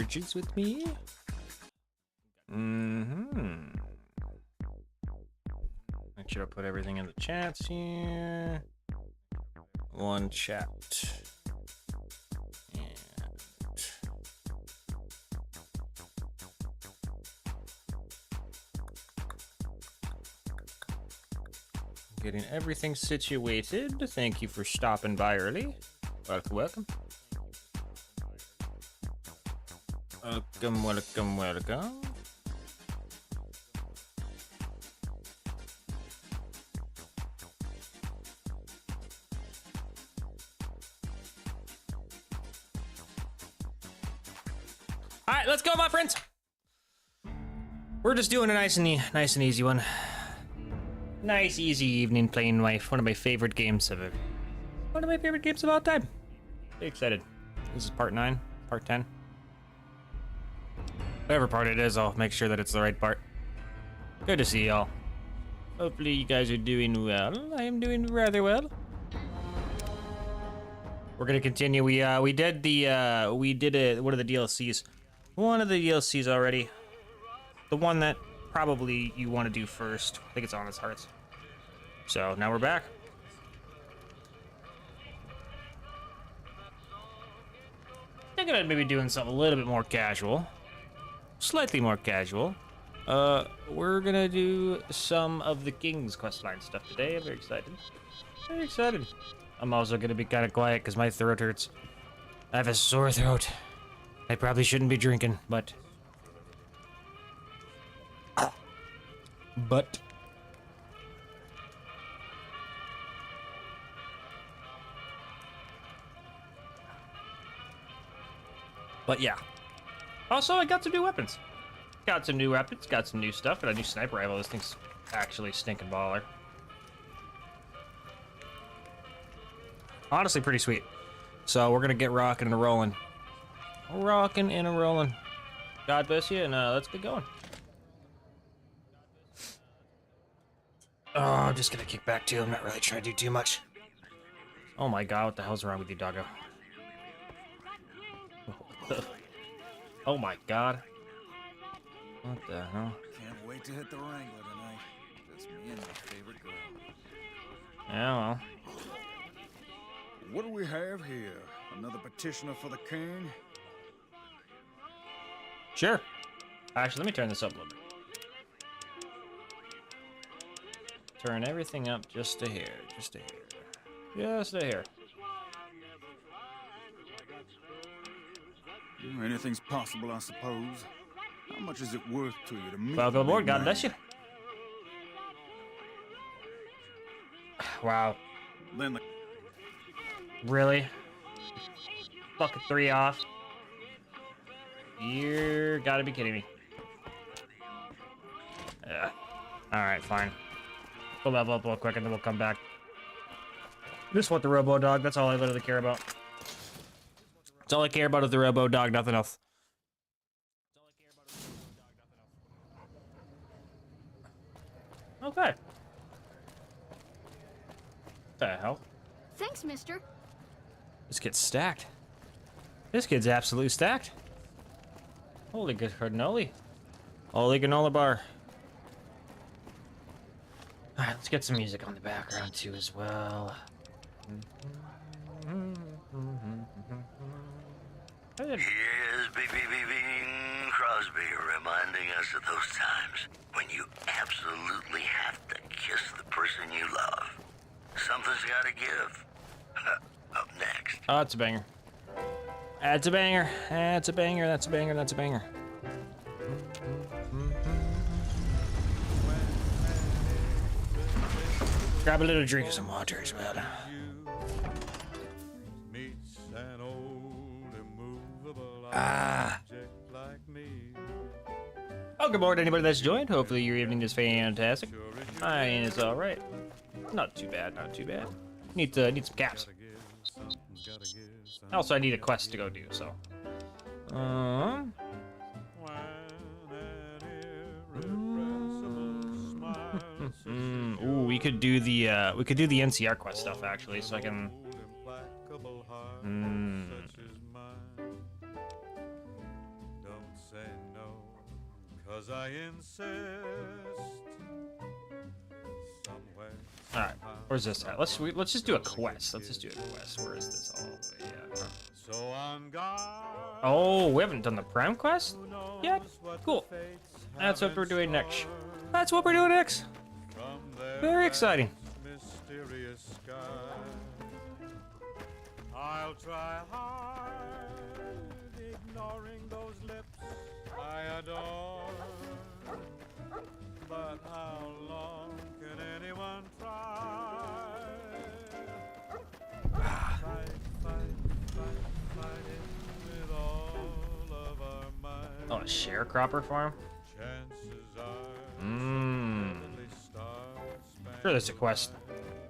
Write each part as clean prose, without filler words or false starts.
beverages with me. Make sure to put everything in the chats here. One chat. Getting everything situated. Thank you for stopping by early. Welcome, welcome. Welcome, welcome, welcome. All right, let's go, my friends. We're just doing a nice and easy one. Nice, easy evening playing one of my favorite games ever. One of my favorite games of all time. Very excited. This is part 9, part 10. Whatever part it is, I'll make sure that it's the right part. Good to see y'all. Hopefully you guys are doing well. I am doing rather well. We're gonna continue. We did one of the DLCs. One of the DLCs already. The one that probably you want to do first. I think it's Honest Hearts. So now we're back. Thinking of maybe doing something a little bit more casual. Slightly more casual. We're gonna do some of the King's questline stuff today. I'm very excited. Very excited. I'm also gonna be kind of quiet because my throat hurts. I have a sore throat. I probably shouldn't be drinking, but... But yeah. Also, I got some new weapons. Got some new weapons, got some new stuff, got a new sniper rifle. This thing's actually stinking baller. Honestly, pretty sweet. So we're gonna get rocking and rolling. Rocking and rolling. God bless you, and let's get going. Oh, I'm just gonna kick back too. I'm not really trying to do too much. Oh my god, what the hell's wrong with you, doggo? Oh my god. What the hell? Can't wait to hit the Wrangler tonight. Just me and my favorite girl. Yeah, well. What do we have here? Another petitioner for the king? Sure. Actually, let me turn this up a little bit. Turn everything up just a hair, just a hair. Just a hair. Anything's possible, I suppose. How much is it worth to you to meet? Welcome aboard, God bless you. Wow. Then the... Really? Fucking 3 off. You gotta be kidding me. Yeah. Alright, fine. We'll level up real quick and then we'll come back. Just want the Robo Dog, that's all I literally care about. That's all I care about is the Robo Dog, nothing else. Okay. What the hell? Thanks, mister. This kid's stacked. This kid's absolutely stacked. Holy good cannoli. Holy granola bar. Alright, let's get some music on the background too as well. Here's Bing Crosby reminding us of those times when you absolutely have to kiss the person you love. Something's gotta give. Up next. Oh, that's a banger. That's a banger. That's a banger. That's a banger. That's a banger. Grab a little drink of some water as well. Ah. Oh, good morning, anybody that's joined. Hopefully your evening is fantastic. Mine is all right. Not too bad. Not too bad. Need some caps. Also, I need a quest to go do. So. Ooh, we could do the NCR quest stuff actually, so I can. 'cause I insist. Somewhere, All right, where's this at? Let's just do a quest. Let's just do a quest. Where is this all the way at? so on guard. Oh, we haven't done the prime quest yet. Cool. That's what we're doing next. That's what we're doing next. Very exciting. Mysterious sky. I'll try hard, ignoring those lips I adore. But how long can anyone try? Fight it with all of our might. Oh, a sharecropper farm? Chances are, Sure there's a quest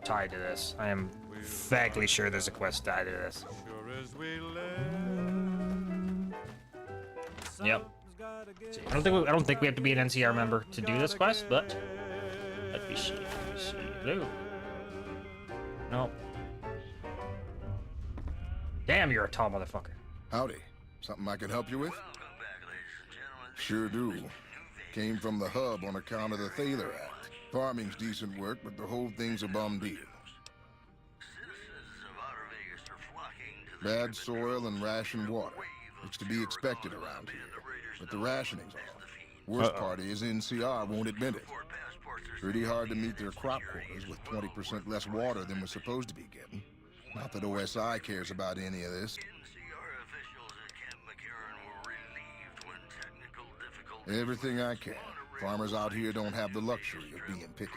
tied to this. I am vaguely sure there's a quest tied to this. sure as we live. Yep. See, I don't think we have to be an NCR member to do this quest, but let me see. Hello. Nope. Damn, you're a tall motherfucker. Howdy. Something I can help you with? Welcome back, ladies and gentlemen. Sure do. Came from the hub on account of the Thaler Act. Farming's decent work, but the whole thing's a bum deal. Citizens of Outer Vegas are flocking to the Bad soil and rationed water. It's to be expected around here. But the rationing's off. Worst part is NCR won't admit it. Pretty hard to meet their crop quotas with 20% less water than we're supposed to be getting. Not that OSI cares about any of this. NCR officials at Camp McCarran were relieved when technical difficulties. Everything I can. Farmers out here don't have the luxury of being picky.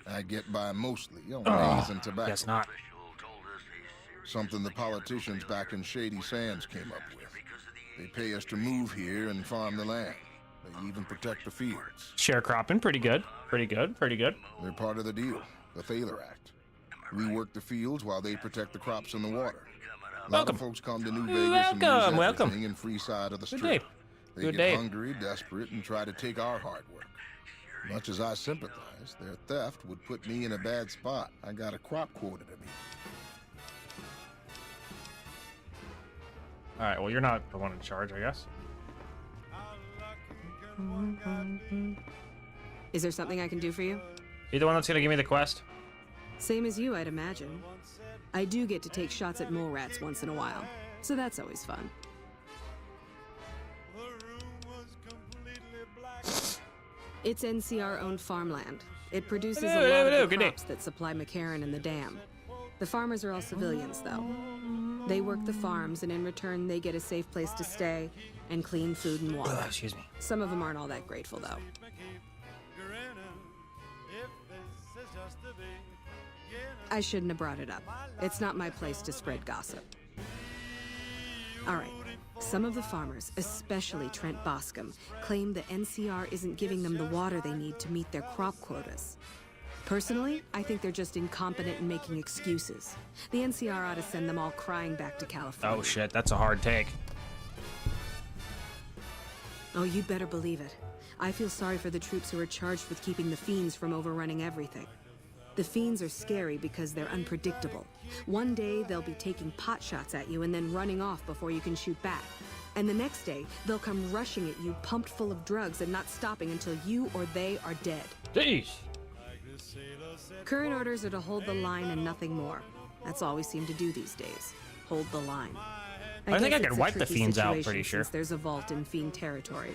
I get by mostly on maize and tobacco. Guess not. Something the politicians back in Shady Sands came up with. They pay us to move here and farm the land. They even protect the fields. Sharecropping, pretty good. Pretty good. They're part of the deal, the Thaler Act. We work the fields while they protect the crops and the water. A lot Welcome. of folks come to New Vegas and lose Welcome. everything in free side of the Good strip. day. They Good get day. hungry, desperate, and try to take our hard work. Much as I sympathize, their theft would put me in a bad spot. I got a crop quota to meet. All right. Well, you're not the one in charge, I guess. Is there something I can do for you? You the one that's gonna give me the quest? Same as you, I'd imagine. I do get to take shots at mole rats once in a while, so that's always fun. It's NCR-owned farmland. It produces a lot of the good day. crops that supply McCarran and the dam. The farmers are all civilians, though. They work the farms, and in return, they get a safe place to stay and clean food and water. Excuse me. Some of them aren't all that grateful, though. I shouldn't have brought it up. It's not my place to spread gossip. All right. Some of the farmers, especially Trent Boscom, claim the NCR isn't giving them the water they need to meet their crop quotas. Personally, I think they're just incompetent and making excuses. The NCR ought to send them all crying back to California. Oh shit, that's a hard take. Oh, you'd better believe it. I feel sorry for the troops who are charged with keeping the fiends from overrunning everything. The fiends are scary because they're unpredictable. One day, they'll be taking pot shots at you and then running off before you can shoot back. And the next day, they'll come rushing at you, pumped full of drugs and not stopping until you or they are dead. Jeez. Current orders are to hold the line and nothing more. That's all we seem to do these days. Hold the line. I think I guess can it's a wipe the tricky fiends out situation pretty sure. since there's a vault in fiend territory.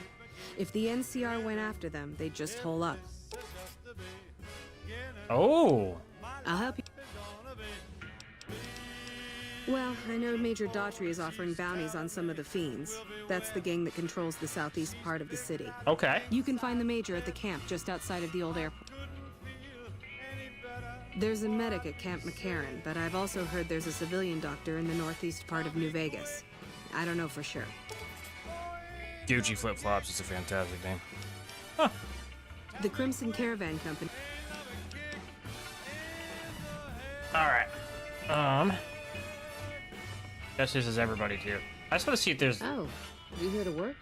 If the NCR went after them, they'd just hole up. Oh. I'll help you. Well, I know Major Daughtry is offering bounties on some of the fiends. That's the gang that controls the southeast part of the city. Okay. You can find the Major at the camp just outside of the old airport. There's a medic at Camp McCarran, but I've also heard there's a civilian doctor in the northeast part of New Vegas. I don't know for sure. Gucci flip-flops is a fantastic name. Huh. The Crimson Caravan Company. Alright. Guess this is everybody too. I just want to see if there's... Oh, you here to work?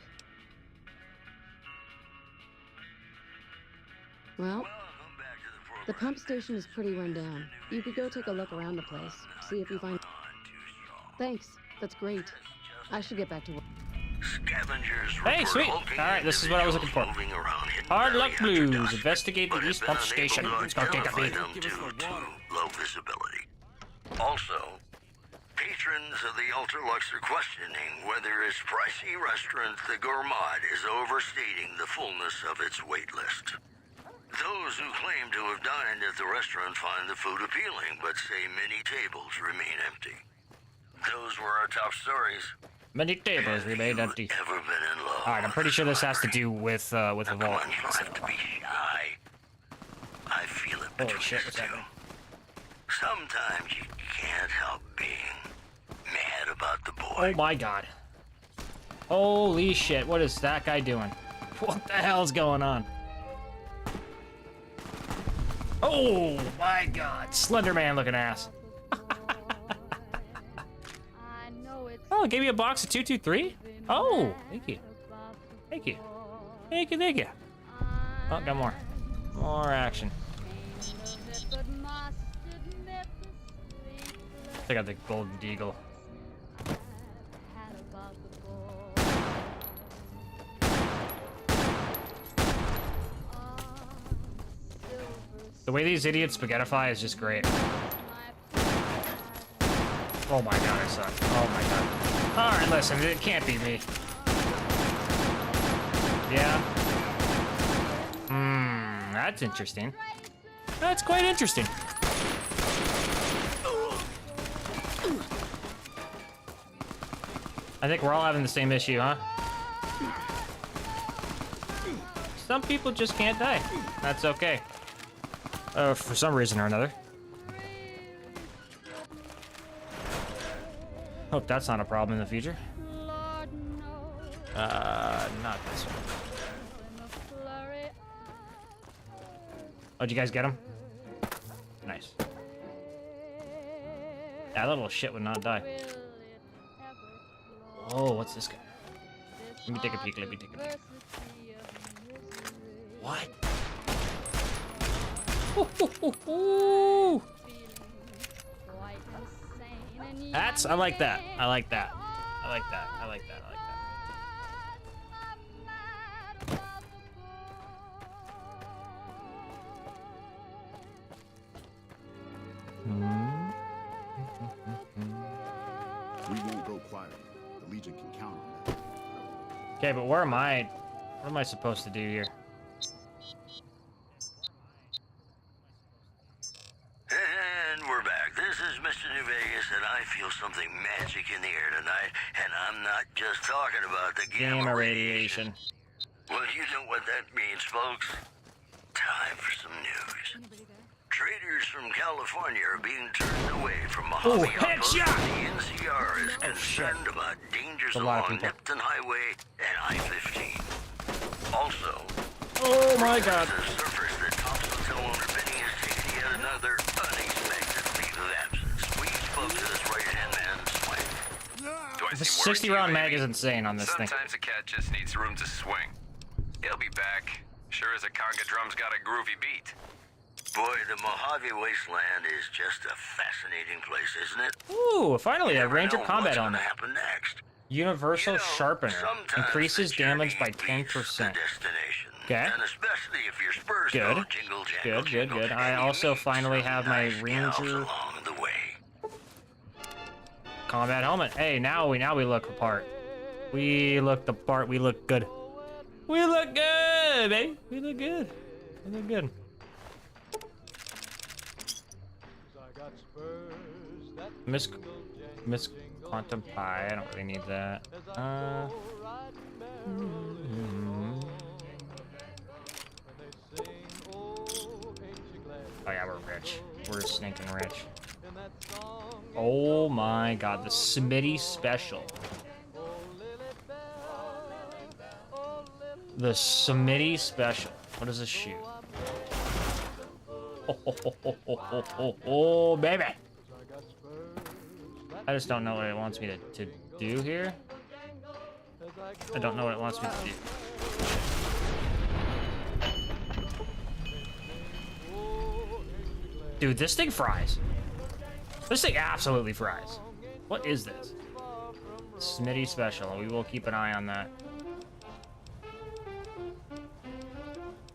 Well, the pump station is pretty run down. You could go take a look around the place, see if you find... Thanks, that's great. I should get back to work. Scavengers Hey, report sweet. hulking All right, this is what I was looking for. individuals moving around hidden Hard valley luck after blues. dusk. Investigate the But East they've Pump been Station. unable to Let's go take a identify peek. them due to low visibility. Also, patrons of the Ultralux are questioning whether its pricey restaurant, the Gourmand, is overstating the fullness of its wait list. Those who claim to have dined at the restaurant find the food appealing, but say many tables remain empty. Those were our top stories. Many tables Have remain you empty. ever been in love? All right, I'm pretty sure this has to do with Now, a come vault. on, you don't have to be shy. I feel it Holy between shit, us what's two. happening? Sometimes you can't help being mad about the boy. Oh my god. Holy shit, what is that guy doing? What the hell's going on? Oh my god, Slender Man looking ass. Oh, it gave me a box of 223? Oh, thank you. Thank you. Thank you, thank you. Oh, got more. More action. Check out the golden deagle. The way these idiots spaghettify is just great. Oh my god, I suck. Oh my god. Alright, listen, it can't be me. Yeah? That's interesting. That's quite interesting. I think we're all having the same issue, huh? Some people just can't die. That's okay. For some reason or another. Hope that's not a problem in the future. Not this one. Oh, did you guys get him? Nice. That little shit would not die. Oh, what's this guy? Let me take a peek, let me take a peek. What? Ooh. That's, I like that. I like that. I like that. I like that. I like that. We won't go quietly. The Legion can count on that. Okay, but where am I? What am I supposed to do here? And we're back. This is Mr. New Vegas, and I feel something magic in the air tonight, and I'm not just talking about the gamma radiation. Well, you know what that means, folks. Time for some news. Traders from California are being turned away from Mojave Outpost. headshot! The NCR is concerned about dangers A lot of along people. Neptune Highway and I-15. Also, Oh my god. the surface that Thompson Hotel owner Benny is taking yet another unexpected leave of absence. We spoke to this right-hand man, Swank. Do I The seem worried 60 to you, round mag maybe? is insane on this thing. Sometimes a cat just needs room to swing. He'll be back. Sure as a conga drum's got a groovy beat. Boy, the Mojave Wasteland is just a fascinating place, isn't it? Ooh, finally a Never Ranger know combat what's gonna helmet. happen next. Universal You know, Sharpener. sometimes Increases the damage journey by beats 10%. the destination. Okay. And especially if your spurs Good. go jingle, jangle, Good. jingle, I and you also meet finally some have my nice gals Ranger along the way. combat helmet. Hey, now we look the part. We look the part. We look good. We look good, baby. We look good. We look good. Miss Quantum Pie. I don't really need that. Oh yeah, we're rich. We're stinking rich. Oh my god, the Smitty special. The Smitty special. What does this shoot? Oh, baby. I just don't know what it wants me to do here. I don't know what it wants me to do. Dude, this thing fries. This thing absolutely fries. What is this? Smitty special. We will keep an eye on that.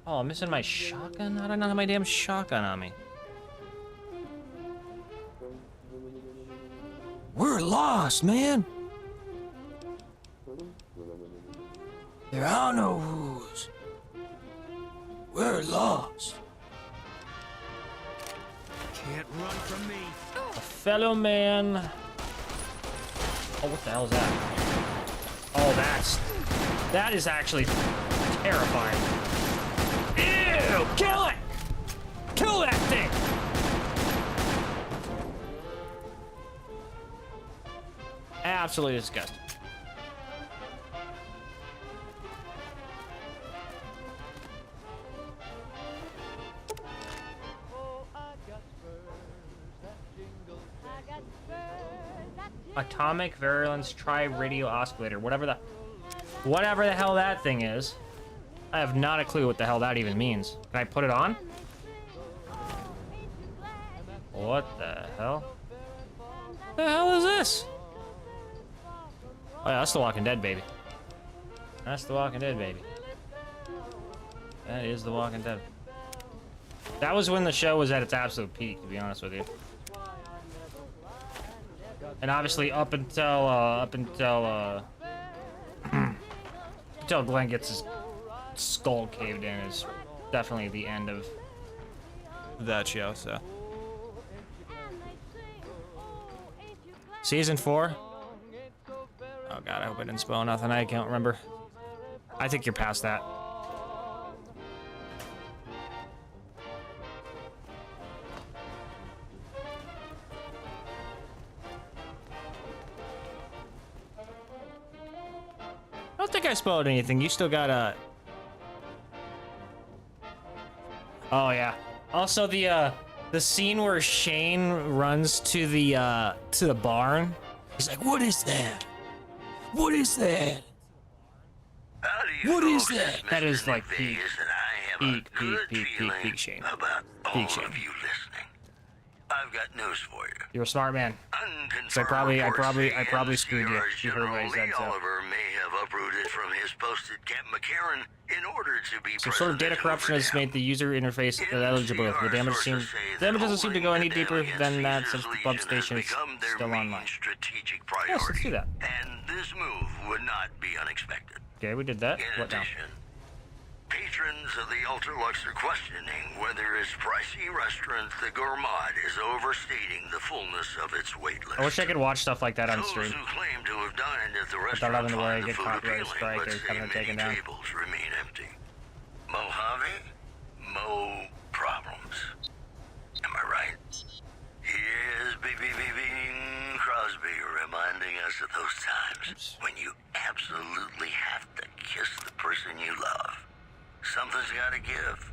Oh, I'm missing my shotgun? How did I not have my damn shotgun on me? We're lost, man. There are no rules. We're lost. Can't run from me. A fellow man. Oh, what the hell is that? Oh, that is actually terrifying. Ew! Kill it! Kill that thing! Absolutely disgusting. Atomic virulence tri-radio oscillator, whatever the hell that thing is. I have not a clue what the hell that even means. Can I put it on? What the hell? What the hell is this? Oh yeah, that's The Walking Dead, baby. That's The Walking Dead, baby. That is The Walking Dead. That was when the show was at its absolute peak, to be honest with you. And obviously up until until Glenn gets his skull caved in is definitely the end of that show, so. Season 4? Oh god, I hope I didn't spoil nothing. I can't remember. I think you're past that. I don't think I spoiled anything. You still got a... Oh yeah. Also the scene where Shane runs to the barn. He's like, "What is that? What is that? What is that?" That is like peak Shane. About all Peak Shane. of you listening. I've got news for you. You're a smart man. So I probably screwed you. You heard what I said, so. Oliver may have uprooted from his post at Camp McCarran in order to be Some sort of data corruption has made the user interface eligible. The damage doesn't seem to go any deeper than that since the pump station is still online. Yes, let's do that. And this move would not be unexpected. Okay, we did that. In What now? addition, patrons of the Ultralux are questioning whether its pricey restaurant, the Gourmand, is overstating the fullness of its wait list. I wish I could watch stuff like that on Those stream. who claim to have dined at the Without restaurant having to worry, find the get food copyright appealing, strike but or say having it taken many down. tables remain empty. Mojave? Mo problems. Am I right? Here's Bing Crosby reminding us of those times when you absolutely have to kiss the person you love. Something's gotta give.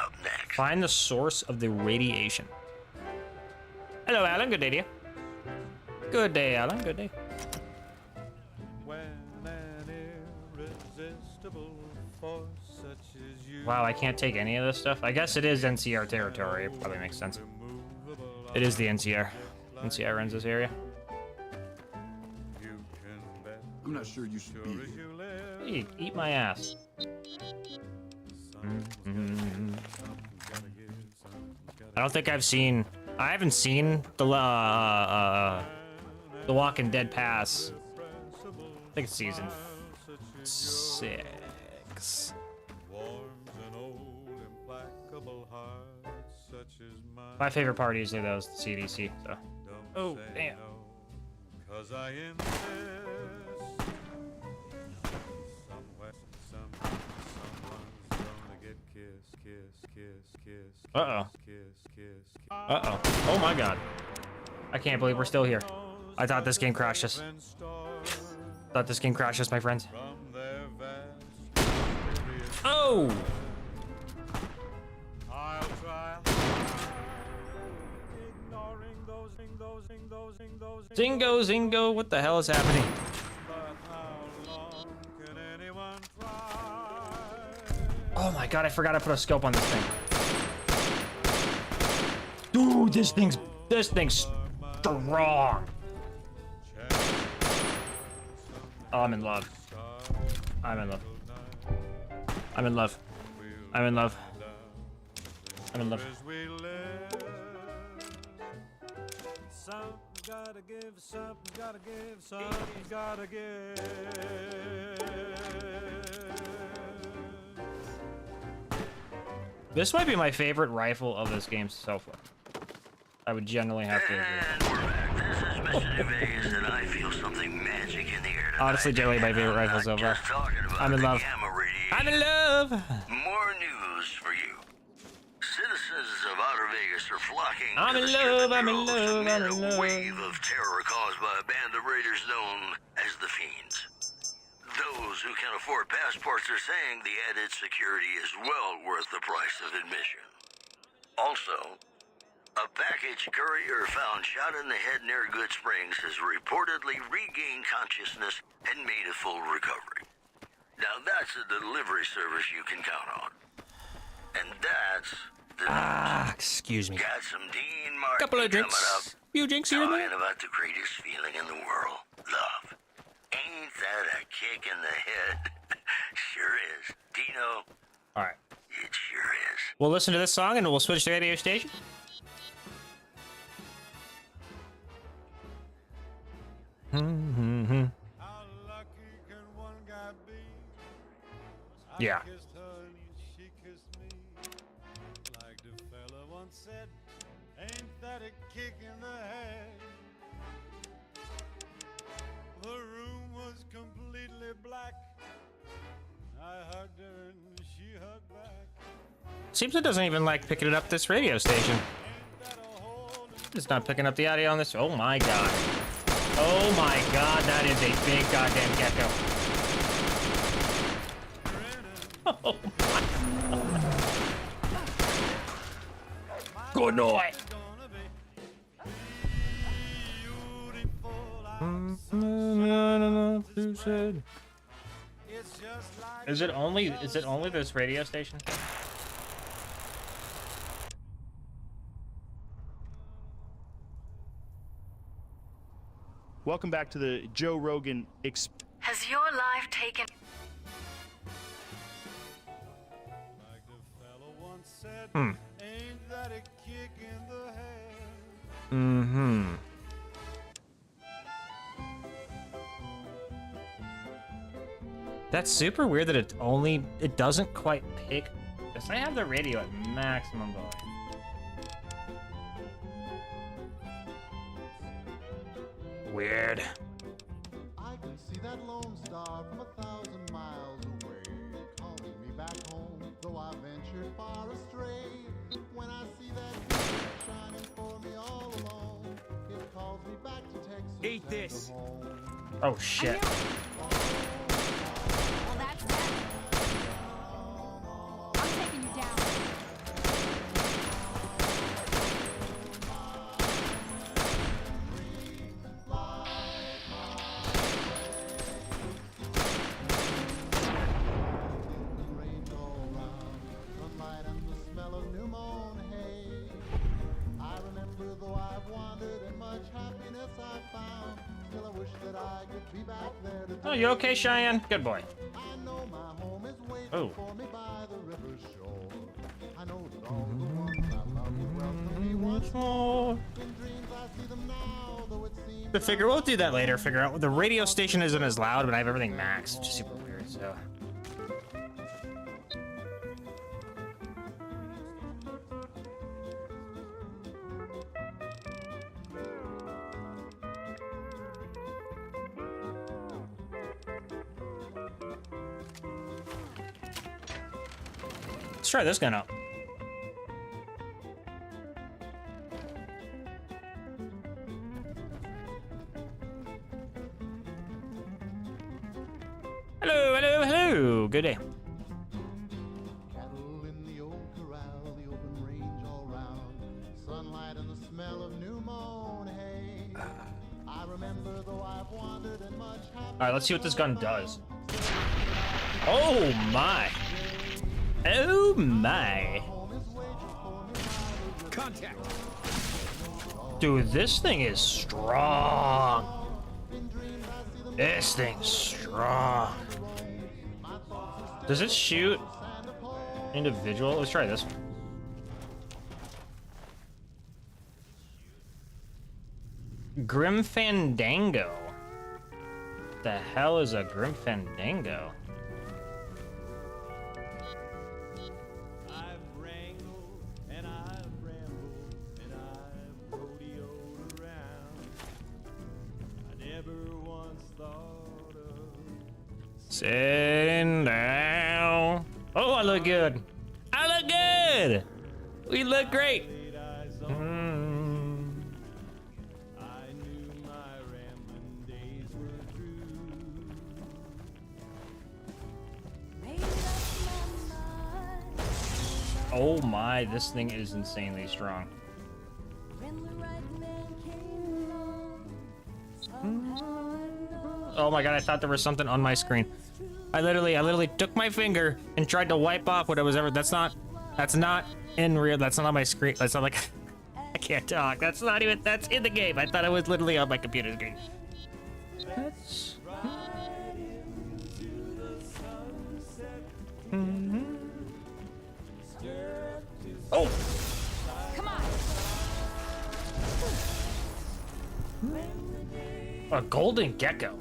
Up next. Find the source of the radiation. Hello, Alan. Good day to you. Good day, Alan. Good day. Wow, I can't take any of this stuff. I guess it is NCR territory. It probably makes sense. It is the NCR. NCR runs this area. I'm not sure you should be here. Hey, eat my ass. I don't think I've seen... I haven't seen the Walking Dead pass. I think it's season 6. My favorite parties are those, the CDC, so. Oh, damn. Uh-oh. Uh-oh. Oh my god. I can't believe we're still here. I thought this game crashed us. Thought this game crashed us, my friends. Oh! Zingo, Zingo, what the hell is happening? Oh my god, I forgot I put a scope on this thing. Dude, this thing's strong. Oh, I'm in love. I'm in love. I'm in love. I'm in love. I'm in love. Something's gotta give, something's gotta give, something's gotta give. This might be my favorite rifle of this game so far. I would generally have to agree. And we're back. This is Mr. Evase, and I feel something magic in the air tonight. Honestly, generally my favorite And rifle I'm so not far. just talking about I'm in the love. gamma radiation. I'm in love. More news for you. Citizens of Outer Vegas are flocking I'm to in the strip love, in I'm in droves love, amid I'm in a love. wave of terror caused by a band of raiders known as the Fiends. Those who can afford passports are saying the added security is well worth the price of admission. Also, a package courier found shot in the head near Good Springs has reportedly regained consciousness and made a full recovery. Now that's a delivery service you can count on. And that's the Excuse me. got some Dean Martin Couple of coming up. drinks. Few drinks here and Talking there. about the greatest feeling in the world, love. Ain't that a kick in the head? Sure is. Dino, All right. it sure is. We'll listen to this song and we'll switch to radio station. How lucky can one guy be? Yeah. I kissed her and she kissed me. Like the fella once said, ain't that a kick in the head? The room was completely black. I hugged her and she hugged back. Seems it doesn't even like picking it up this radio station. Ain't that a hole in It's not picking up the audio on this. Oh my god. Oh my god, that is a big goddamn gecko. Oh my. Good night. gonna be beautiful? It's just like Is it only this radio station? Welcome back to the Joe Rogan Has your life taken... Like the fellow once said, Hmm. ain't that a kick in the head? Mm-hmm. That's super weird that it doesn't quite pick. Because I have the radio at maximum volume. Weird. I can see that lone star from 1,000 miles away, calling me back home, though I ventured far astray. When I see that sun shining for me all alone, it calls me back to Texas. Eat this. Oh shit. Well, that's that. I'm taking you down. Rain's all round, sunlight and the smell of new mown hay. I remember though I've wandered and much happiness I've found, still I wish that I could be back there today. Oh, you okay, Cheyenne? Good boy. I know my home is waiting Oh. for me by the river's shore. I know that all the ones I love will welcome me once more. In dreams I see them now, though it seems To figure, we'll do that later. Figure out the radio station isn't as loud, but I have everything maxed, which is super weird. So. Let's try this gun out. Hello, hello, hello. Good day. cattle in the old corral, the open range all round, sunlight and the smell of new mown hay. I remember though I've wandered and much happiness. All right, let's see what this gun does. Oh my. Oh my. Contact. Dude, this thing is strong. In dreams I see them This thing's strong. Does it shoot individual? Let's try this one. Grim Fandango. The hell is a Grim Fandango? I've wrangled and I've rambled and I've rodeoed around. I never once thought of Sitting down. Oh, I look good. I look good. We look great. I knew my rambling days were through. Oh my, this thing is insanely strong. Oh my god, I thought there was something on my screen. I literally took my finger and tried to wipe off what I was ever. That's not in real. That's not on my screen. That's not like, I can't talk. That's not even, that's in the game. I thought it was literally on my computer screen. That's... Oh! Come on. A golden gecko.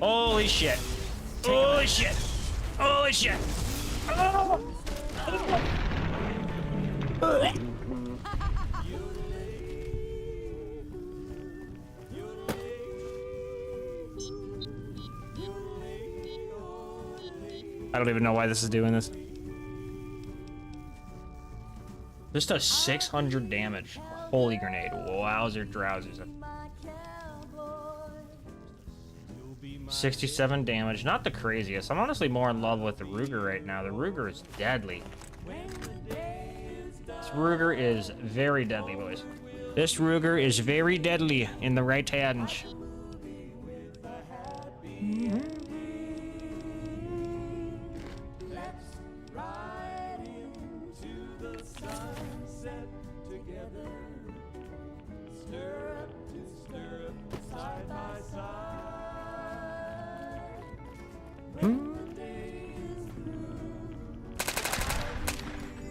Holy shit. Holy shit. Holy shit. Oh. I don't even know why this is doing this. This does 600 damage. Holy grenade. Wowzer drowsers. 67 damage. Not the craziest. I'm honestly more in love with the Ruger right now. The Ruger is deadly. This Ruger is very deadly, boys. This Ruger is very deadly in the right hand.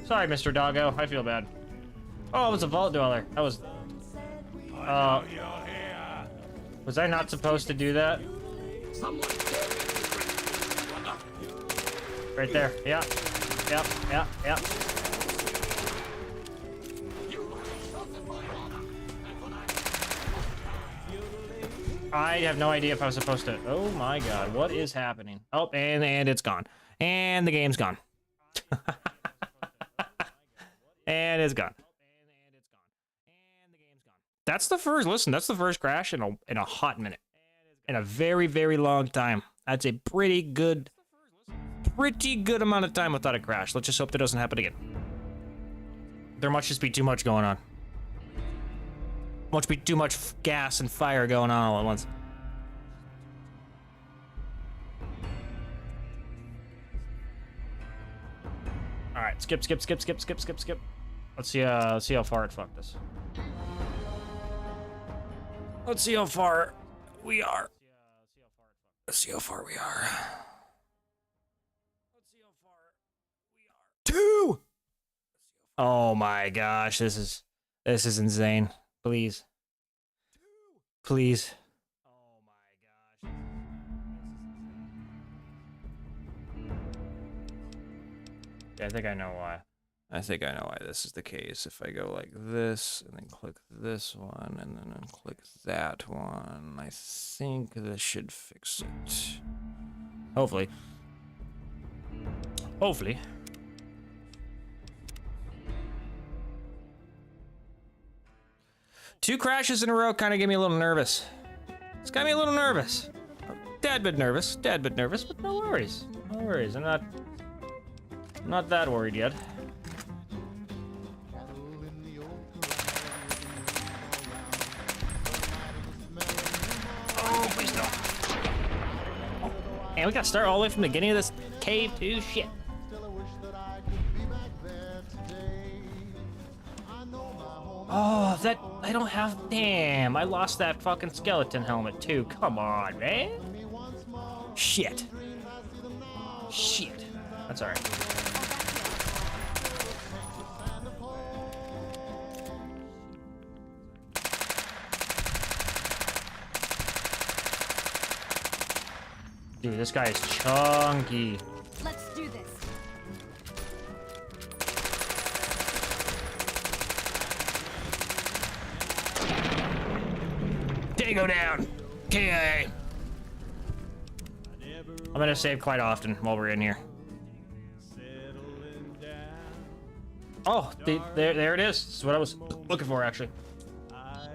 Sorry, Mr. Doggo. I feel bad. Oh, it was a vault dweller. That was... was I not supposed to do that? Right there. Yeah. Yep. Yeah. Yeah. I have no idea if I was supposed to... Oh my god. What is happening? Oh, and it's gone. And the game's gone. And it's gone. That's the first, listen, that's the first crash in a hot minute. In a very, very long time. That's a pretty good amount of time without a crash. Let's just hope that doesn't happen again. There must just be too much going on. Must be too much gas and fire going on all at once. All right, skip. Let's see how far it fucked us. Let's see how far we are. Let's see how far we are. 2! Oh my gosh, this is insane. Please. Please. Oh my gosh. Yeah, I think I know why. I think I know why this is the case. If I go like this, and then click this one, and then click that one, I think this should fix it. Hopefully. Hopefully. Two crashes in a row kind of get me a little nervous. It's got me a little nervous. Dad bit nervous, but no worries. No worries, I'm not that worried yet. Oh, please don't. And we gotta start all the way from the beginning of this cave too, shit. Still I wish that I could be back there today. I know my home Oh, that I don't have. Damn, I lost that fucking skeleton helmet too. Come on, man. Shit. Shit. That's alright. Dude, this guy is chunky. Let's do this. Go down. KIA. I'm gonna save quite often while we're in here. Oh, there it is. This is what I was looking for, actually. I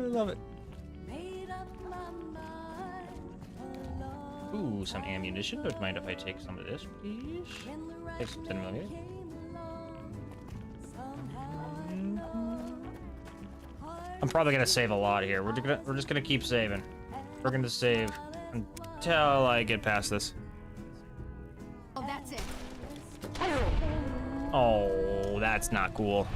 love it. Ooh, some ammunition. Don't mind if I take some of this, please. Take some 10mm. I'm probably gonna save a lot here. We're just gonna keep saving. We're gonna save until I get past this. Oh, that's it. Oh, that's not cool.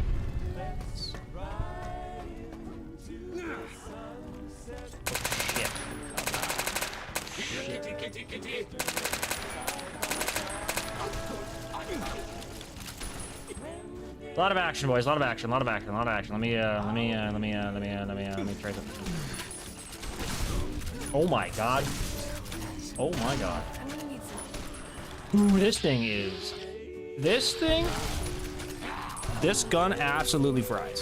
A lot of action, boys. A lot of action. A lot of action. A lot of action. Let me try something. Oh my god. Oh my god. Ooh, this thing is. This thing. This gun absolutely fries.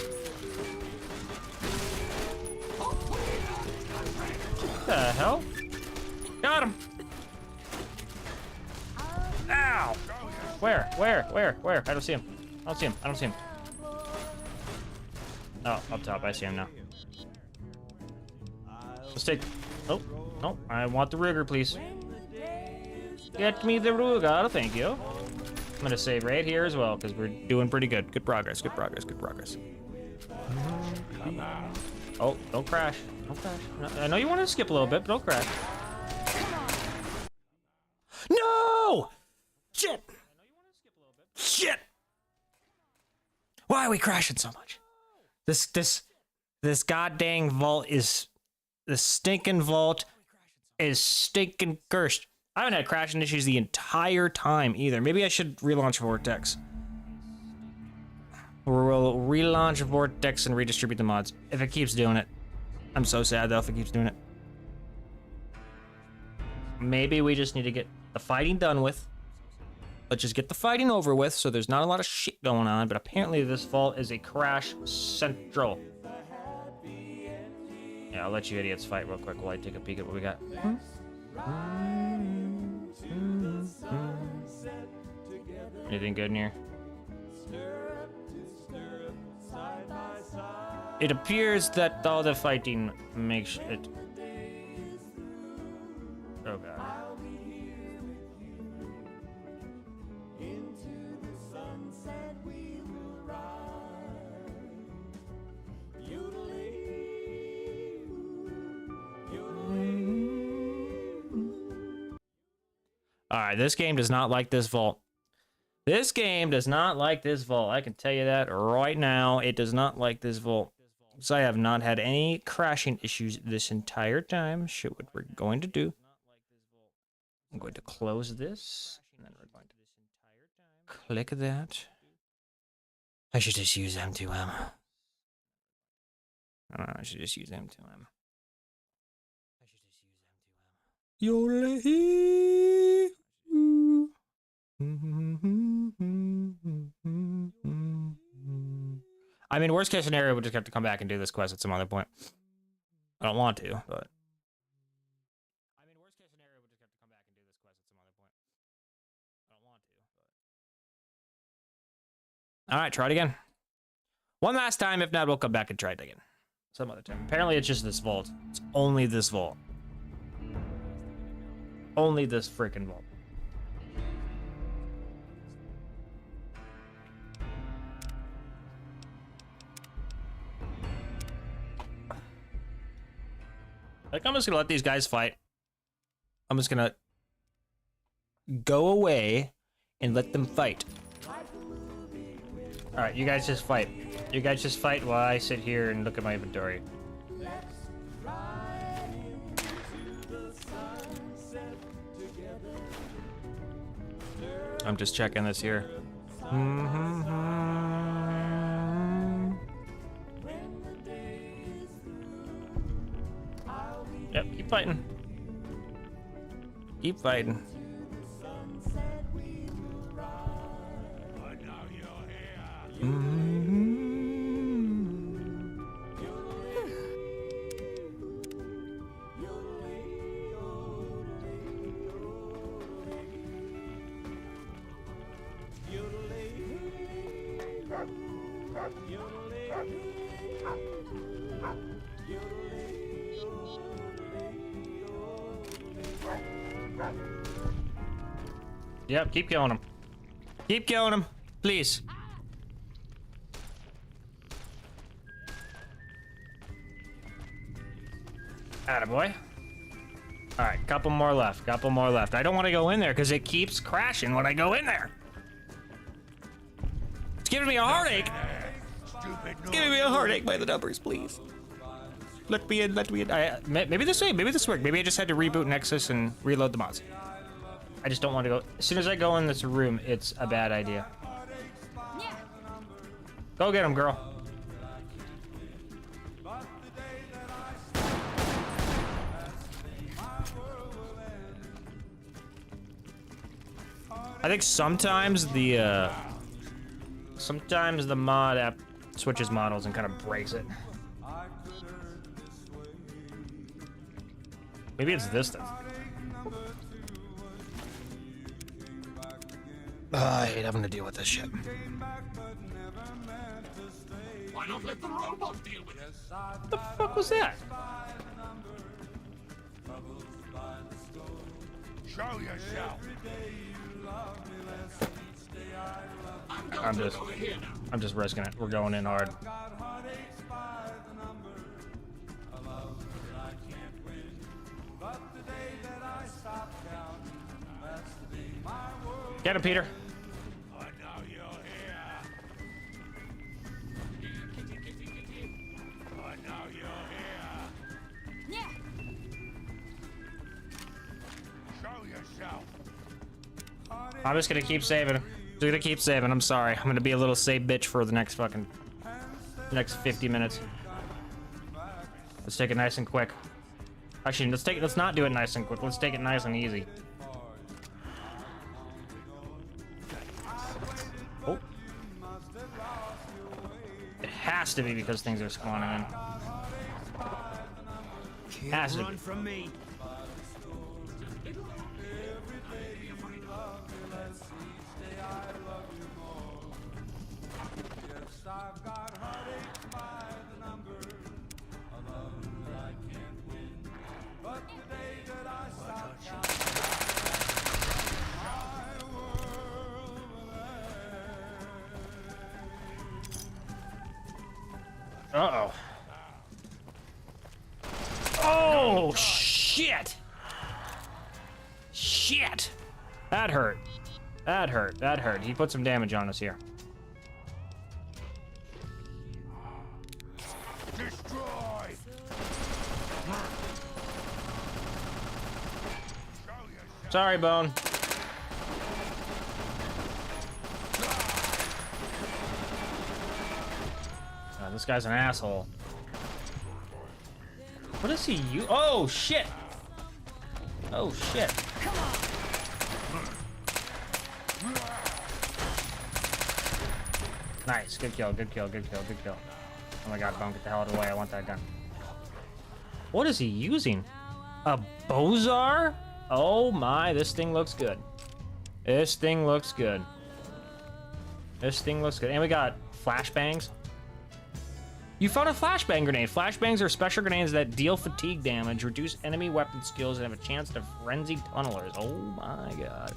What the hell? Got him. Ow. Where? I don't see him. I don't see him. Oh, up top. I see him now. Let's take... Oh, no. I want the Ruger, please. Get me the Ruger. Thank you. I'm going to save right here as well, because we're doing pretty good. Good progress. Oh, don't crash. Don't crash. No, I know you want to skip a little bit, but don't crash. No! Shit! Shit! Why are we crashing so much? This goddamn vault is... The stinking vault is stinking cursed. I haven't had crashing issues the entire time either. Maybe I should relaunch Vortex. We'll relaunch Vortex and redistribute the mods. If it keeps doing it. I'm so sad though if it keeps doing it. Maybe we just need to get the fighting done with. Let's just get the fighting over with so there's not a lot of shit going on, but apparently this vault is a crash central. Yeah, I'll let you idiots fight real quick while I take a peek at what we got. Anything good in here? It appears that all the fighting makes it... Oh god. Alright, this game does not like this vault. This game does not like this vault. I can tell you that right now. It does not like this vault. So I have not had any crashing issues this entire time. Shit, what we're going to do. I'm going to close this. And then we're going to click that. I should just use M2M. I should just use M2M. Yole. I mean, worst case scenario, we'll just have to come back and do this quest at some other point. I don't want to, but... Alright, try it again. One last time, if not, we'll come back and try it again. Some other time. Apparently, it's just this vault. It's only this vault. Only this freaking vault. Like, I'm just gonna let these guys fight. I'm just gonna go away and let them fight. All right, you guys just fight. You guys just fight while I sit here and look at my inventory. I'm just checking this here. Yep, keep fighting. Keep fighting. Yep, keep killing him. Keep killing him, please. Attaboy. Alright, couple more left, couple more left. I don't want to go in there because it keeps crashing when I go in there. It's giving me a heartache. It's giving me a heartache by the numbers, please. Let me in, let me in. Maybe this way, maybe this worked. Maybe I just had to reboot Nexus and reload the mods. I just don't want to go. As soon as I go in this room, it's a bad idea. Go get him, girl. I think sometimes the mod app switches models and kind of breaks it. Maybe it's this then. I hate having to deal with this shit. Why not let the robot deal with it? What the fuck was that? Show yourself. I'm just risking it. We're going in hard. Get him, Peter. I'm just gonna keep saving. Just gonna keep saving. I'm sorry. I'm gonna be a little save bitch for the next 50 minutes. Let's take it nice and quick. Actually, let's not do it nice and quick. Let's take it nice and easy. Oh. It has to be because things are spawning in. Has to be. From me. Uh-oh. Oh, shit! Shit! That hurt. That hurt. That hurt. He put some damage on us here. Destroy. Sorry, Bone. This guy's an asshole. What is he? Oh shit! Oh shit! Nice, good kill, good kill, good kill, good kill. Oh my god, Bone, get the hell out of the way! I want that gun. What is he using? A Bozar? Oh my, this thing looks good. This thing looks good. This thing looks good, and we got flashbangs. You found a flashbang grenade. Flashbangs are special grenades that deal fatigue damage, reduce enemy weapon skills, and have a chance to frenzy tunnelers. Oh my god.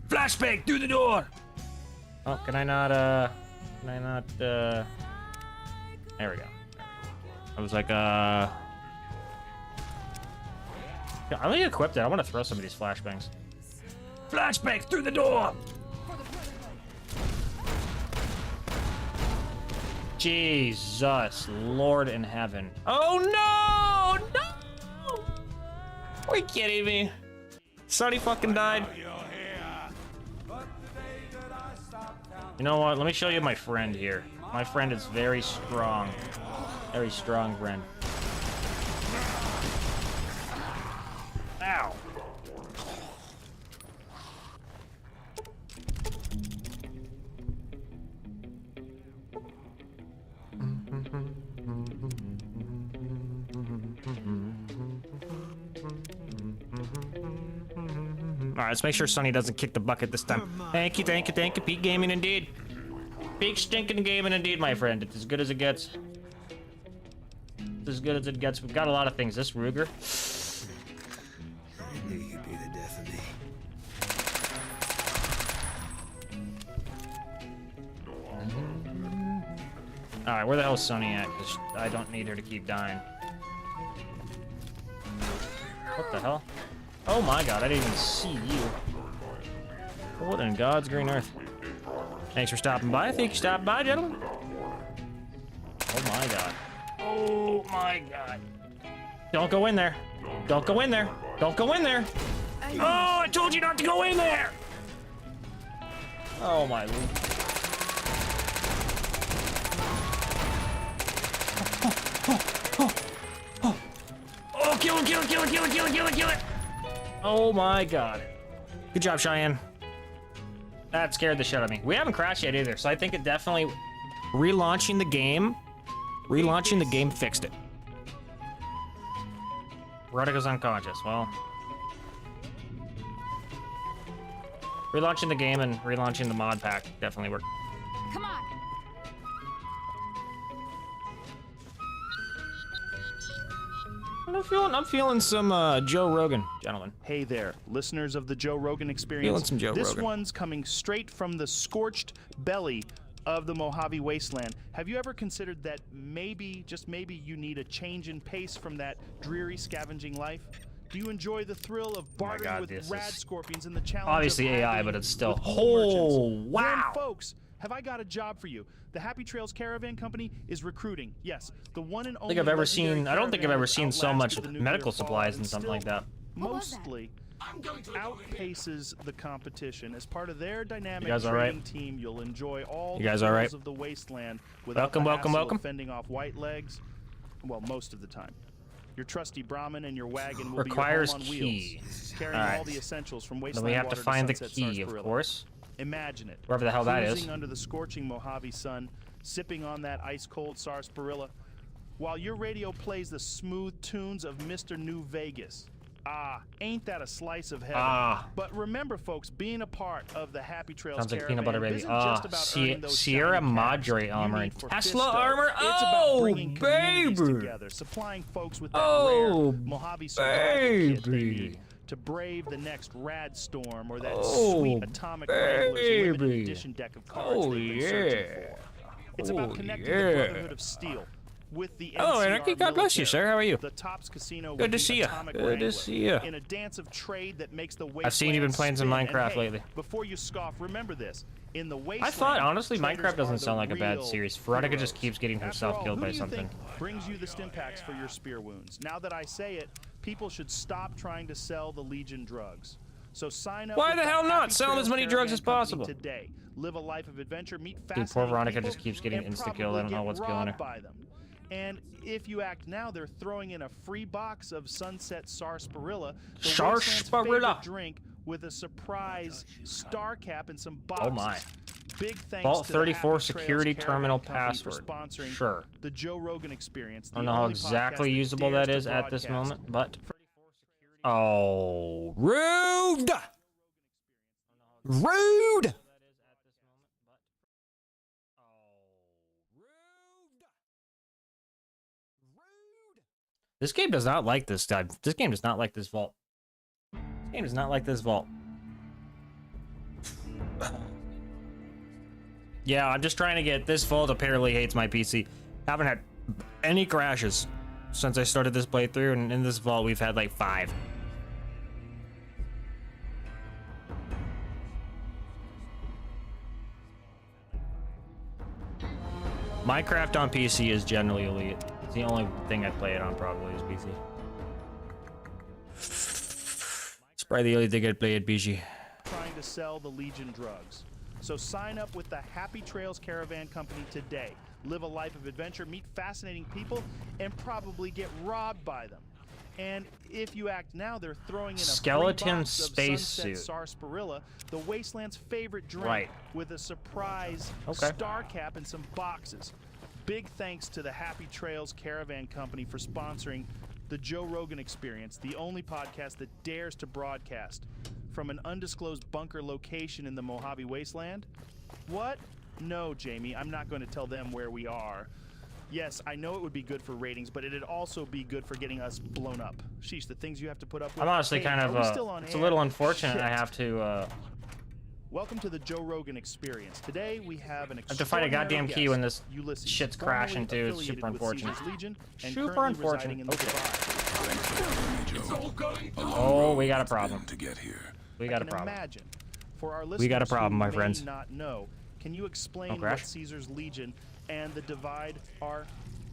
Flashbang through the door! Oh, can I not, there we go. I was like, yeah, I'm gonna equip that. I want to throw some of these flashbangs. Flashback through the door! Jesus, Lord in heaven. Oh no! No! Are you kidding me? Sonny fucking died. You know what? Let me show you my friend here. My friend is very strong. Very strong friend. Ow. All right, let's make sure Sonny doesn't kick the bucket this time. Thank you, thank you, thank you. Peak gaming indeed. Peak stinking gaming indeed, my friend. It's as good as it gets. It's as good as it gets. We've got a lot of things. This Ruger. I knew you'd be the death of me. All right, where the hell is Sonny at? Because I don't need her to keep dying. What the hell? Oh my god, I didn't even see you. What in God's green earth? Thanks for stopping by. Thank you for stopping by, gentlemen. Oh my god. Oh my god. Don't go in there. Don't go in there. Don't go in there. Oh, I told you not to go in there. Oh my lord. Oh, kill him, kill him, kill him, kill him, kill him, kill him, kill him. Oh my god. Good job, Cheyenne. That scared the shit out of me. We haven't crashed yet either, so I think it definitely... Relaunching the game fixed it. Veronica's unconscious. Well... Relaunching the game and relaunching the mod pack definitely worked. Come on. I'm feeling some Joe Rogan, gentlemen. Hey there, listeners of the Joe Rogan Experience. Feeling some Joe this Rogan. one's coming straight from the scorched belly of the Mojave Wasteland. Have you ever considered that maybe, just maybe, you need a change in pace from that dreary scavenging life? Do you enjoy the thrill of bartering with rad scorpions and the challenge obviously of AI, hacking but it's still... with cool Oh, merchants? wow! Then, folks, have I got a job for you? The Happy Trails Caravan Company is recruiting. Yes, the one and I only. think I've ever legendary seen... I don't think I've ever seen so much outlasted the nuclear medical supplies fallout and something like that. Mostly outpaces the competition. As part of their dynamic You guys all right? training team, you'll enjoy all You guys the all thrills right? of the wasteland without Welcome, the welcome, hassle welcome. of fending off white legs. Well, most of the time. Your trusty Brahmin and your wagon will Requires be your home on key. wheels, carrying All right. all the essentials from Then wasteland we have water to find the sunset key, of sarsaparilla. course. Imagine it. Wherever the hell that is. Cruising under the scorching Mojave sun, sipping on that ice-cold sarsaparilla, while your radio plays the smooth tunes of Mr. New Vegas. Ah, ain't that a slice of heaven? Ah. But remember, folks, being a part of the Happy Trails Sounds like Caravan peanut butter baby. isn't Ah, just about earning those Sierra shiny Madre cabs armor you and need for Tesla Fisto. armor. It's about Oh, bringing communities baby. together, supplying folks with that Oh, rare Mojave survival kit they baby. need to brave the next rad storm or that Oh, sweet atomic Wrangler's limited baby. edition deck of cards Oh, they've been searching yeah. for. It's Oh, about connecting the yeah. Brotherhood of Steel with the Hello, NCR Anarchy. God bless you, military, sir. How are you? The Tops Casino Good with to the see ya. Atomic Good to Wrangler, see ya. in a dance of trade that makes the I've seen you've been playing some wasteland Minecraft spin. And, lately. hey, before you scoff, remember this. In the wasteland, I thought, honestly, traders Minecraft doesn't are sound the like a bad real series. Veronica heroes. just keeps getting After herself all, killed who by do you something. think brings you the stim packs for your spear wounds? Now that I say it, people should stop trying to sell the Legion drugs. So sign up. Why with the hell Happy not? Sell Trails as many drugs Caravan as Company possible. Today. Live a life of adventure, meet Dude, poor fascinating Veronica people, just keeps getting and insta-killed. I don't know probably what's get killing her. robbed by them. And if you act now, they're throwing in a free box of Sunset Sarsaparilla, the Wasteland's Sarsaparilla. favorite drink, with a surprise star cap and some boxes. Oh my. Big thanks Vault to the 34 Happy Trails security Caravan terminal Company password. for sponsoring Sure. the Joe Rogan Experience. I don't know how exactly usable that is at this moment, but... Oh, rude! Rude! This game does not like this guy. This game does not like this vault. This game does not like this vault. Yeah, I'm just trying to get... This vault apparently hates my PC. Haven't had any crashes since I started this playthrough, and in this vault we've had like 5. Minecraft on PC is generally elite. It's the only thing I play it on probably is PC. It's probably the only thing I play at PC. Trying to sell the Legion drugs. So sign up with the Happy Trails Caravan Company today. Live a life of adventure, meet fascinating people, and probably get robbed by them. And if you act now, they're throwing in a skeleton free box of spacesuit. Sunset Sarsaparilla, the Wasteland's favorite drink, Right. with a surprise Okay. star cap and some boxes. Big thanks to the Happy Trails Caravan Company for sponsoring the Joe Rogan Experience, the only podcast that dares to broadcast from an undisclosed bunker location in the Mojave Wasteland. What? No, Jamie, I'm not going to tell them where we are. Yes, I know it would be good for ratings, but it'd also be good for getting us blown up. Sheesh, the things you have to put up with. I'm honestly Hey, kind are we of, still on it's a air? little unfortunate Shit. I have to, Welcome to the Joe Rogan Experience. Today we have an I have to find a goddamn key when this Ulysses, shit's formerly crashing too. It's affiliated super with unfortunate. Caesar's Legion and Super currently residing unfortunate. in the Okay. Divide. Oh, we got a problem. To get here. We got a I can problem. imagine. For our We got a listeners problem, who my may friends. not know, can you explain crash. what Caesar's Legion and the Divide are?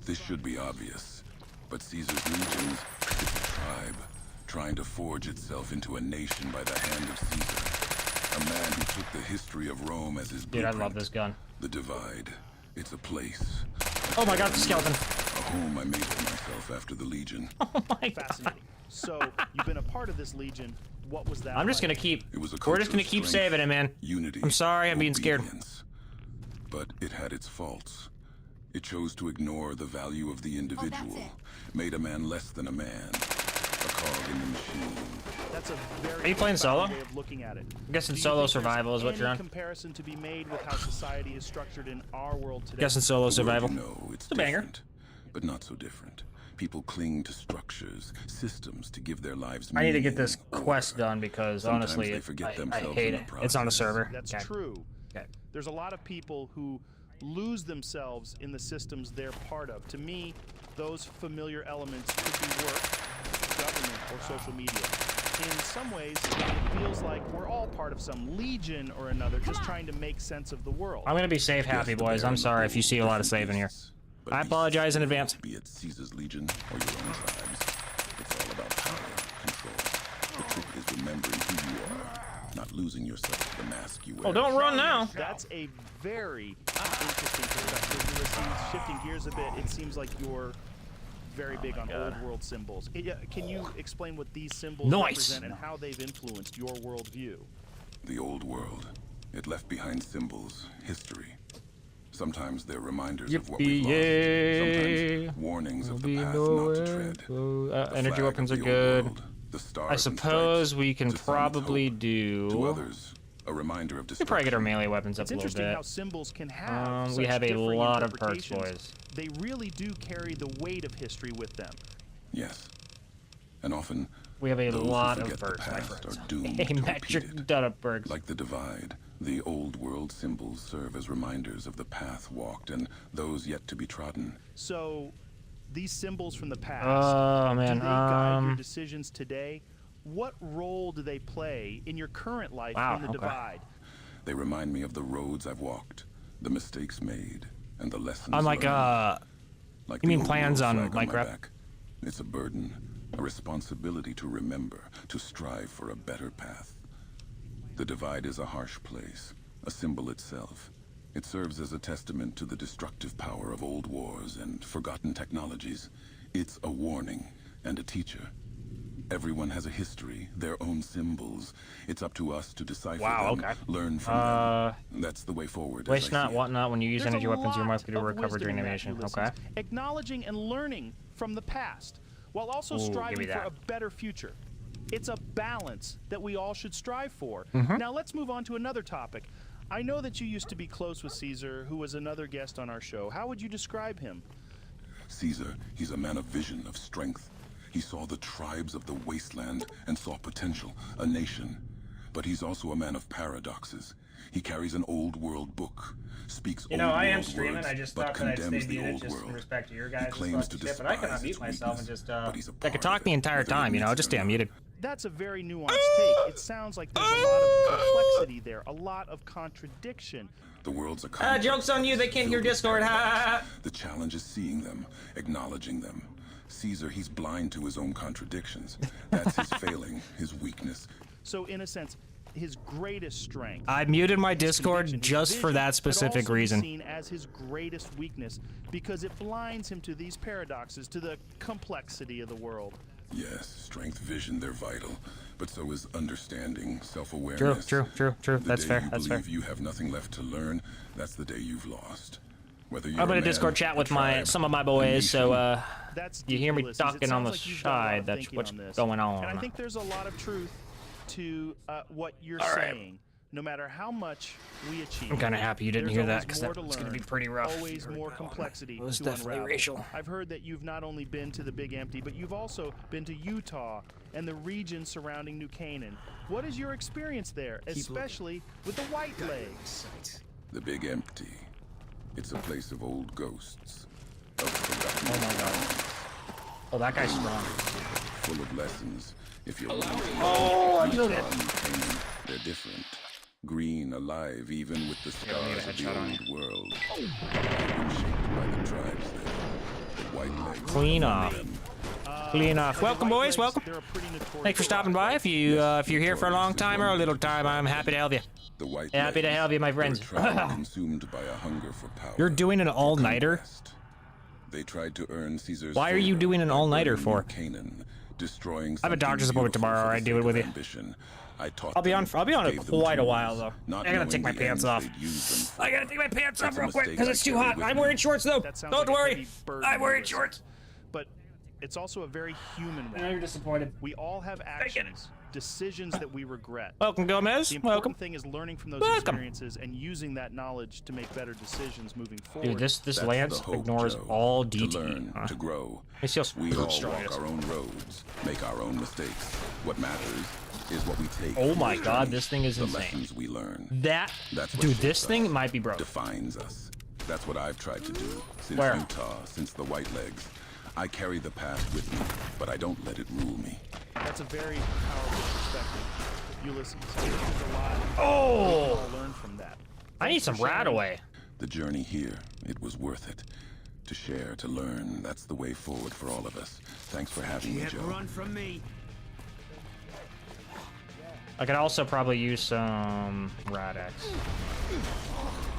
This should be obvious, but Caesar's legions is a tribe trying to forge itself into a nation by the hand of Caesar. A man who took the history of Rome as his Dude, I blueprint. love this gun. The Divide. It's a place. Oh my god, the skeleton. A home I made for myself after the Legion. Oh my god. Fascinating. So, you've been a part of this Legion. What was that I'm just like? gonna keep. It was a We're culture just gonna of keep strength, saving it, man. Unity. I'm sorry, I'm being scared. obedience. But it had its faults. It chose to ignore the value of the individual, made a man less than a man, a cog in the machine. That's a very Are you playing solo? profound way of looking at it. I'm guessing Do you solo think there's survival is what any you're on. comparison to be made with how society is structured in our world today? Guessing solo survival. No, it's a banger. different, but not so different. People cling to structures, systems to give their lives I need to get meaning, this quest order. done because Sometimes honestly, they forget I themselves hate in it. the It's on the process. server. That's Okay. true. Okay. There's a lot of people who lose themselves in the systems they're part of. To me, those familiar elements could be work, government, or social media. In some ways, it feels like we're all part of some legion or another, just trying to make sense of the world. I'm gonna be safe, happy boys. I'm sorry if you see a lot of saving here. But I be apologize in advance. Be it Caesar's Legion or your own tribes, it's all about power, control. The trick is remembering who you are, not losing yourself to the mask you wear. Oh, don't run now. That's a very interesting perspective, Ulysses. Shifting gears a bit, it seems like you're very big on old world symbols. Can you explain what these symbols Nice. represent and how they've influenced your worldview? The old world. It left behind symbols, history. Sometimes they're reminders of what we've Yippee-yay. lost. Sometimes warnings of We'll the be path not to nowhere. tread. The Energy flag weapons of are the old good. world, the stars I and suppose stripes. we can It's a sign of probably hope. do. To others, a reminder of We could probably get our destruction. melee weapons up It's a little interesting bit. how symbols can have We such have a differing lot of perks, interpretations. boys. They really do carry the weight of history with them. Yes. And often, We have a those who lot of forget the perks, my past friends. are doomed A to repeat metric it. ton of perks. Like the Divide, the old world symbols serve as reminders of the path walked and those yet to be trodden. So, these symbols from the past, Oh, man, do they guide your decisions today? What role do they play in your current life Wow, in the okay. Divide? They remind me of the roads I've walked, the mistakes made, and the lessons I'm like, learned. Like you the mean old plans world on flag my Minecraft? back. It's a burden, a responsibility to remember, to strive for a better path. The Divide is a harsh place, a symbol itself. It serves as a testament to the destructive power of old wars and forgotten technologies. It's a warning and a teacher. Everyone has a history, their own symbols. It's up to us to decipher them, learn from them. That's the way forward. Waste not, want not. When you use There's energy a weapons, you're more lot likely to of recover wisdom during in that, animation. Ulysses. Okay. Acknowledging and learning from the past, while also Ooh, give me striving for that. a better future. It's a balance that we all should strive for. Mm-hmm. Now let's move on to another topic. I know that you used to be close with Caesar, who was another guest on our show. How would you describe him? Caesar, he's a man of vision, of strength. He saw the tribes of the wasteland and saw potential, a nation. But he's also a man of paradoxes. He carries an old world book, speaks You know, old I am world streaming. words, I just but thought that I'd condemns stay the muted old just in world. respect to your He guys' claims to shit, but I can despise unmute its myself and weakness, just but he's a I could part talk of the it, entire whether he time, you know, admits just it stay or not. muted. That's a very nuanced take. It sounds like there's a lot of complexity there, a lot of contradiction. The world's a joke's on you, they can't hear Discord. The challenge is seeing them, acknowledging them. Caesar, he's blind to his own contradictions. That's his failing, his weakness. So in a sense, his greatest strength. I muted my Discord just for that specific reason. Seen as his greatest weakness because it blinds him to these paradoxes, to the complexity of the world. Yes, strength, vision, they're vital. But so is understanding, self-awareness. True. That's fair. The day you believe you have nothing left to learn, that's the day you've lost. Whether you're I'm in a a Discord man, chat a with tribe, some of my boys, so That's you hear me Ulysses. talking on the Like you've done a lot side. of That's thinking what's on this. going on. And I think there's a lot of truth to what you're saying. No matter how much we achieve, I'm kind of happy you didn't there's hear that always because more that's to going to be learn, pretty rough. Always more complexity It was to definitely unravel. racial. I've heard that you've not only been to the Big Empty, but you've also been to Utah and the region surrounding New Canaan. What is your experience there, especially with the White Legs? The Big Empty. It's a place of old ghosts. Of forgotten Oh, that guy's strong. full of lessons. If you're Oh, I killed it. They're different. Green, alive, even with the scars of the old world. They've been shaped by the tribes there. The White Legs. Clean off. Clean off. Welcome, boys. Welcome. Thanks for stopping by. If you're here for a long time or a little time, I'm happy to help you. The White Happy to Legs, have you, my friends. they were trapped, consumed by a hunger for power. You're doing an all-nighter? They tried to earn Caesar's Why are you favor doing an by all-nighter burning for? Canaan, destroying I have a doctor's something appointment beautiful tomorrow. for I the do it sake with of you. ambition. I I'll be on it gave them quite a tools, while though. not I gotta take my knowing the pants ends off. they'd use them for. I gotta take my pants off That's a real quick mistake because I it's too carry hot. with I'm me. wearing shorts though. That sounds Don't like a worry. heavy burden I'm wearing to shorts. But it's also a very human one. I know you're disappointed. We all have actions, decisions that we regret. Welcome, Gomez. The important Welcome. thing is learning from those Welcome. experiences and using that knowledge to make better decisions moving forward. Dude, this That's Lance the hope, ignores Joe. all To DT. learn, Huh? to grow. It's just We all strong walk as- our own roads, make our own mistakes. What matters is what we take. Oh from my this God, journey, this thing is the insane. lessons we learn. That, That's what dude, shapes this thing us, might be broke. defines us. That's what I've tried to do since Where? Utah, since the White Legs. I carry the past with me, but I don't let it rule me. That's a very powerful perspective, Ulysses. I think there's a lot we Oh, can all learn from that. I need some rat away. The journey here, it was worth it. To share, to learn, that's the way forward for all of us. Thanks for having me, Joe. Run from me. I could also probably use some Radex.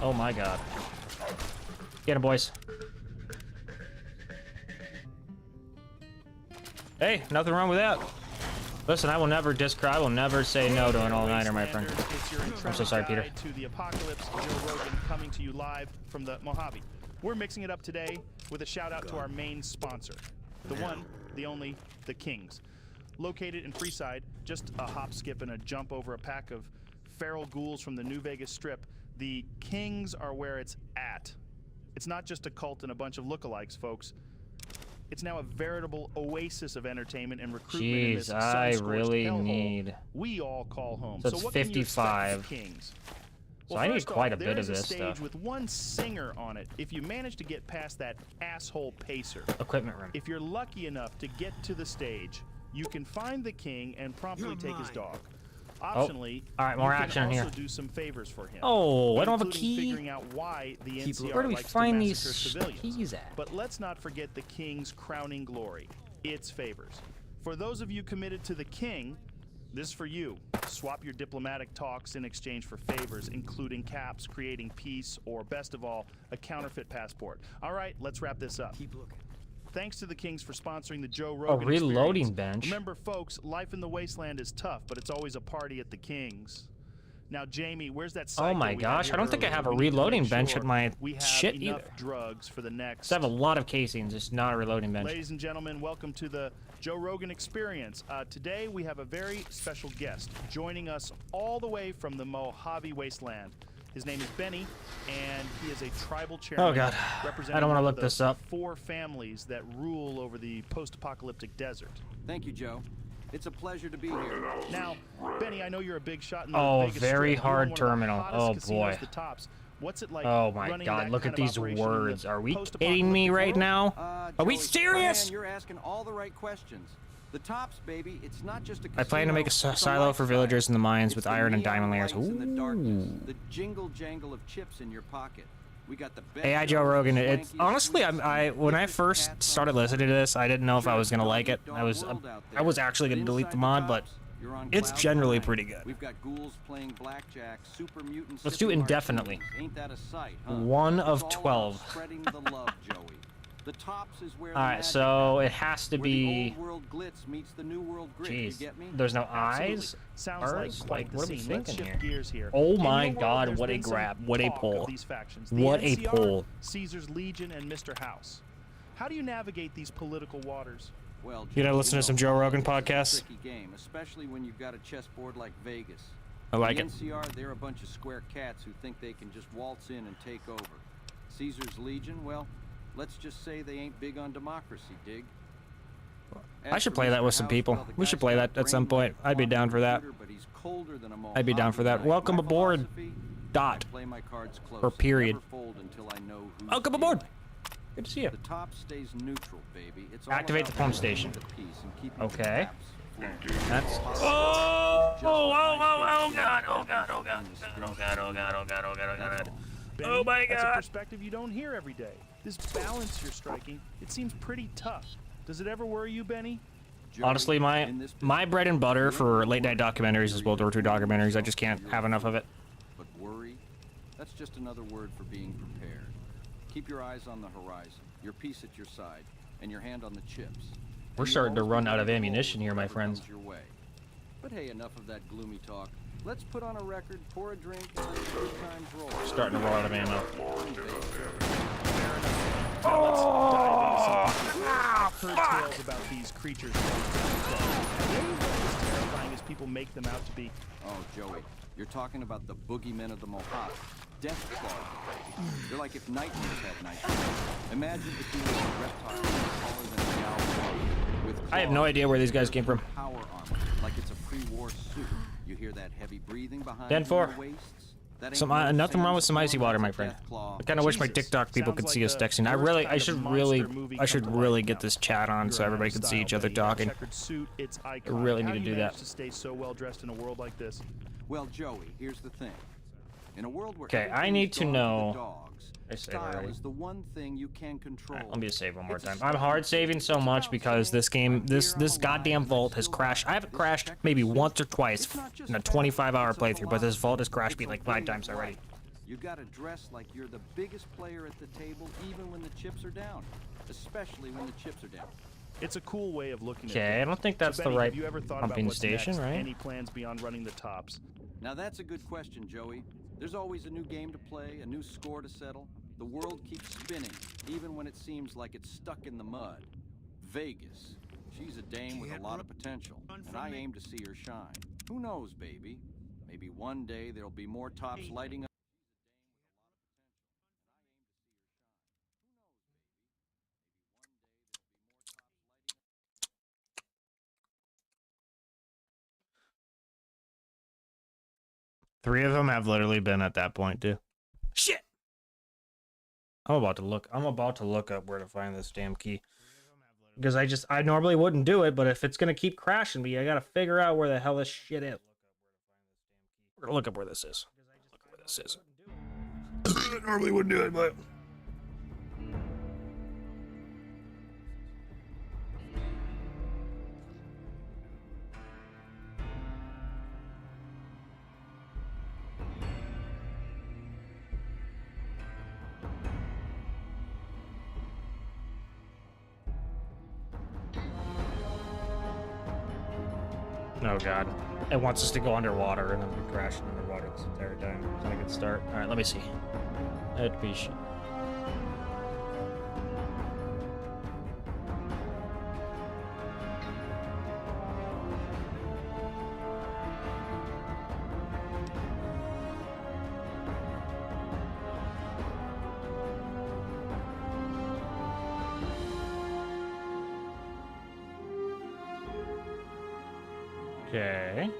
Oh my God. Get him, boys. Hey, nothing wrong with that. Listen, I will never I will never say no to an all-nighter, my friend. It's your I'm so sorry, Peter. guide to the apocalypse. Joe Rogan coming to you live from the Mojave. We're mixing it up today with a shout out to our main sponsor, the one, the only, the Kings. Located in Freeside, just a hop, skip, and a jump over a pack of feral ghouls from the New Vegas Strip, the Kings are where it's at. It's not just a cult and a bunch of lookalikes, folks. It's now a veritable oasis of entertainment and recruitment in this Jeez, I sun-scorched really hellhole need. we all call home. So it's what can you expect 55. from Kings? So I need first quite off, a bit there of is this stage stuff. with one singer on it. If you manage to get past that asshole pacer, Equipment room. if you're lucky enough to get to the stage, you can find the king and promptly take his dog. Optionally, all right, more you action in can here. also do some favors for him. Oh, I don't have a including key. Figuring out why the NCR Where do we likes find to these massacre civilians. keys at? But let's not forget the king's crowning glory, its favors. For those of you committed to the king, this is for you. Swap your diplomatic talks in exchange for favors, including caps, creating peace, or best of all, a counterfeit passport. All right, let's wrap this up. Keep looking. Thanks to the Kings for sponsoring the Joe Rogan reloading Experience. bench. Remember, folks, life in the wasteland is tough, but it's always a party at the Kings. Now, Jamie, where's that psycho Oh my we had gosh, here I don't think I earlier? have a We need to make reloading bench sure at my we have shit enough either. drugs for the next. So I have a lot of casings, just not a reloading bench. Ladies and gentlemen, welcome to the Joe Rogan Experience. Today we have a very special guest joining us all the way from the Mojave Wasteland. His name is Benny, and he is a tribal chairman. Oh God, representing I don't want to one look of the this up. 4 families that rule over the post-apocalyptic desert. Thank you, Joe. It's a pleasure to be here. Now, Benny, I know you're a big shot in the Oh, Vegas very Strip. You're hard one of the terminal. hottest Oh, casinos, boy. The Tops. What's it like? Oh my running God, that look kind at of these operation in the words. Are we kidding post-apocalyptic me right world? now? Are we Joey, serious? man, you're asking all the right questions. The tops, baby. It's not just a I plan to make a silo for villagers in the mines with iron and diamond layers. The jingle jangle of chips in your pocket. We got the best AI Joe Rogan. It's honestly, when I first started listening to this, I didn't know if I was gonna like it. I was actually gonna delete the mod, but it's generally pretty good. We've got ghouls playing blackjack, super mutants. Let's do indefinitely. Ain't that a sight, huh? 1 of 12. Spreading the love, Joey. The tops is where All right, so it has to be. the old world glitz meets the new world grit. Jeez, You get me? there's no Absolutely. eyes. Sounds Birds? like quite the what are we scene. Let's thinking shift here? gears here. Oh In my your world, God, there's what a been some grab! What a talk of pull! these factions. What The a NCR, pull! Caesar's Legion and Mr. House. How do you navigate these political waters? Well, You gotta listen to some Joe Rogan podcasts. Tricky game, especially when you've got a chessboard like Vegas. I like the it. NCR, they're a bunch of square cats who think they can just waltz in and take over. Caesar's Legion, well, let's just say they ain't big on democracy, dig? I should play that with some people. We should play that at some point. I'd be down for that. I'd be down for that. Welcome aboard. Dot. Or period. Welcome aboard. Good to see you. The top stays neutral, baby. It's Activate the pump station. Okay. That's. Oh! Oh God! Oh God! Oh God! Oh God! Oh God! Oh God! Oh God! Oh God! Benny, Oh my that's a God! perspective you don't hear every day. This balance you're striking, it seems pretty tough. Does it ever worry you, Benny? Honestly, my bread and butter for late night documentaries is World War II documentaries. I just can't have enough of it. But worry? That's just another word for being prepared. Keep your eyes on the horizon, your piece at your side, and your hand on the chips. We're starting to run out of ammunition here, my friends. Your way. But hey, enough of that gloomy talk. Let's put on a record, pour a drink, and let the good times roll. Starting to roll out of ammo. Heard tales about these creatures. Are they as terrifying as people make them out to be? Oh, Joey, you're talking about the boogeymen of the Mojave. Death Claw. They're like if nightmares had nightmares. Imagine if you were a reptile taller than a gal with I have no idea where these guys came from. power armor, like it's a pre-war suit. You hear that heavy breathing behind Den 4. your waists? That ain't Some no nothing wrong sand with some icy storm, water, that's my a friend. death claw. I kind of wish my Jesus. TikTok people Sounds could see like us the texting. worst kind of monster movie I should come to really life get now. this chat on so You're everybody out can of see style, each other Benny. talking. Checkered suit, it's iconic. really need How to do do you that. manage to stay so well dressed in a world like this? Well, Joey, here's the thing. In a world where Okay, I everything need is to gone know. the dogs, I save style already. is the one thing you can control. Let me just save one more It's a time. I'm struggle. hard saving so much because this game, this goddamn vault has crashed. I haven't crashed maybe once or twice in a 25-hour playthrough, but this vault has crashed me like 5 times already. You gotta dress like you're the biggest player at the table, even when the chips are down. Especially when the chips are down. It's a cool way of looking at Okay, things. I don't think that's So, the Benny, right have you ever thought about pumping what's station, next? right? Any plans beyond running the tops? Now that's a good question, Joey. There's always a new game to play, a new score to settle. The world keeps spinning, even when it seems like it's stuck in the mud. Vegas. She's a dame with a lot of potential, and I aim to see her shine. Who knows, baby? Maybe one day there'll be more tops lighting up. Three of them have literally been at that point too. Shit. I'm about to look up where to find this damn key. Because I normally wouldn't do it, but if it's gonna keep crashing me, I gotta figure out where the hell this shit is. We're gonna look up where this is. Look where this is. I normally wouldn't do it, but oh god. It wants us to go underwater and then we crash underwater this entire time. It's not a good start. Alright, let me see. That'd be shit. Okay.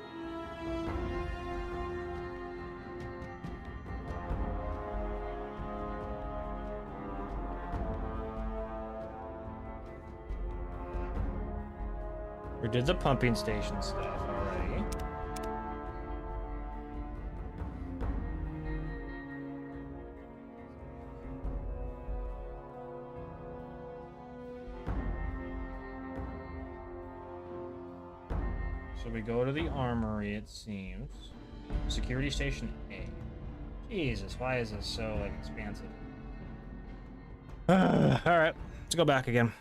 We did the pumping station stuff already. So we go to the armory, it seems. Security station A. Jesus, why is this so like expansive? Alright, let's go back again.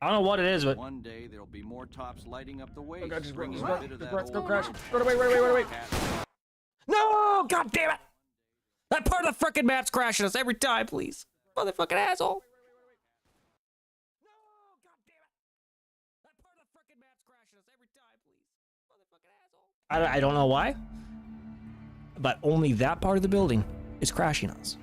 I don't know what it is, but one day there'll be more tops lighting up the way. Oh God, just bringing run, a bit of that go old crash. world Go wait. No! God damn it! That part of the frickin' map's crashing us every time, please. Motherfucking asshole. No! God damn it! That part of the frickin' map's crashing us every time, please. Motherfucking asshole. I don't know why, but only that part of the building is crashing us.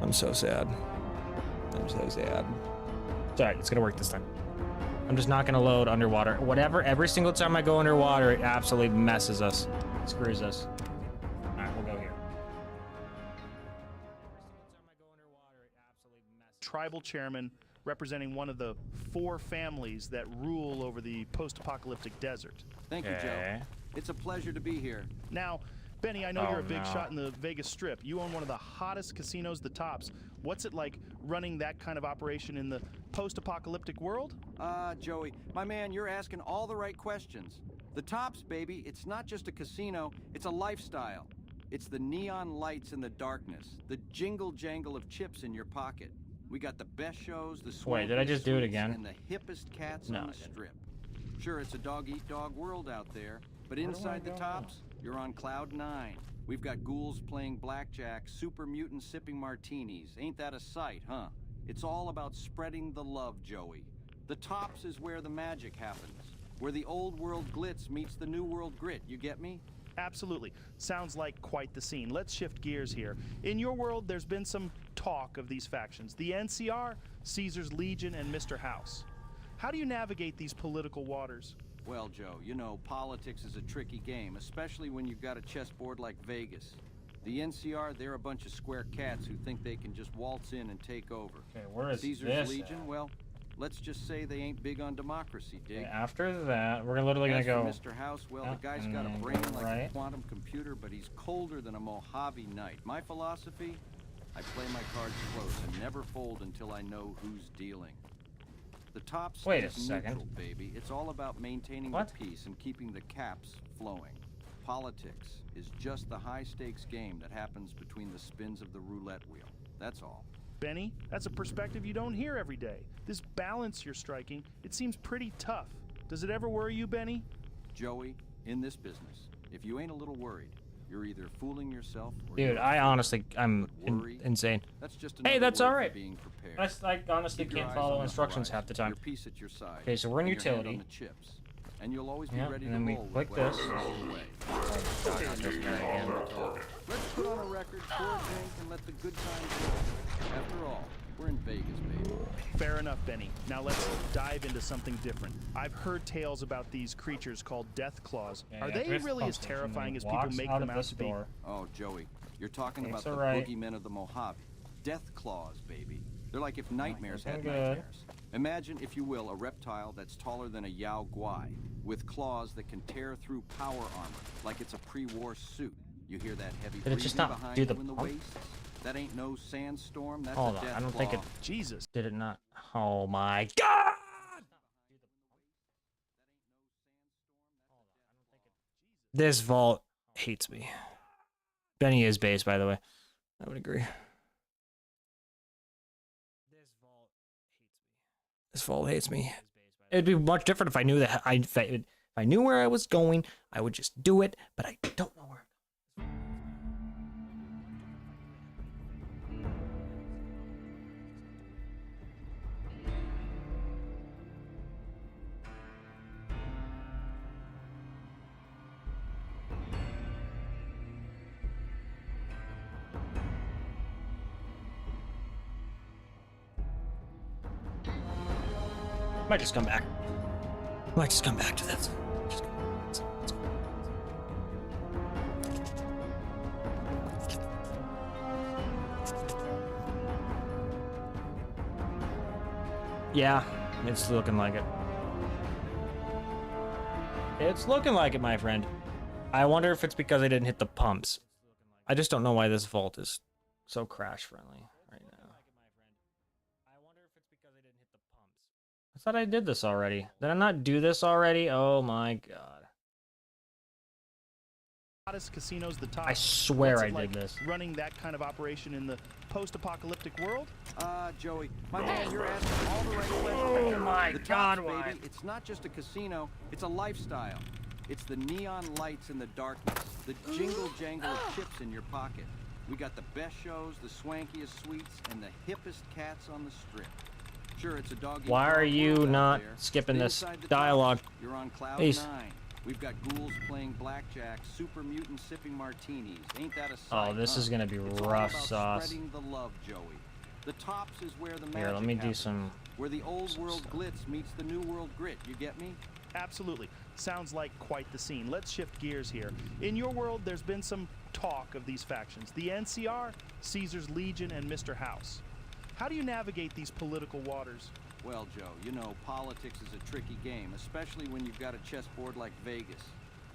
I'm so sad. I'm so sad. It's alright, it's gonna work this time. I'm just not gonna load underwater. Whatever, every single time I go underwater, it absolutely messes us. It screws us. Alright, we'll go here. Tribal chairman representing one of the 4 families that rule over the post-apocalyptic desert. Thank you, Joe. It's a pleasure to be here. Now, Benny, I know you're a big no. shot in the Vegas Strip. You own one of the hottest casinos, the Tops. What's it like running that kind of operation in the post-apocalyptic world? Joey, my man, you're asking all the right questions. The Tops, baby, it's not just a casino, it's a lifestyle. It's the neon lights in the darkness, the jingle-jangle of chips in your pocket. We got the best shows, the Wait, did I just do it again? And the hippest cats No, on the strip. Sure, it's a dog-eat-dog world out there, but inside the Tops, you're on cloud 9. We've got ghouls playing blackjack, super mutants sipping martinis. Ain't that a sight, huh? It's all about spreading the love, Joey. The Tops is where the magic happens, where the old world glitz meets the new world grit, you get me? Absolutely. Sounds like quite the scene. Let's shift gears here. In your world, there's been some talk of these factions. The NCR, Caesar's Legion, and Mr. House. How do you navigate these political waters? Well, Joe, you know, politics is a tricky game, especially when you've got a chessboard like Vegas. The NCR, they're a bunch of square cats who think they can just waltz in and take over. Okay, where is Caesar's this Legion, at? well, let's just say they ain't big on democracy, dig? Okay, after that, we're literally gonna As go. for Mr. House, well, the guy's and got a then brain go like right. a quantum computer, but he's colder than a Mojave night. My philosophy? I play my cards close and never fold until I know who's dealing. The Tops Wait a is second. neutral, baby. It's all about maintaining What? the peace and keeping the caps flowing. Politics is just the high-stakes game that happens between the spins of the roulette wheel. That's all. Benny, that's a perspective you don't hear every day. This balance you're striking, it seems pretty tough. Does it ever worry you, Benny? Joey, in this business, if you ain't a little worried, you're either fooling yourself or Dude, you're I honestly, I'm worry, insane. That's just Hey, another that's word all for right. being prepared. I honestly Keep your can't eyes follow on the instructions horizon, half the time. your piece at your side, Okay, so we're in and your hand utility. on the chips, and you'll always be Yep, ready and to then we roll click with whatever this. comes your way. Let's put on a record, pour a drink, and let the good times roll. After all, we're in Vegas, baby. Fair enough, Benny. Now let's dive into something different. I've heard tales about these creatures called death claws. Are they really as terrifying as people make them out to be? Oh, Joey, you're talking Thanks, about the alright. boogeymen of the Mojave. Death claws, baby. They're like if nightmares had looking good. nightmares. Imagine, if you will, a reptile that's taller than a Yao Guai, with claws that can tear through power armor, like it's a pre-war suit. You hear that heavy Did it just breathing not behind do you the in the pump? waist? That ain't no sandstorm, that's Hold a on, death I don't claw. think it. Jesus. Did it not? Oh my God! This vault hates me. Benny is base, by the way. I would agree. This vault hates me. It'd be much different if I knew that. If I knew where I was going, I would just do it. But I don't know where. Might just come back. Might just come back to this. Yeah, it's looking like it. It's looking like it, my friend. I wonder if it's because I didn't hit the pumps. I just don't know why this vault is so crash friendly right now. I thought I did this already. Did I not do this already? Oh my god. Hottest casinos, the top. I swear I like did this. Running that kind of operation in the post-apocalyptic world? Joey, my man, you're asking all the right questions. Oh my the god, tops, why? baby, it's not just a casino, it's a lifestyle. It's the neon lights in the darkness, the jingle jangle of chips in your pocket. We got the best shows, the swankiest suites, and the hippest cats on the strip. Sure, it's a dog. Why are you not skipping this dialogue? You're on cloud Please. 9. We've got ghouls playing blackjack, super mutants sipping martinis. Ain't that a sight? Oh, this is gonna be It's all rough about sauce. spreading the love, Joey. The tops is where the magic Here, let me do happens, some. where the old world glitz meets the new world grit. You get me? Absolutely. Sounds like quite the scene. Let's shift gears here. In your world, there's been some talk of these factions. The NCR, Caesar's Legion, and Mr. House. How do you navigate these political waters? Well, Joe, you know, politics is a tricky game, especially when you've got a chessboard like Vegas.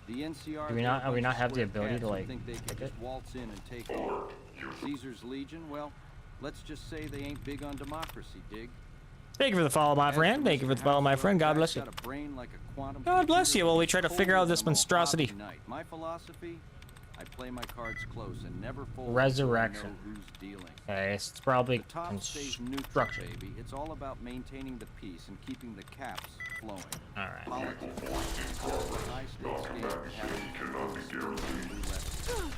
The NCR... Do we not have the ability to, like, think they can just waltz in and take over. Caesar's Legion, well, let's just say they ain't big on democracy, dig? Thank you for the follow, my friend. Thank you for the follow, my friend. God bless you. God bless you while we try to figure out this monstrosity. My philosophy, I play my cards close and never fold. Resurrection. Know who's dealing. Okay, it's probably The top stays neutral, construction. baby. It's all about maintaining the peace and keeping the caps flowing. All right. Politics is just a high-stakes game.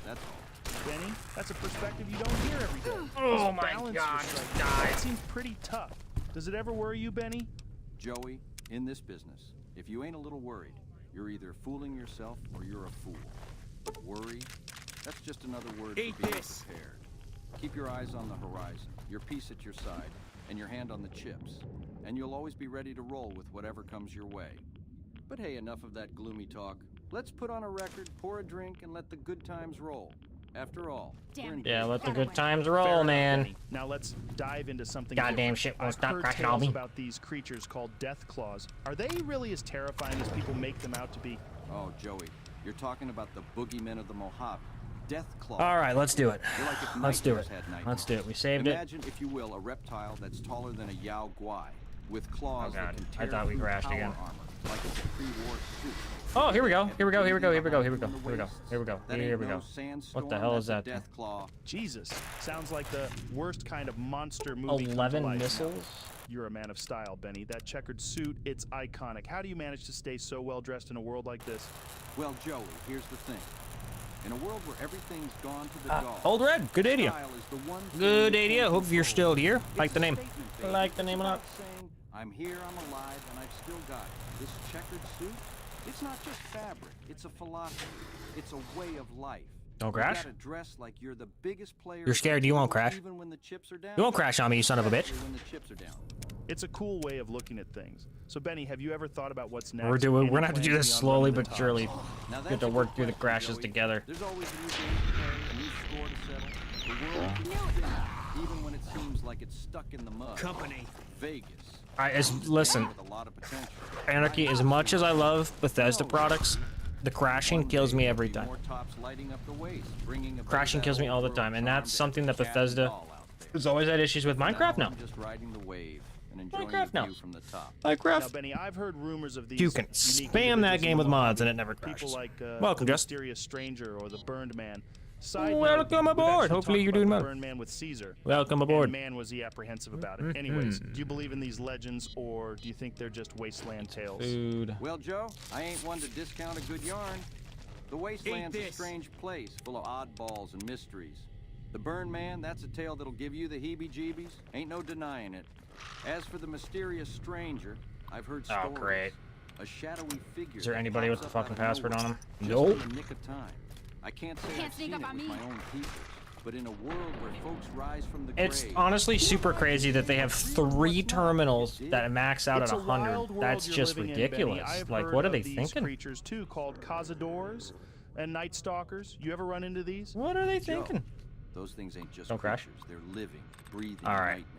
That's all. Benny, that's a perspective you don't hear every day. Oh This my balance God, you're striking, it seems pretty tough. Does it ever worry you, Benny? Joey, in this business, if you ain't a little worried, you're either fooling yourself or you're a fool. But worry, that's just another word for being prepared. Keep your eyes on the horizon, your piece at your side, and your hand on the chips. And you'll always be ready to roll with whatever comes your way. But hey, enough of that gloomy talk. Let's put on a record, pour a drink, and let the good times roll. After all, we're in Yeah, let the good times Fair roll, enough, man. Benny. Now let's dive into something Goddamn different. shit won't I've stop heard crashing on tales me. about these creatures called death claws. Are they really as terrifying as people make them out to be? Oh, Joey, you're talking about the boogeymen of the Mojave. Death Claw. All right, let's do it. They're like if Let's do it. nightmares had nightmares. Let's do it. We saved it. Imagine, if you will, a reptile that's taller than a Yao Guai, with claws Oh, God. that can I tear thought we through crashed power again. armor, like it's a pre-war suit. Oh, here we go. Here we go. Here we go. Here we go. Here we go. From the Here we go. wastes. Here we go. That Here ain't we no go. sandstorm, What the hell is that's that a thing? Death Claw. Jesus, sounds like the worst kind of monster movie. come to 11 life. missiles? You're a man of style, Benny. That checkered suit, it's iconic. How do you manage to stay so well dressed in a world like this? Well, Joey, here's the thing. In a world where everything's gone to the dog, Old Red, good idea. style is the one thing Good you idea. can't Hope you're control. still here. Like It's the a name. statement, baby. Like the name It's a lot. about saying, I'm here, I'm alive, and I've still got it. This checkered suit, it's not just fabric. It's a philosophy. It's a way of life. Don't You crash? gotta dress like you're the biggest player. You're scared, you won't crash. Even when the chips are down. You won't crash on me, you son of a bitch. Especially when the chips are down. It's a cool way of looking at things. So, Benny, have you ever thought about what's next? We're Any gonna have to do plans this beyond slowly running the but tops? surely. Now Get that's to a work good through the question, crashes Joey. together. There's always a new game to play, a new score to settle. The world keeps spinning, even when it seems like it's stuck in the mud. Company. Vegas. Listen, With a lot of potential. Anarchy, as much as I love Bethesda products, the crashing kills me every time. More tops lighting up the waist, bringing a Crashing kills me all the time, and that's something that Bethesda has always had issues with. Minecraft now. I'm just riding the wave and enjoying Minecraft the now. view from the top. Now, Minecraft. Benny, I've heard rumors of these. You can unique spam that individuals game in with the mods and Mojave. it never People crashes. like Welcome, the Just. Mysterious Stranger or the Burned Man. Side Welcome note, aboard. we've actually Hopefully talked you're about doing the well. Burned Man with Caesar. Welcome aboard. And man, was he apprehensive about it. Anyways, do you believe in these legends, or do you think they're just wasteland tales? Food. Well, Joe, I ain't one to discount a good yarn. The wasteland's a strange place, full of oddballs and mysteries. The Burn Man, that's a tale that'll give you the heebie-jeebies. Ain't no denying it. As for the mysterious stranger, I've heard stories. Oh, great. A shadowy figure. Is there that anybody with pops the up out fucking of password on nowhere, him? just Nope. in the nick of time. I can't say Can't I've sneak seen up it on with me. my own people, But in a world where folks rise from the It's grave, honestly super crazy that they have 3 terminals that max out It's at a wild 100. world That's you're just living in, Benny. ridiculous. I have Like, heard what are of they these thinking? creatures too, called cazadores and night stalkers. You ever run into these? What are they Joe, thinking? those things ain't just Don't crash. creatures. They're living, breathing All right. nightmares.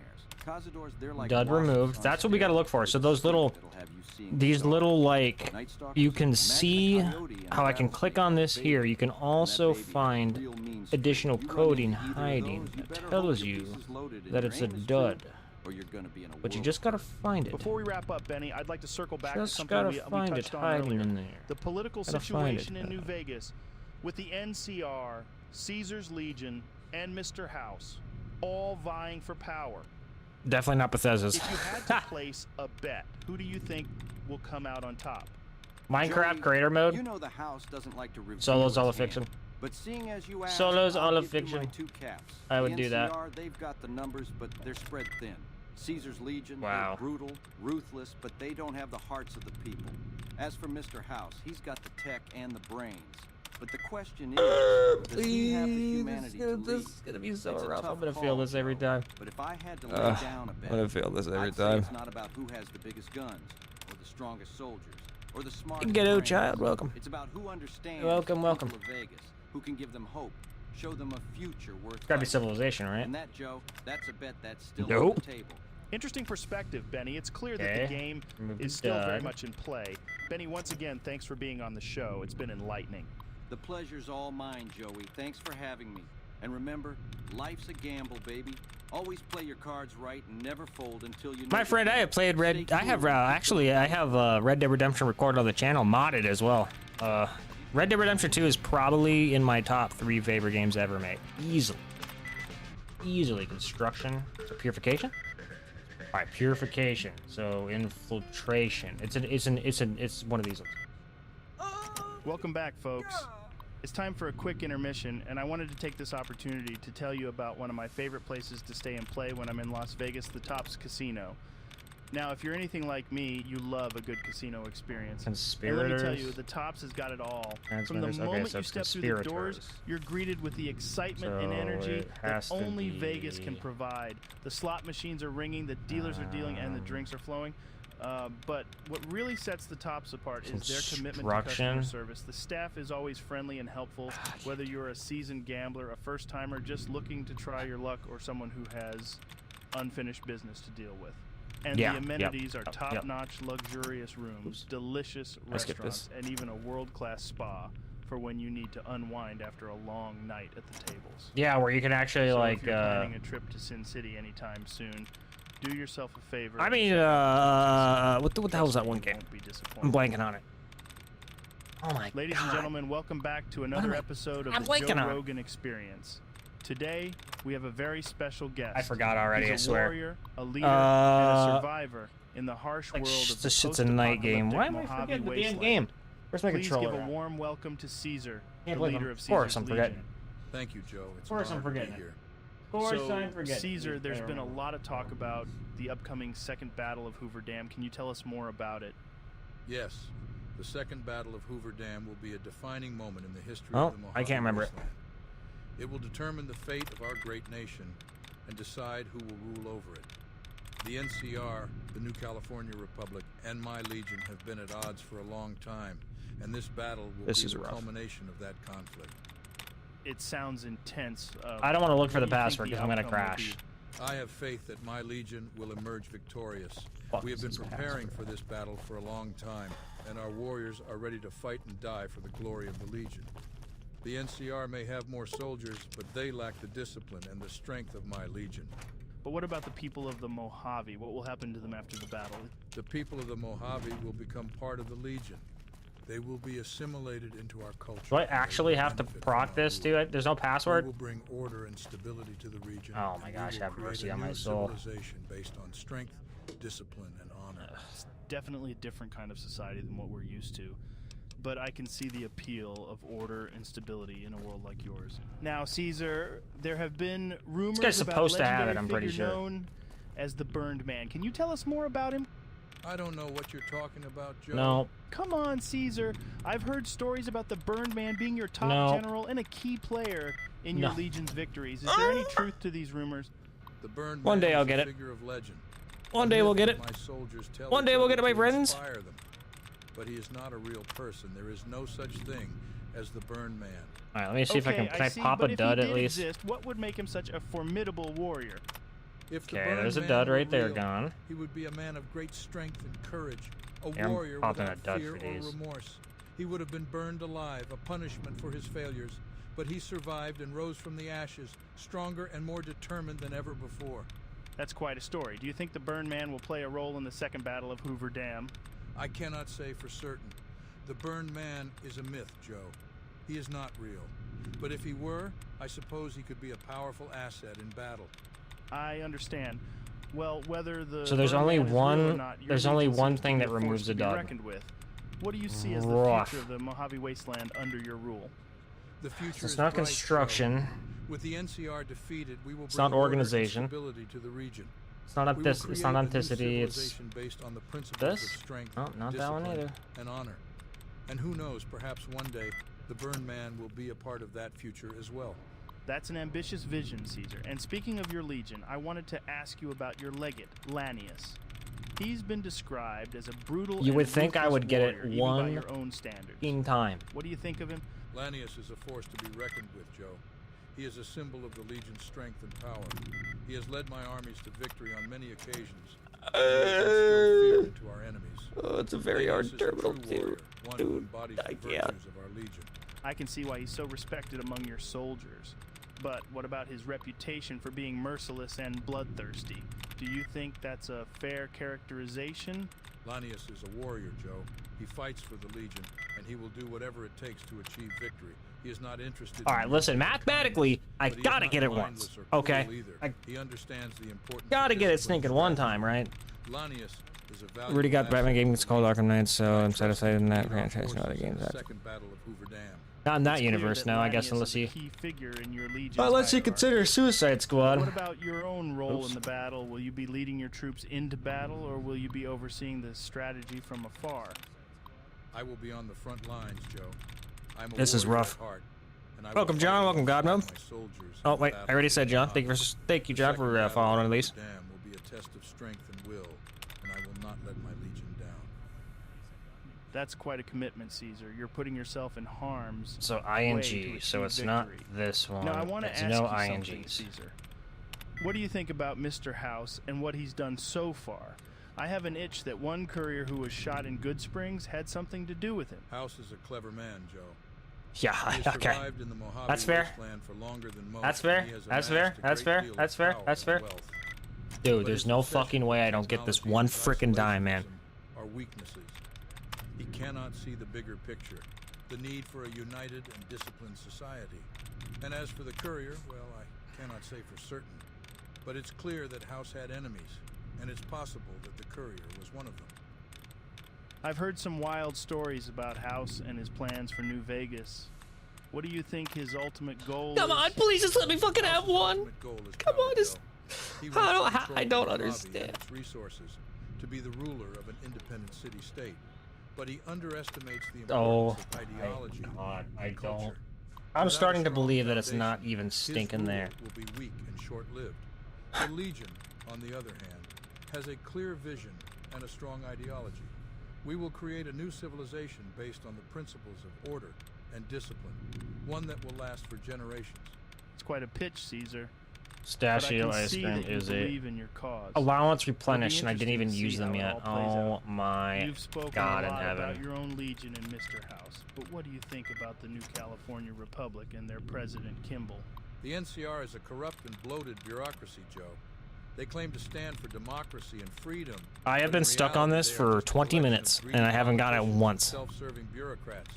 Cazadores, they're like Dud wasps removed. on That's what we gotta look for. So those little, that'll have you seeing these stars. little like, Night stalkers, you can imagine a see coyote and a how I can click rattlesnake on and a this baby. here. You can And that also baby has find real mean spirit. additional You run coding into either of hiding those, you that better tells hope your you piece is loaded and that your it's a aim is dud. true, or you're gonna be in a But you world just gotta of pain. find it. Before we wrap up, Benny, I'd like to circle back to Just something gotta we find it touched on hiding earlier. in there. The political Gotta find situation it. in New Vegas with the NCR, Caesar's Legion, and Mr. House all vying for power. Definitely not Bethesda's. If you had to place a bet, who do you think will come out on top? Minecraft Joey, creator mode. You know the house doesn't like to reveal Solo's its all of hand. fiction. But seeing as you asked, Solo's I'll all of give you my fiction. 2 caps. I would The do that. NCR, they've got the numbers, but they're spread thin. Caesar's Legion, Wow. they're brutal, ruthless, but they don't have the hearts of the people. As for Mr. House, he's got the tech and the brains. But the question is, does he have the humanity to lead? This is gonna be so It's a rough. tough I'm gonna call, feel this every Joe. time. But if I had to lay down a bet, I'm gonna feel this every I'd say time. it's not about who has the biggest guns, or the strongest soldiers, or the smartest Ghetto brains. child, welcome. It's about who understands Welcome, the welcome. people of Vegas, who can give them hope, show them a future worth It's gotta be fighting. Civilization, right? And that, Joe, that's a bet that's still on Nope. the table. Interesting perspective, Benny. It's clear that Okay. the game Remove is the still very dud. much in play. Benny, once again, thanks for being on the show. It's been enlightening. The pleasure's all mine, Joey. Thanks for having me. And remember, life's a gamble, baby. Always play your cards right and never fold until you know My the friend, I game. have played Red. Stay I have cool. actually, I have Red Dead Redemption recorded on the channel, modded as well. Red Dead Redemption 2 is probably in my top 3 favorite games ever made, easily. Easily. Construction, so purification. All right, purification. So infiltration. It's one of these ones. Welcome back, folks. It's time for a quick intermission, and I wanted to take this opportunity to tell you about one of my favorite places to stay and play when I'm in Las Vegas, the Tops Casino. Now, if you're anything like me, you love a good casino experience. And let me tell you, the Tops has got it all. From the Transmitters, okay, moment so you it's step through the doors, conspirators. you're greeted with the excitement and So energy it that has to only be- Vegas can provide. The slot machines are ringing, the dealers are dealing, and the drinks are flowing. But what really sets the Tops apart is their commitment to customer Construction. service. The staff is always friendly and helpful, whether you're a seasoned gambler, a first-timer just looking to try your luck, or someone who has unfinished business to deal with. And Yeah, the yep, amenities are yep, top-notch, luxurious rooms, delicious I skipped restaurants, this. and even a world-class spa for when you need to unwind after a long night at the tables. Yeah, where you can actually So like. if you're planning a trip to Sin City anytime soon, do yourself a favor. I and mean, check out what the hell was that one You game? won't be disappointed. I'm blanking on it. Oh my Ladies God. and gentlemen, welcome back to another episode of I'm the blanking Joe on it. Rogan Experience. Today, we have a very special guest. I forgot already, He's I swear. a warrior, a leader, and a survivor in the harsh Like, world of the this shit's a night game. Why am I post-apocalyptic forgetting the Mojave damn wasteland. game? Where's my Please controller give a at? warm welcome to Caesar, Can't the believe leader I'm- of of course Caesar's I'm forgetting Legion. Thank you, Joe. It's Of course an I'm honor to be forgetting it. here. Of course So, I'm forgetting. Caesar, there's I been a remember. lot of talk about the upcoming Second Battle of Hoover Dam. Can you tell us more about it? Yes. The Second Battle of Hoover Dam will be a defining moment in the history Oh, of the Mojave I can't remember it. Wasteland. It will determine the fate of our great nation and decide who will rule over it. The NCR, the New California Republic, and my Legion have been at odds for a long time, and this battle will This be is the rough. culmination of that conflict. It sounds intense. I don't want to look for what the do you think password because I'm gonna outcome will crash. be? I have faith that my Legion will emerge victorious. Fuck We have been is this preparing password? for this battle for a long time, and our warriors are ready to fight and die for the glory of the Legion. The NCR may have more soldiers, but they lack the discipline and the strength of my Legion. But what about the people of the Mojave? What will happen to them after the battle? The people of the Mojave will become part of the Legion. They will be assimilated into our culture. Do I actually have to proc this, dude? There's no We password? will bring order and stability to the region. Oh my and gosh, we will have create mercy a on my new soul. civilization based on strength, discipline, and honor. It's definitely a different kind of society than what we're used to. But I can see the appeal of order and stability in a world like yours. Now, Caesar, there have been rumors guy's about supposed a to have legendary it, I'm pretty figure sure. known as the Burned Man. Can you tell us more about him? I don't know what you're talking about, Joe. No. Come on, Caesar. I've heard stories about the Burned Man being your top No. general and a key player in your No. Legion's victories. Is there any truth to these rumors? The Burned One Man day I'll is a get it. figure of legend. One day we'll get it. My soldiers tell One each day we'll other get it, my to friends. inspire them. But he is not a real person. There is no such thing as the Burned Man. All right, let me see if I can. Can I see, pop but a if dud he at did least? exist, what would make him such a formidable warrior? If the Okay, Burned there's a Man dud were right there real, gone. He would be a man of great strength and courage, a Yeah, I'm warrior popping without a dud fear for or these. remorse. He would have been burned alive, a punishment for his failures. But he survived and rose from the ashes, stronger and more determined than ever before. That's quite a story. Do you think the Burned Man will play a role in the Second Battle of Hoover Dam? I cannot say for certain. The Burned Man is a myth, Joe. He is not real. But if he were, I suppose he could be a powerful asset in battle. I understand. Well, whether the So there's Burned only Man is real or one. not, your There's only Legion one seems to thing be that a force removes to the be dud. reckoned with. What do you see as the Rough. future of the Mojave Wasteland under your rule? The future It's is not bright, construction. Joe. With the NCR defeated, we will It's bring not order and organization. stability to the region. It's not We will It's not create a new authenticity. It's civilization based on the principles this. of strength, Oh, not that one discipline, either. and honor. And who knows, perhaps one day the Burned Man will be a part of that future as well. That's an ambitious vision, Caesar. And speaking of your Legion, I wanted to ask you about your legate, Lanius. He's been described as a brutal You and would think I ruthless would get it warrior, even by one your own standards. time. What do you think of him? Lanius is a force to be reckoned with, Joe. He is a symbol of the Legion's strength and power. He has led my armies to victory on many occasions. He has instilled fear into our enemies. Oh, it's a very Lanius hard is a terminal true warrior, too. one who Dude, embodies I the can't. virtues of our Legion. I can see why he's so respected among your soldiers. But what about his reputation for being merciless and bloodthirsty? Do you think that's a fair characterization? Lanius is a warrior, Joe. He fights for the Legion, and he will do whatever it takes to achieve victory. He is not interested All right, in listen. Mathematically, I but he is gotta not get it mindless once. or Okay. cruel either. I He understands the importance gotta of get it discipline stinking and one strategy. time, right? Lanius is a We already got valuable Batman asset game. to It's the called Legion. Arkham Knight, so I'm I trust satisfied in him to that lead our franchise. No other forces in games. the After. Second Battle of Hoover Dam. Not in that It's clear universe, that no. I guess Lanius unless is a you. key figure in your Legion's Unless you hierarchy. consider Suicide Squad. What about your own role Oops. in the battle? Will you be leading your troops into battle, or will you be overseeing the strategy from afar? I will be on the front lines, Joe. I'm a This is warrior rough. at heart, and I will Welcome, fight John. Welcome, alongside Godmode. my soldiers Oh in wait, battle I already for said the John. Mojave. Thank you, The John, Second for Battle following of at least. Hoover Dam will be a test of strength and will, and I will not let my Legion down. That's quite a commitment, Caesar. You're putting yourself in harm's So way ing. to So achieve it's not victory. this one. Now, I want to It's ask no you something, INGs. Caesar. What do you think about Mr. House and what he's done so far? I have an itch that one courier who was shot in Good Springs had something to do with him. House is a clever man, Joe. Yeah, He has okay. survived in the Mojave That's fair. wasteland for longer than most, That's and fair. he has That's amassed fair. a That's great fair. deal of That's fair. power That's and fair. wealth. Dude, But there's his no obsession fucking way I with don't get this technology one and freaking dime, man. isolationism Are weaknesses. He cannot see the bigger picture, the need for a united and disciplined society. And as for the courier, well, I cannot say for certain. But it's clear that House had enemies, and it's possible that the courier was one of them. I've heard some wild stories about House and his plans for New Vegas. What do you think his ultimate goal Come is? on, please just let me fucking have one. Ultimate goal is Come power, on, just. Joe. He I wants don't. to I control don't the Mojave understand. and its resources, to be the ruler of an independent city-state. But he underestimates the Oh, importance of ideology God, I and culture. don't. I'm Without starting a to strong believe that it's foundation, not even his stinking rule there. will be weak and short-lived. The Legion, on the other hand, has a clear vision and a strong ideology. We will create a new civilization based on the principles of order and discipline, one that will last for generations. It's quite a pitch, Caesar. Pistachio but I can ice see cream that you is believe a in your cause. allowance It'll be replenished, and I didn't even interesting to use see them how it yet. all plays Oh out. my You've spoken God a in lot about heaven. your own Legion and Mr. House, but what do you think about the new California Republic and their president, Kimball? The NCR is a corrupt and bloated bureaucracy, Joe. They claim to stand for democracy and freedom. I have but in been stuck on reality, this they are for just a 20 collection of minutes, greedy and I haven't got it politicians and once. Self-serving bureaucrats.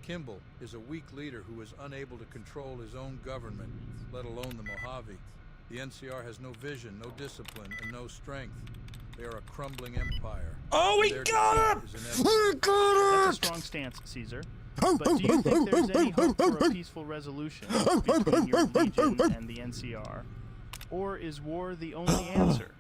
Kimball is a weak leader who is unable to control his own government, let alone the Mojave. The NCR has no vision, no discipline, and no strength. They are a crumbling empire. Oh, we Their got defeat it! is inevitable. We got That's a it! strong stance, Caesar. But do you think there's any hope for a peaceful resolution between your Legion and the NCR? Or is war the only answer?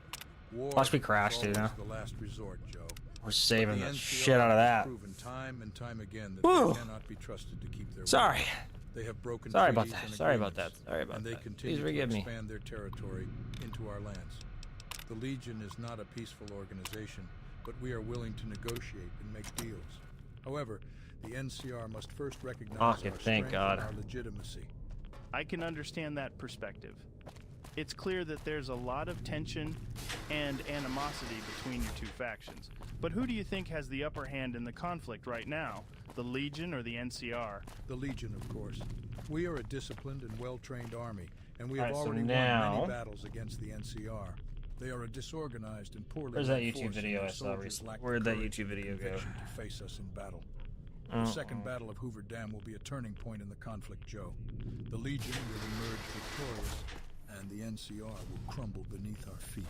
War Watch me crash, is dude. always Huh? the last resort, Joe. We're saving The the NCR shit out of has that. proven time and time again that Whew. they cannot be trusted to keep their Sorry. word. They have broken Sorry about treaties that. and Sorry about that. agreements, Sorry about and they that. continue Please forgive to me. expand their territory into our lands. The Legion is not a peaceful organization, but we are willing to negotiate and make deals. However, the NCR must first recognize our Thank strength God. and our legitimacy. I can understand that perspective. It's clear that there's a lot of tension and animosity between your two factions. But who do you think has the upper hand in the conflict right now? The Legion or the NCR? The Legion, of course. We are a disciplined and well-trained army, and we have Alright, so already won now- many battles against the NCR. They are a disorganized and poorly Where's that led YouTube force, video and I their saw soldiers recently? lack the Where'd that courage YouTube and video go? conviction to face us in battle. The second battle of Hoover Dam will be a turning point in the conflict, Joe. The Legion will emerge victorious, and the NCR will crumble beneath our feet.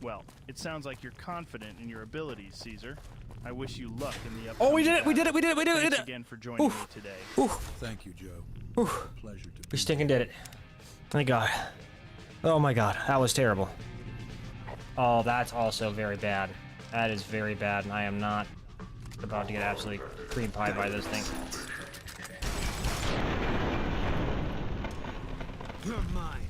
Well, it sounds like you're confident in your abilities, Caesar. I wish you luck in the Oh, we upcoming did it! We did it! We did it! We did it! We Thanks did it! again for joining me today. Thank you, Joe. Pleasure to be We stinking did it. Thank God. Oh my God, that was terrible. Oh, that's also very bad. That is very bad, and I am not about to get absolutely cream pie by this thing. You're mine.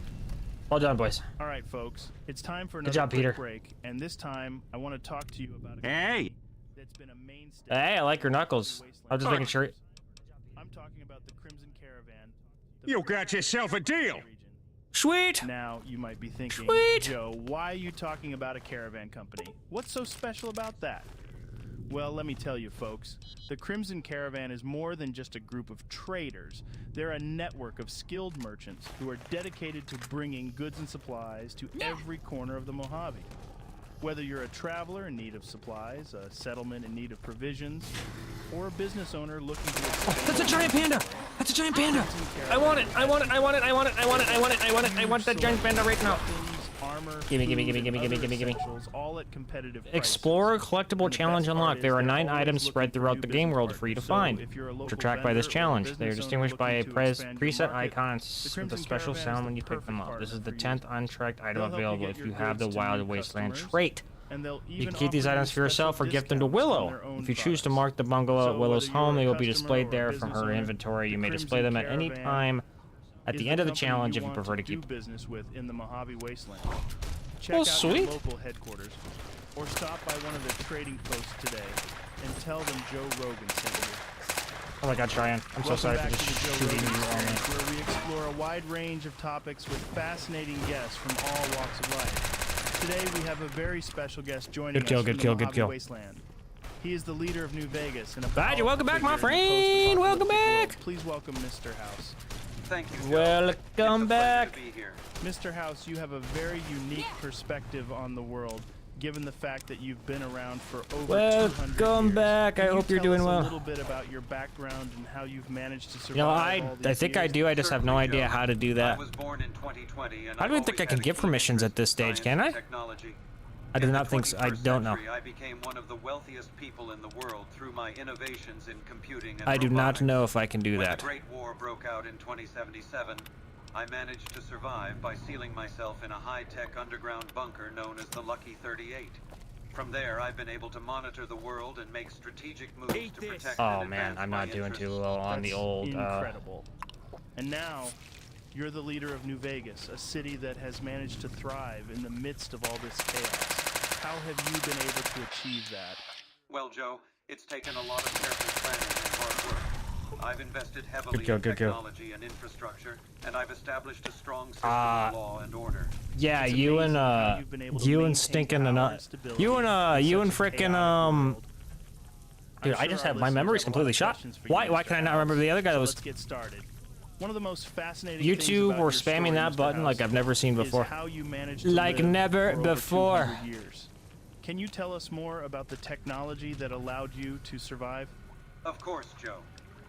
Well done, boys. All right, folks. It's time for Good another job, quick Peter. break, and this time I want to talk to you about a Hey. that's been a mainstay. Hey, I like your knuckles. I'm just making sure. I'm talking about the Crimson Caravan. You got yourself a deal. Sweet. Now you might be thinking, Sweet. Joe, why are you talking about a caravan company? What's so special about that? Well, let me tell you, folks. The Crimson Caravan is more than just a group of traders. They're a network of skilled merchants who are dedicated to bringing goods and supplies to every corner of the Mojave. Whether you're a traveler in need of supplies, a settlement in need of provisions, or a business owner looking to expand. That's a giant panda! That's a giant panda! I want it! I want it! I want it! I want it! I want it! I want it! I want it! I want that giant panda right now! Armor, Gimme, gimme, food, gimme, gimme, and gimme, other gimme, gimme. essentials, all at competitive prices. Explorer collectible And the challenge best part unlocked. is There are they're 9 always items looking spread for throughout new the game business world for you to partners. find, So if you're a which are local tracked by this vendor or a challenge. They are business owner distinguished by a looking to expand your preset market, icon the with a Crimson special Caravan is sound when the you pick them perfect up. This is the partner 10th untracked item They'll help you available get if your you have the goods to Wild new Wasteland customers, trait. and they'll You even can keep these offer you items for yourself or special gift them to discounts on Willow. their own If you choose to products. mark the bungalow So at Willow's whether you're home, a they will be customer displayed or a there from business her owner, inventory. You the may Crimson display them at any Caravan time at is the end of the company challenge you if you want prefer to do keep. business with in the Mojave Wasteland. Check Well, out sweet. your local headquarters, or stop by one of their trading posts today and tell them Joe Rogan sent you. Oh my God, Cheyenne. I'm so Welcome sorry for back just to the Joe shooting Rogan you on me. Experience, where we explore a wide range of topics with fascinating guests from all walks of life. Today we have a very special guest joining Good kill, us good from kill, the good Mojave kill. Wasteland. He is the leader of New Vegas and a Badger, welcome back, my powerful figure in the friend. Welcome post-apocalyptic back. world. Please welcome Mr. House. Thank you, Joe. Welcome back. To be here. Mr. House, you have a very unique perspective on the world, given the fact that you've been around for over 200 Welcome years. back. I Can hope you you're tell doing us well. a little bit about your background and how you've managed to survive You know, all I these think I years? do. I just have no Certainly, idea Joe. how to do that. I was born in 2020, and I don't I've think I always can had a give keen permissions at interest this in stage, science can I? and technology. I do In not the think so. I 21st don't know. century, I became one of the wealthiest people in the world through my innovations in computing and I do not robotics. know if I can do When that. the Great War broke out in 2077, I managed to survive by sealing myself in a high-tech underground bunker known as the Lucky 38. From there, I've been able to monitor the world and make strategic moves to protect Oh and man, advance I'm my not doing too interests. well on the That's old. incredible. And now, you're the leader of New Vegas, a city that has managed to thrive in the midst of all this chaos. How have you been able to achieve that? Well, Joe, it's taken a lot of careful planning and hard work. I've invested heavily Good kill, in good kill. technology and infrastructure, and I've established a strong system of law and order. Yeah, It's you amazing how and you've been able to you and maintain stinking power and and stability you in and such a frickin' chaotic world. Dude, I'm I sure just our have my listeners memory's have a lot completely of shot. questions for you, Why Mr. can I not House. remember the other guy that So was? let's get started. One of the most fascinating You things two about were your spamming story, that Mr. button like House, I've never seen is before. how you managed to Like live never for over before. 200 years. Can you tell us more about the technology that allowed you to survive? Of course, Joe.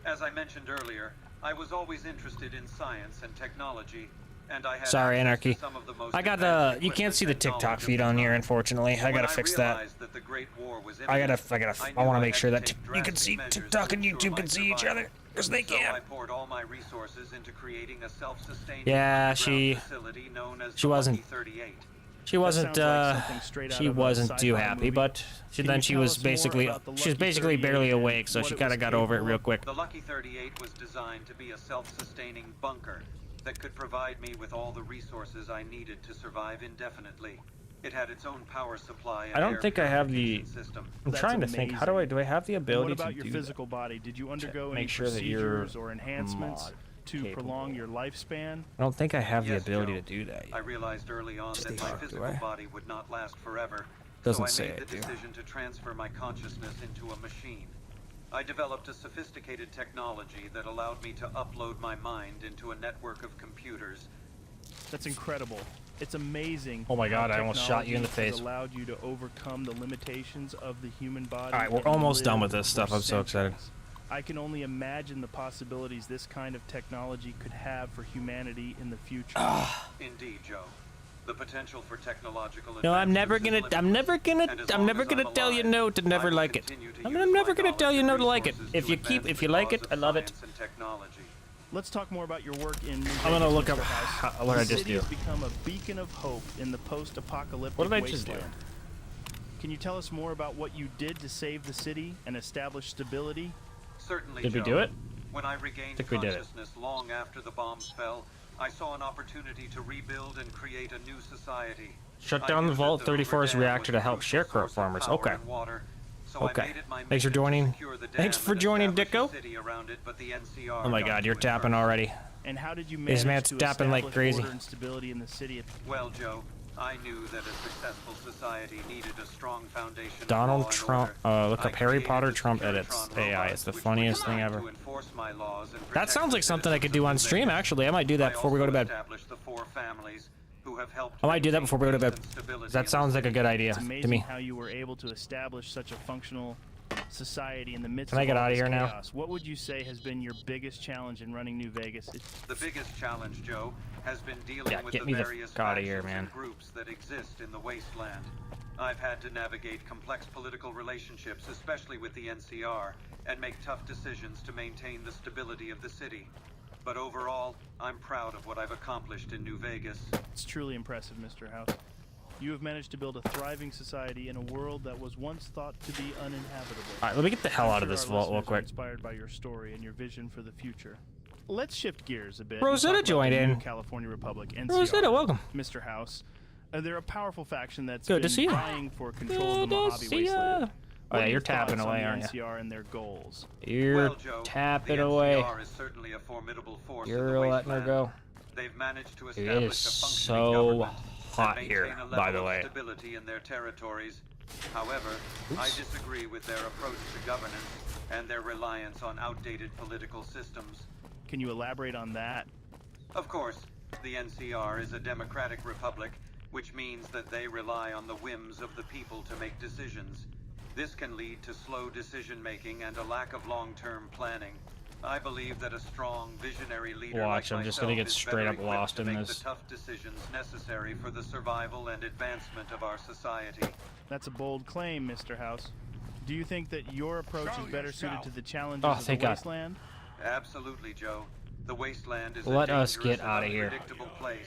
As I mentioned earlier, I was always interested in science and technology, and I had Sorry, access to Anarchy. some of the most I got advanced you can't equipment see the and TikTok knowledge of feed the on here, time. unfortunately. I When gotta fix that. realized that the Great War was I imminent, want knew to I make had sure to that take you can drastic see measures TikTok to and ensure YouTube my can see each survival. other, because they So can. I poured all my resources into creating a self-sustaining Yeah, underground facility known as she the wasn't. Lucky 38. She wasn't. She wasn't too happy, but then she was basically barely awake, so she kind of got over it real quick. The Lucky 38 was designed to be a self-sustaining bunker that could provide me with all the resources I needed to survive indefinitely. It had its own power supply. And I don't think I have the. I'm trying to think. How do I have the ability to do that? What about your physical body? Did you undergo any make sure that you're procedures or enhancements to prolong your lifespan? I don't think I have the ability to do that yet. I realized early on that my physical body would not last forever. Doesn't so I say made it, the decision to transfer my consciousness into a machine. I developed a sophisticated technology that allowed me to upload my mind into a network of computers. That's incredible. It's amazing. Oh my God! I almost shot you in the face. Allowed you to overcome the limitations of the human body. All right, we're almost done with this stuff. I'm so excited. I can only imagine the possibilities this kind of technology could have for humanity in the future. Indeed, Joe. The potential for technological No, I'm never gonna tell you no to never like it. I'm never gonna tell you no to like it. If you like it, I love it. Let's talk more about your work in New I'm gonna look Vegas, up Mr. House. what I The just city do. has become a beacon of hope in the post-apocalyptic What did I just do? wasteland. Can you tell us more about what you did to save the city and establish stability? Certainly, Did we Joe. do it? When I regained consciousness long after the bombs fell, I saw an opportunity to rebuild and create a new society. Shut down the Vault 34's reactor to help sharecrop farmers. Okay. Okay. Thanks for joining. Thanks for joining, Dicko. Oh my God, you're tapping already. And how did you This manage man's to tapping like establish crazy. order and stability in the city? Well, Joe, I knew that a successful society needed a strong foundation. Donald Trump. Look up Harry Potter Trump edits AI. It's the funniest thing ever. That sounds like something I could do on stream. Actually, I might do that before we go to bed. I might do that before we go to bed. That sounds like a good idea It's amazing to me. how you were able to establish such a functional society in the midst Can I of get all out of this here now? chaos. What would you say has been your biggest challenge in running New Vegas? The biggest challenge, Joe, has been dealing with get the me the various fuck outta here, factions man. and groups that exist in the wasteland. I've had to navigate complex political relationships, especially with the NCR, and make tough decisions to maintain the stability of the city. But overall, I'm proud of what I've accomplished in New Vegas. It's truly impressive, Mr. House. You have managed to build a thriving society in a world that was once thought to be uninhabitable. All right, let me get the hell out of this our vault real listeners are quick. Inspired by your story and your vision for the future. Let's shift gears a bit. Rosetta and talk about joined the in. New California Republic, NCR. Rosetta, welcome. Mr. House. They're a powerful faction that's Good to been see you. vying for control of the Good to Mojave see ya. Wasteland. Oh, yeah, What are you're your tapping thoughts away, on the aren't you? NCR and their goals? You're Well, Joe, tapping the away. NCR is certainly a formidable force in the You're letting her wasteland. go. They've managed to It establish is a functioning so government hot and here, maintain a by level the of way. stability in their territories. However, I disagree with their approach to governance and their reliance on outdated political systems. Can you elaborate on that? Of course, the NCR is a democratic republic, which means that they rely on the whims of the people to make decisions. This can lead to slow decision-making and a lack of long-term planning. I believe that a strong, visionary leader Watch, like I'm just myself gonna get is straight better up equipped lost to in make this. the tough decisions necessary for the survival and advancement of our society. That's a bold claim, Mr. House. Do you think that your approach is better suited to the challenges Oh, of the thank God. wasteland? Absolutely, Joe. The wasteland is Let a us dangerous get and outta here. unpredictable place,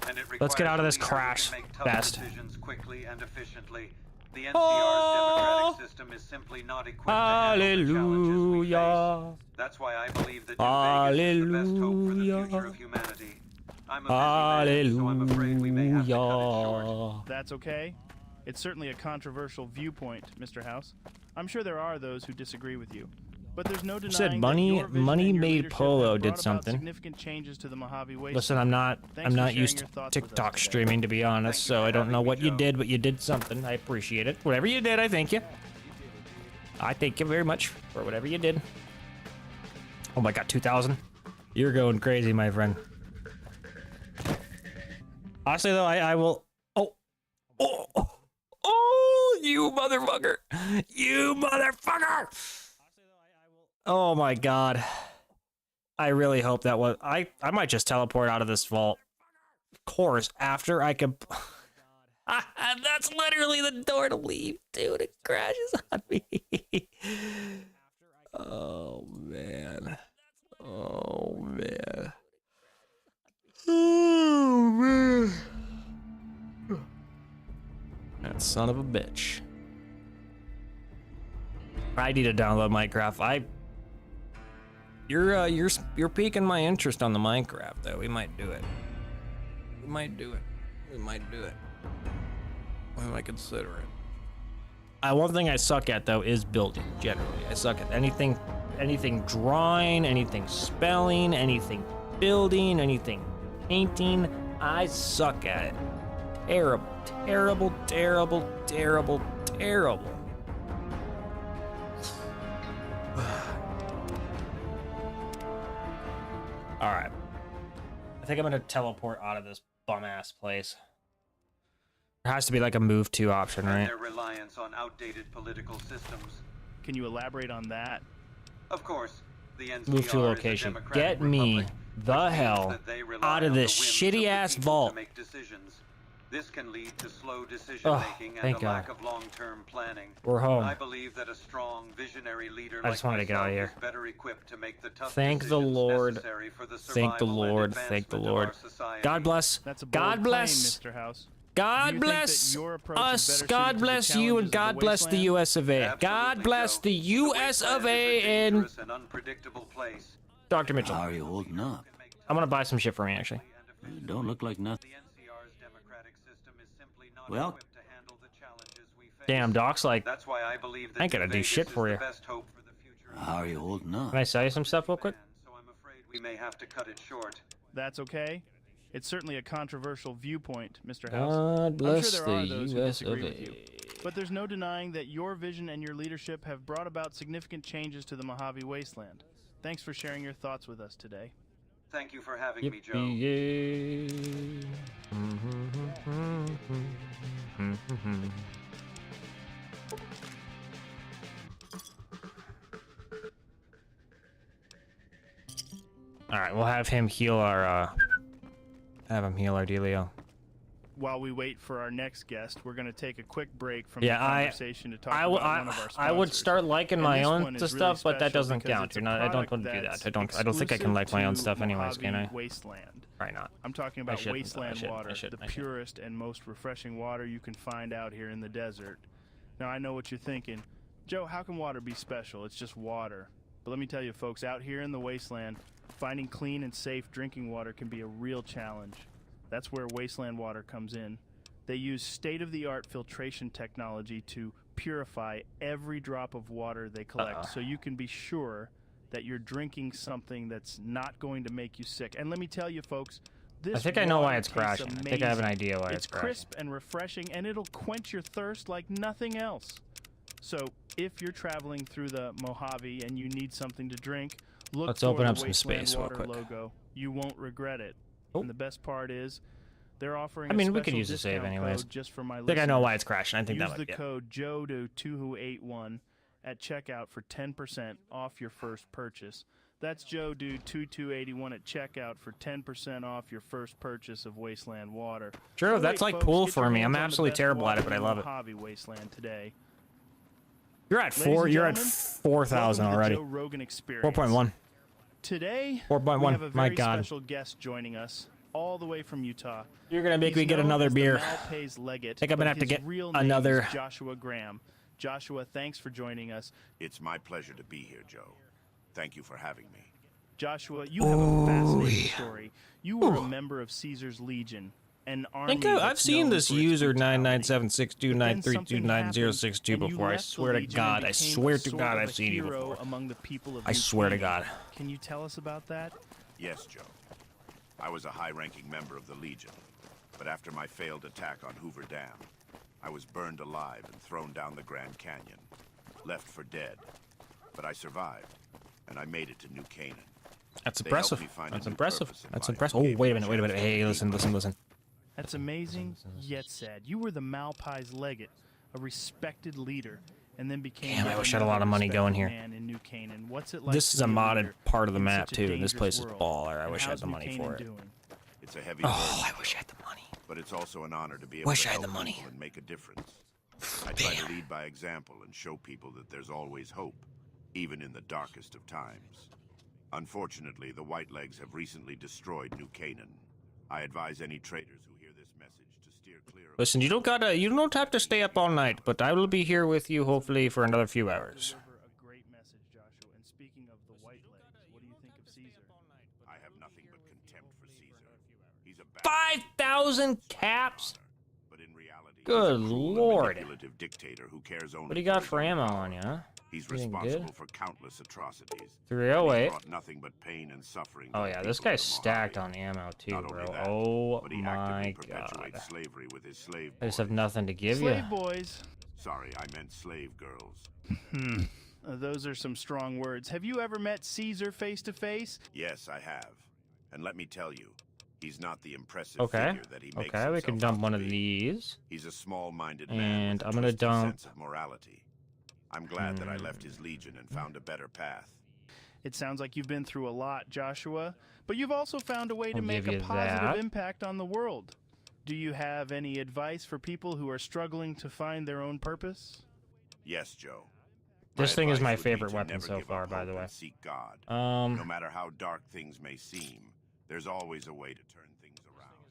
and it Let's get requires out of a this leader who crash can make tough fast. decisions quickly and efficiently. The NCR's Oh! democratic system is simply not equipped to handle the challenges we face. Hallelujah. That's why I believe that New Vegas is the best hope for the future of humanity. I'm a busy man, so I'm afraid we may have to cut it short. That's okay. It's certainly a controversial viewpoint, Mr. House. I'm sure there are those who disagree with you. But there's no denying said that Money- your vision Money and your Made leadership Polo have did brought about something. significant changes to the Mojave Wasteland. Listen, I'm not Thanks for sharing used your to thoughts with us TikTok today. streaming, to be honest, so I don't know what you did, but you did something. I appreciate it. Whatever you did, I thank you. I thank you very much for whatever you did. Oh my God, 2,000? You're going crazy, my friend. Honestly, though, I will... Oh, you motherfucker! You motherfucker! Oh my God. I really hope that was... I might just teleport out of this vault. Of course, after I can... That's literally the door to leave, dude. It crashes on me. Oh, man. Oh, man. Oh, man. son of a bitch. I need to download Minecraft. You're piquing my interest on the Minecraft though. We might do it. We might do it. We might do it. We might consider it. One thing I suck at though is building. Generally, I suck at anything drawing, anything spelling, anything building, anything painting. I suck at it. Terrible, terrible, terrible, terrible, terrible. All right. I think I'm gonna teleport out of this bum-ass place. There has to be like a move to option, right? Their reliance on outdated political systems. Can you elaborate on that? Of course, the NCR Move to location. Get me the hell out of this shitty-ass vault. This can lead to slow decision-making and a lack of long-term planning. We're home. I believe that a strong, visionary leader I just wanted to get out of here. is better equipped to make the tough Thank the Lord. necessary for the Thank the Lord. Thank the Lord. God bless. God bless. Mr. House. God bless us. God bless you, and God bless the U.S. of A. God bless the U.S. of A. and Dr. Mitchell. How are you holding up? I'm gonna buy some shit for me, actually. You don't look like nothing. Well, damn, Doc's like, that's why I believe that I ain't gonna do shit for you. how are you holding up? Can I sell you some stuff real quick? We may have to cut it short. That's okay. It's certainly a controversial viewpoint, Mr. House. God bless I'm sure there are the those who US disagree of with you. A. But there's no denying that your vision and your leadership have brought about significant changes to the Mojave Wasteland. Thanks for sharing your thoughts with us today. Thank you for having me, Joe. All right, we'll have him heal our dealio. While we wait for our next guest, we're going to take a quick break from the conversation to talk about one of our sponsors. I would start liking my own stuff, but that doesn't count. I don't want to do that. I don't think I can like my own stuff anyways, can I? Wasteland. Probably not. I'm talking about wasteland water, the I purest and most refreshing water you can find out here in the desert. Now, I know what you're thinking. Joe, how can water be special? It's just water. But let me tell you, folks, out here in the wasteland, finding clean and safe drinking water can be a real challenge. That's where Wasteland Water comes in. They use state-of-the-art filtration technology to purify every drop of water they collect, so you can be sure that you're drinking something that's not going to make you sick. And let me tell you, folks, this I think I know why water it's tastes crashing. I think I have an amazing. idea why it's crashing. Crisp and refreshing, and it'll quench your thirst like nothing else. So if you're traveling through the Mojave and you need something to drink, look Let's for open the up some Wasteland space real Water quick. logo. You won't regret it. Oh. And the best part is, they're offering I mean, a we could special use the save discount anyways. code just for my I think I know listeners. why it's crashing. I think Use that the might be it. code JODO2281 at checkout for 10% off your first purchase. That's JODO2281 at checkout for 10% off your first purchase of Wasteland Water. True, So that's wait, like folks, pool get for your me. hands I'm on the absolutely best terrible at it, water but I in love the it. Mojave Wasteland today. You're at Ladies four. and You're at gentlemen, 4,000 welcome to the already. Joe Rogan Experience. 4.1. Today, 4.1. we have a My very God. special guest joining us, all the way from Utah. You're gonna make He's me get known another as the beer. Malpais Legate, Think I'm gonna but have to his get real name another. is Joshua Graham. Joshua, thanks for joining us. It's my pleasure to be here, Joe. Thank you for having me. Joshua, you have a fascinating story. You were a member of Caesar's Legion, an I army think I've that's seen known this for its user brutality. 9976293290062 before. I swear to God. I swear to God I've seen you before. Among the people of I swear to New God. Canaan. Can you tell us about that? Yes, Joe. I was a high-ranking member of the Legion, but after my failed attack on Hoover Dam, I was burned alive and thrown down the Grand Canyon, left for dead. But I survived, and I made it to New Canaan. That's They helped impressive. me find a That's new impressive. purpose in That's life impressive. and Oh, gave wait me a minute. Wait a minute. chance to Hey, lead listen, my listen, life. listen. That's amazing, yet sad. You were the Malpais Legate, a respected leader, and then became Damn, I yet wish I had a lot another of money going respected here. man in New Canaan. What's it like This to is a be modded leader part of the in map such a too. This place is dangerous world? baller. I And wish I had how's the New money Canaan for it. doing? It's a heavy Oh, burden, I wish I had the money. but it's also an honor to be able Wish to I had help the money. people and make a difference. I try to lead by example and show people that there's always hope, even in the darkest of times. Unfortunately, the Whitelegs have recently destroyed New Canaan. I advise any traders who hear this Listen, you don't have to stay up all night, but I will be here with you hopefully for another few hours. A great message, Joshua. And speaking of the white legs, what do you think of Caesar? I have nothing but contempt for Caesar. He's a 5,000 caps? but in reality, Good he's a cruel and lord. manipulative dictator who cares only What do you for got his for own ammo power. on you, huh? He's Anything responsible good? for countless atrocities. 308. He brought nothing but pain and suffering. Oh to yeah, the this people guy's of the stacked Mojave. on ammo too, Not bro. only that, Oh but he my actively god. perpetuates slavery with his slave I just have boys. nothing to give Slave you. boys. Sorry, I meant slave girls. Those are some strong words. Have you ever met Caesar face to face? Yes, I have. And let me tell you, he's not the impressive Okay. figure that he makes Okay, we can himself dump out one to of be. these. He's a small-minded man And with a I'm gonna twisted dump. sense of morality. I'm glad that I left his legion and found a better path. It sounds like you've been through a lot, Joshua, but you've also found a way to I'll make give a you positive that. impact on the world. Do you have any advice for people who are struggling to find their own purpose? Yes, Joe. This thing is my advice would be favorite to weapon never so give far, up by hope the way. and seek God. Um, No matter how dark things may seem, there's always a way to turn things around.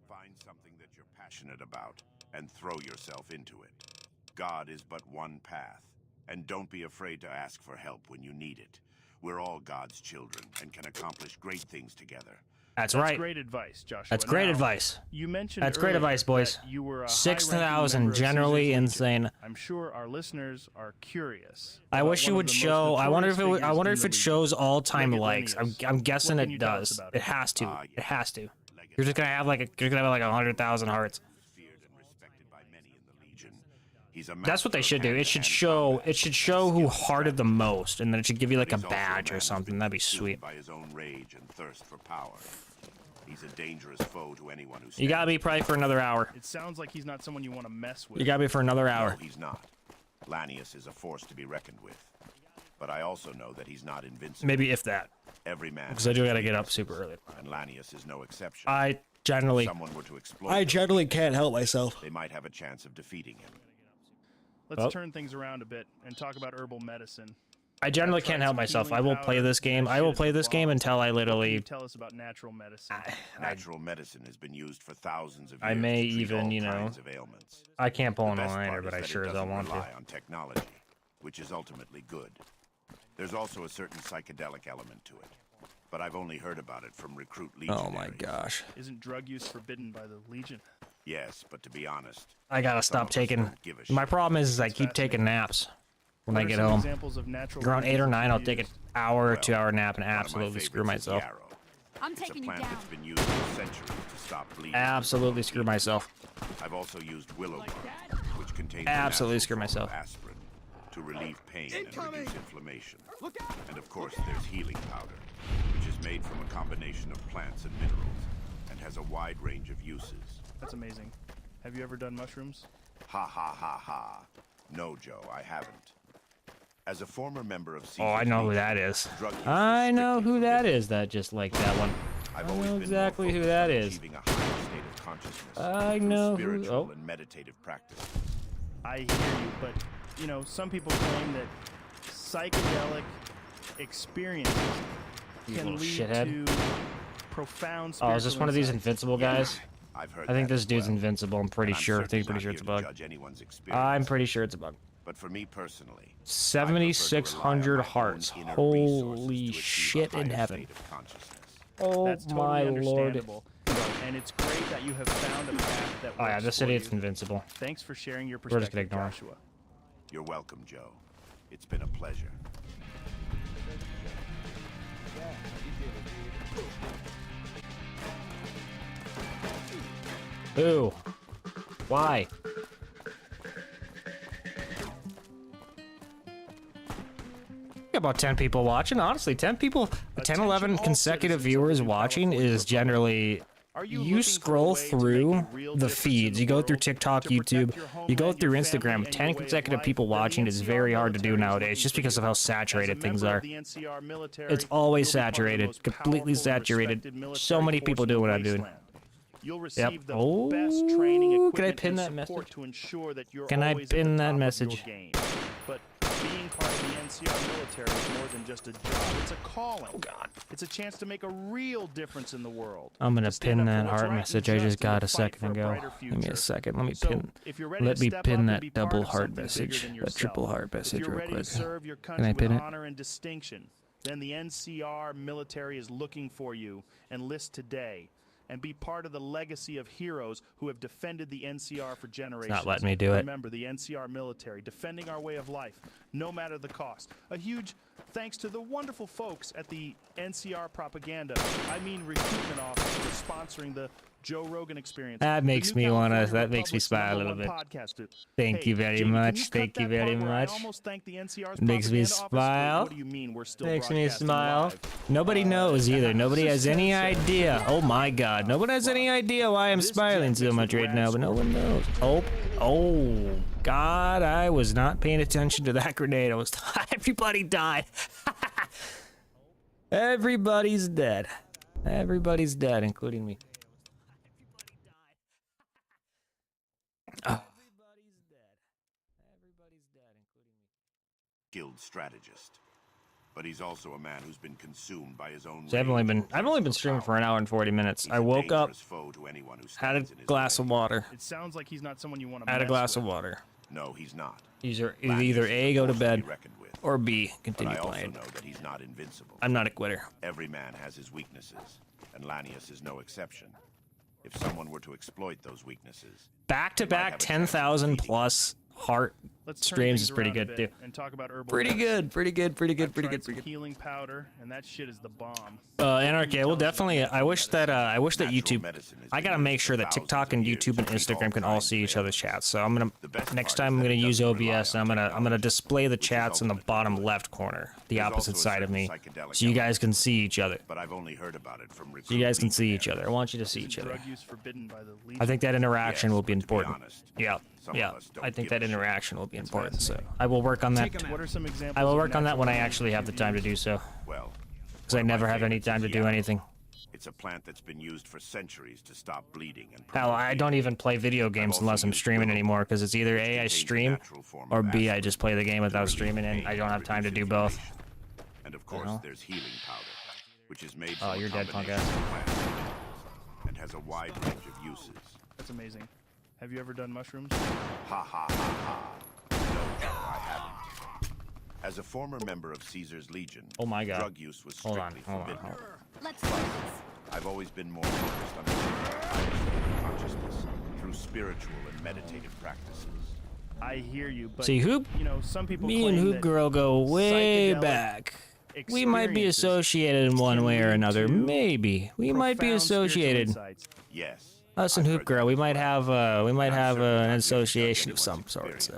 Find something that you're passionate about and throw yourself into it. God is but one path, and don't be afraid to ask for help when you need it. We're all God's children and can accomplish great things together. That's right. Great advice, Joshua. That's great Now, advice. You mentioned That's great earlier advice, boys. that you were a 6,000, high-ranking member of generally Caesar's Legion. insane. I'm sure our listeners are curious. I about wish one you of would the most show. I wonder if notorious I wonder figures if in it the shows Legion. all-time Legate likes. Lanius. I'm guessing What can it you tell us does. about It has to. Ah, It has to. You're just gonna have like 100,000 hearts. Feared and respected by many in the Legion. He's a That's what they master should of do. It should hand-to-hand combat. show who hearted the most, and then it should give you like a He's also badge man or who's something. been That'd be consumed sweet. by his own rage and thirst for power. He's a dangerous foe to anyone who You gotta be probably for another hour. It sounds like he's not someone you want to mess with. You gotta be for another No, hour. he's not. Lanius is a force to be reckoned with. But I also know that he's not invincible. Maybe if that. Every man. Because I do gotta get up super early. And Lanius is no exception. I generally. If someone were to exploit I them, generally can't help myself. they might have a chance of defeating him. Let's Oh. turn things around a bit and talk about herbal medicine. I generally can't help myself. I will play this game. I will play this game until I What can you literally. tell us about natural medicine? Natural medicine has been used for thousands of years. I may to treat even, all you know. kinds of ailments. I can't pull The an best all-nighter, part but is I that it sure as I doesn't want to. rely on technology, which is ultimately good. There's also a certain psychedelic element to it, but I've only heard about it from recruit legionaries. Oh my gosh. Isn't drug use forbidden by the Legion? Yes, but to be honest, I gotta some stop of us taking. don't give a My shit. problem is I keep taking naps when I What are get some home. examples of natural Around 8 or remedies 9, I'll you take an use? hour or Well, 2-hour nap and one of my absolutely screw favorites is the myself. yarrow. I'm It's taking a you plant down. that's been used for centuries to stop bleeding. Absolutely screw myself. I've also used willow bark, which contains Absolutely a screw natural form myself. of aspirin to relieve pain and reduce inflammation. And of course, there's healing powder, which is made from a combination of plants and minerals and has a wide range of uses. That's amazing. Have you ever done mushrooms? Ha ha ha ha. No, Joe, I haven't. As a former member of Oh, I Caesar's know who Legion, that is. drug use is I know strictly who that forbidden. is. That just like that one. I've I always know been exactly more who focused that on is. achieving a higher state of consciousness I through know who. spiritual Oh, and meditative practice. I hear you, but you know, some people claim that psychedelic experiences You can little lead shithead. to profound oh, is this spiritual one of these insights. invincible guys? I've heard I think that this as dude's well. invincible. I'm pretty And I'm sure. I certainly think pretty not sure it's a here to bug. judge anyone's experience. I'm pretty sure it's a bug. But for me personally, 7,600 hearts. Holy shit in heaven. Oh That's totally my lord. understandable. And it's great that you have found a path that works Oh yeah, this for idiot's just invincible. Thanks for sharing your We're just perspective, gonna ignore him. Joshua. You're welcome, Joe. It's been a pleasure. Ooh. Why? Got about 10 people watching. Honestly, 10 people, 10, 11 consecutive viewers watching is generally. You scroll through the feeds. You go through TikTok, YouTube, you go through Instagram. 10 consecutive people watching is very hard to do nowadays just because of how saturated things are. It's always saturated, completely saturated. So many people do what I'm doing. You'll Yep. receive the best training, Oh, equipment, can I pin and that support message? to ensure that you're Can I always at pin the that top of your message? game. But if being part of the NCR military is more than just a job. It's a calling. Oh, God. It's a chance to make a real difference in the world. I'm gonna pin that heart message I just got a second ago. Give me a second. Let me pin. Let me pin that double heart message. That triple heart message real quick. Can I pin it? Honor and distinction, then the NCR military is looking for you. Enlist today and be part of the legacy of heroes who have defended the NCR for generations. It's not letting me do it. Remember, the NCR military, defending our way of life, no matter the cost. A huge thanks to the wonderful folks at the NCR Propaganda, recruitment office, for sponsoring the Joe Rogan Experience. That makes me that makes me smile a little bit. Thank you very much. Thank you very much. Makes me smile. What do you mean we're still Makes me smile. Nobody knows either. Nobody has any idea. Oh my God. Nobody has any idea why I'm smiling so much right now, but no one knows. Oh God, I was not paying attention to that grenade. Everybody died. Everybody's dead. Everybody's dead, including me. Skilled strategist, but he's also a man who's been consumed by his own. So I've only been streaming for an hour and 40 minutes. I woke up, had a glass of water. It sounds like he's not someone you want to. Had a glass of water. No, he's not. Either A, go to bed, or B, continue playing. But I also know that he's not invincible. I'm not a quitter. Every man has his weaknesses, and Lanius is no exception. If someone were to exploit those weaknesses, back-to-back 10,000 plus heart streams is pretty good too. And talk about herbal pretty good. Healing powder, and that shit is the bomb. NRK, well, definitely. I wish that YouTube. I gotta make sure that TikTok and YouTube and Instagram can all see each other's chats. So I'm gonna next time I'm gonna use OBS. And I'm gonna display the chats in the bottom left corner, the opposite side of me, so you guys can see each other. But I've only heard about it from so you guys can see each other. I want you to see each other. I think that interaction will be important. Yeah. I think that interaction will be important. So I will work on that. What are some examples? I will work on that when I actually have the time to do so. Well, because I never have any time to do anything. It's a plant that's been used for centuries to stop bleeding and. Hell, I don't even play video games unless I'm streaming anymore, because it's either A, I stream, or B, I just play the game without streaming, and I don't have time to do both. And of course, there's healing powder, which is made from a dead, punk ass. And has a wide range of uses. That's amazing. Have you ever done mushrooms? Ha ha ha ha. No, I haven't. As a former member of Caesar's Legion, drug use was strictly forbidden. Let's do this. I've always been more focused on the consciousness through spiritual and meditative practices. I hear you, but see, some people me and Hoop Girl go way back. We might be associated in one way or another. Maybe we might be associated. Yes. Us and Hoop Girl, we might have an association of some sort. So,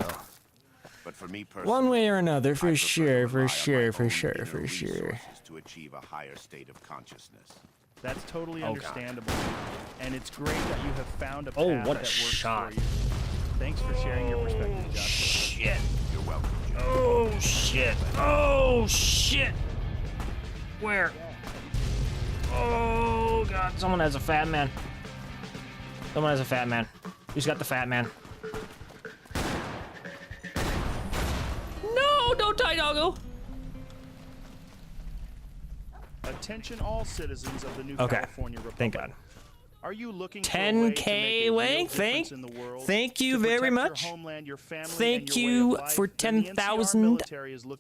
but for me one way or another, for sure. To achieve a higher state of consciousness. That's totally understandable, and it's great that you have found a path what a that works shot! For you. Thanks for sharing your perspective, Josh. Shit! You're welcome. Oh shit! Oh shit! Where? Oh God! Someone has a fat man. Someone has a fat man. Who's got the fat man? No! Don't tie doggo! Attention all citizens of the new California Republic. Thank God. Are you looking 10K Wang? Thank you very much. Thank you for 10,000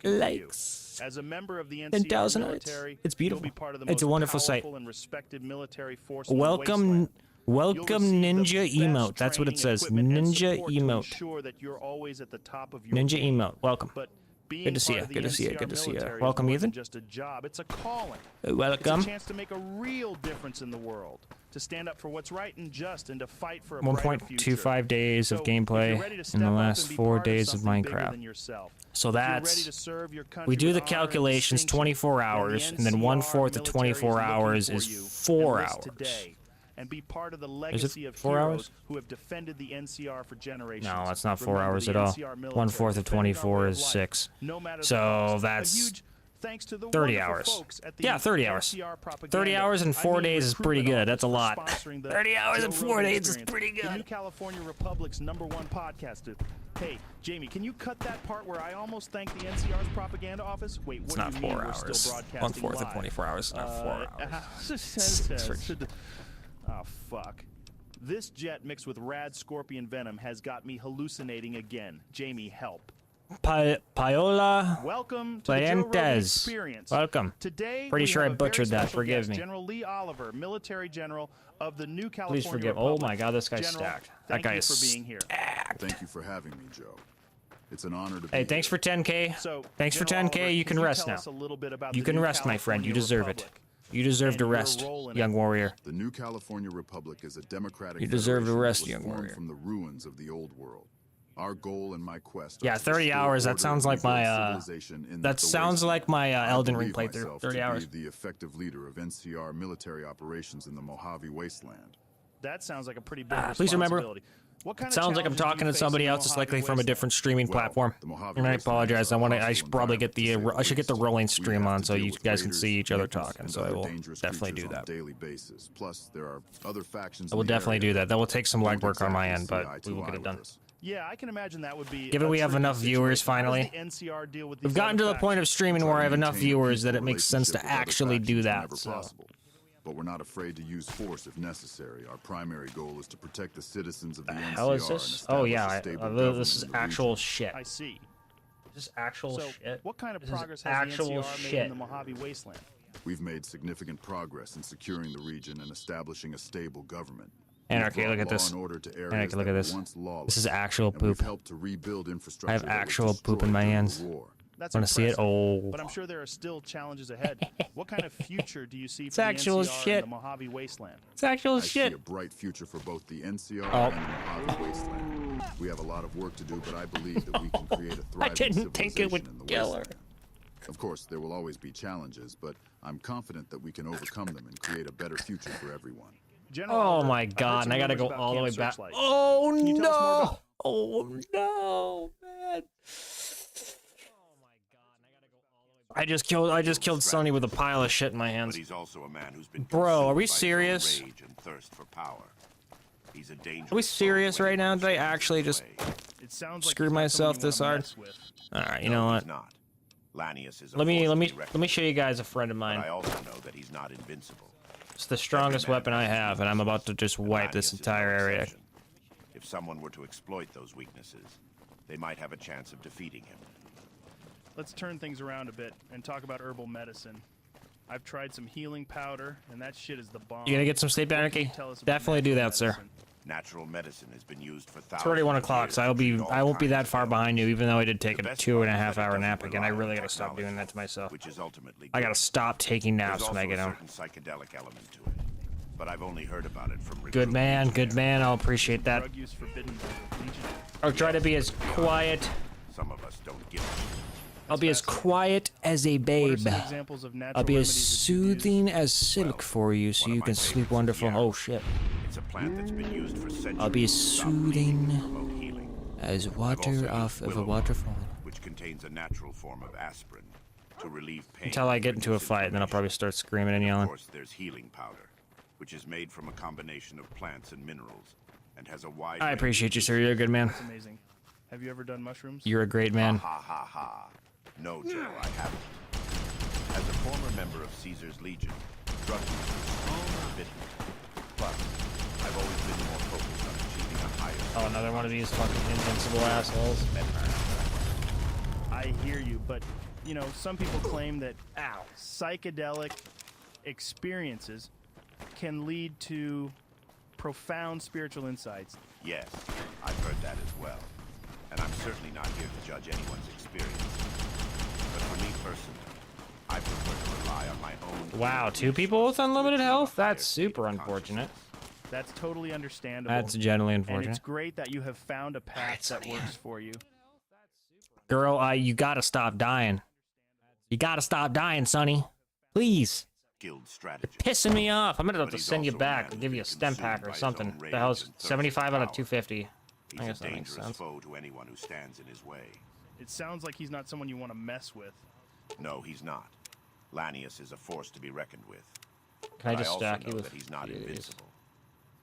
likes. As a member of the 10,000 likes. It's beautiful. It's a wonderful sight. Welcome Ninja Emote. That's what it says. Ninja Emote. Ninja Emote. Welcome. Good to see you. Good to see you. Good to see you. Welcome, Ethan. Just a job. It's a calling. Welcome. It's a chance to make a real difference in the world, to stand up for what's right and just, and to fight for a brighter future. 1.25 days of gameplay in the last 4 days of Minecraft. So that's, we do the calculations 24 hours, and then 1/4 of 24 hours is 4 hours. And be part of the legacy of 4 heroes who have defended the NCR for generations. No, that's not 4 hours at all. 1/4 of 24 is 6. So that's Thanks to the 30 wonderful hours. folks at the Yeah, 30 hours. NCR Propaganda, 30 hours in 4 days is pretty recruitment good. That's a office lot. for sponsoring the 30 hours in Joe 4 Rogan days is Experience, pretty The New good. California Republic's #1 podcast. Hey, Jamie, can you cut that part where I almost thanked the NCR's propaganda office? Wait, what It's do not you mean 4 we're hours. still broadcasting 1/4 of live? 24 hours, not 4 hours. Oh, fuck. This jet mixed with rad scorpion venom has got me hallucinating again. Jamie, help. Paola Welcome to the Joe Rogan Fuentes. Experience. Welcome. Today, Pretty we sure I have a very butchered that. special Forgive guest, me. General Lee Oliver, military general of the New California Please forgive. Republic. Oh my God, this guy's General, stacked. That thank guy you is for being here. Thank you for having me, Joe. It's an honor to be Hey, thanks for 10K. So, Thanks for General 10K. Oliver, you can could rest tell now. us a little bit about You the can New rest, my friend. You California deserve it. Republic You deserve and to your rest, role in young it? warrior. The New California Republic is a democratic You deserve to federation rest, that was young formed warrior. from the ruins of the old world. Our goal and my quest. Yeah, 30 hours. That sounds like my Elden Ring playthrough. 30 hours. The effective leader of NCR military operations in the Mojave Wasteland. That sounds like a pretty big Please remember, responsibility. What kind it of sounds like I'm challenges do talking you to face somebody in the else. It's Mojave likely from a Wasteland? different streaming platform. And I apologize. I should probably get I should get the rolling stream on so you guys can see each other talking. So I will definitely do that. Daily basis. Plus, there are other factions. I will definitely do that. That will take some legwork on my end, but we will get it done. Yeah, I can imagine that would be. Given we have enough viewers, finally, we've gotten to the point of streaming where I have enough viewers that it makes sense to actually do that. So. But we're not afraid to use force if necessary. Our primary goal is to protect the citizens of the NCR. How is this? Oh yeah, this is actual shit. I see. This is actual shit. What kind of This progress is has actual the NCR made shit. in the Mojave Wasteland? We've made significant progress in securing the region and establishing a stable government. Anarchy, look at this. Anarchy, look at this. This is actual poop. I have actual poop in my hands. That's Want to see it? Oh. But I'm sure there are still challenges ahead. What kind of future do you see for It's the actual NCR shit. in the Mojave Wasteland? It's actual I shit. see a bright future for both the NCR Oh. and the Mojave Wasteland. We have a lot of work to do, but I believe that we can create a thriving I didn't think it would civilization in the kill her. wasteland. Of course, there will always be challenges, but I'm confident that we can overcome them and create a better future for everyone. Oh my God! And I gotta go all the way back. Oh no! Oh no, man! I just killed Sonny with a pile of shit in my hands. But he's also a man who's been Bro, are we consumed by his own serious? rage and thirst for power. He's a dangerous Are we serious right now? Did I actually just screw myself this hard? All right, you know what? Not. Lanius is a Let me force to be reckoned let me show you guys a friend of with, mine. but I also know that he's not invincible. It's the strongest weapon I have, and I'm about to just wipe this Lanius is entire no area. exception. If someone were to exploit those weaknesses, they might have a chance of defeating him. Let's turn things around a bit and talk about herbal medicine. I've tried some healing powder, and that shit is the bomb. You gonna get some sleep, Anarchy? Definitely do that, sir. Natural medicine has been used for thousands. It's already 1 of o'clock, years so I won't be that far behind you, even though I did take a 2.5-hour nap again. I really gotta stop doing that to myself. Which is ultimately I gotta good. stop taking There's naps when I also get a home. certain psychedelic element to it, but I've only heard about it from Good man, good man. I'll appreciate that. Drug use forbidden by the Legion. I'll try to be as quiet. Some of us don't give a I'll be as quiet as a What are babe. some examples of natural I'll be as remedies that you've used? soothing as silk for you so you can sleep wonderful. Oh shit. It's a plant that's been used for centuries. I'll be as without bleeding to soothing promote healing. as I've water also off used of a willow waterfall. bark, which contains a natural form of aspirin to relieve pain. Until I get into a fight, and then I'll probably start screaming and Of yelling. course, there's healing powder, which is made from a combination of plants and minerals, and has a wide. I appreciate you, sir. You're a good man. That's amazing. Have you ever done mushrooms? You're a great man. Ha ha ha. No, Joe, I haven't. As a former member of Caesar's Legion, drug use is strongly forbidden. But I've always been more focused on achieving a higher. Oh, another one of these fucking invincible assholes. I hear you, but you know, some people claim that psychedelic experiences can lead to profound spiritual insights. Yes, I've heard that as well. And I'm certainly not here to judge anyone's experience. But for me personally, I prefer to rely on my own. Wow, 2 people with unlimited health? That's super unfortunate. That's totally understandable. That's generally And it's unfortunate. great that you have found a path that works for you. Girl, you gotta stop dying. You gotta stop dying, Sonny. Please. Guild strategist. Pissing me off. I'm gonna have But to he's send you also a back man and who's give you been a stem consumed pack by or his something. own The hell's rage and thirst 75 for out of power. 250. He's I guess a that makes dangerous sense. foe to anyone who stands in his way. It sounds like he's not someone you want to mess with. No, he's not. Lanius is a force to be reckoned with. Can I But just also stack you know with that he's not these? invincible.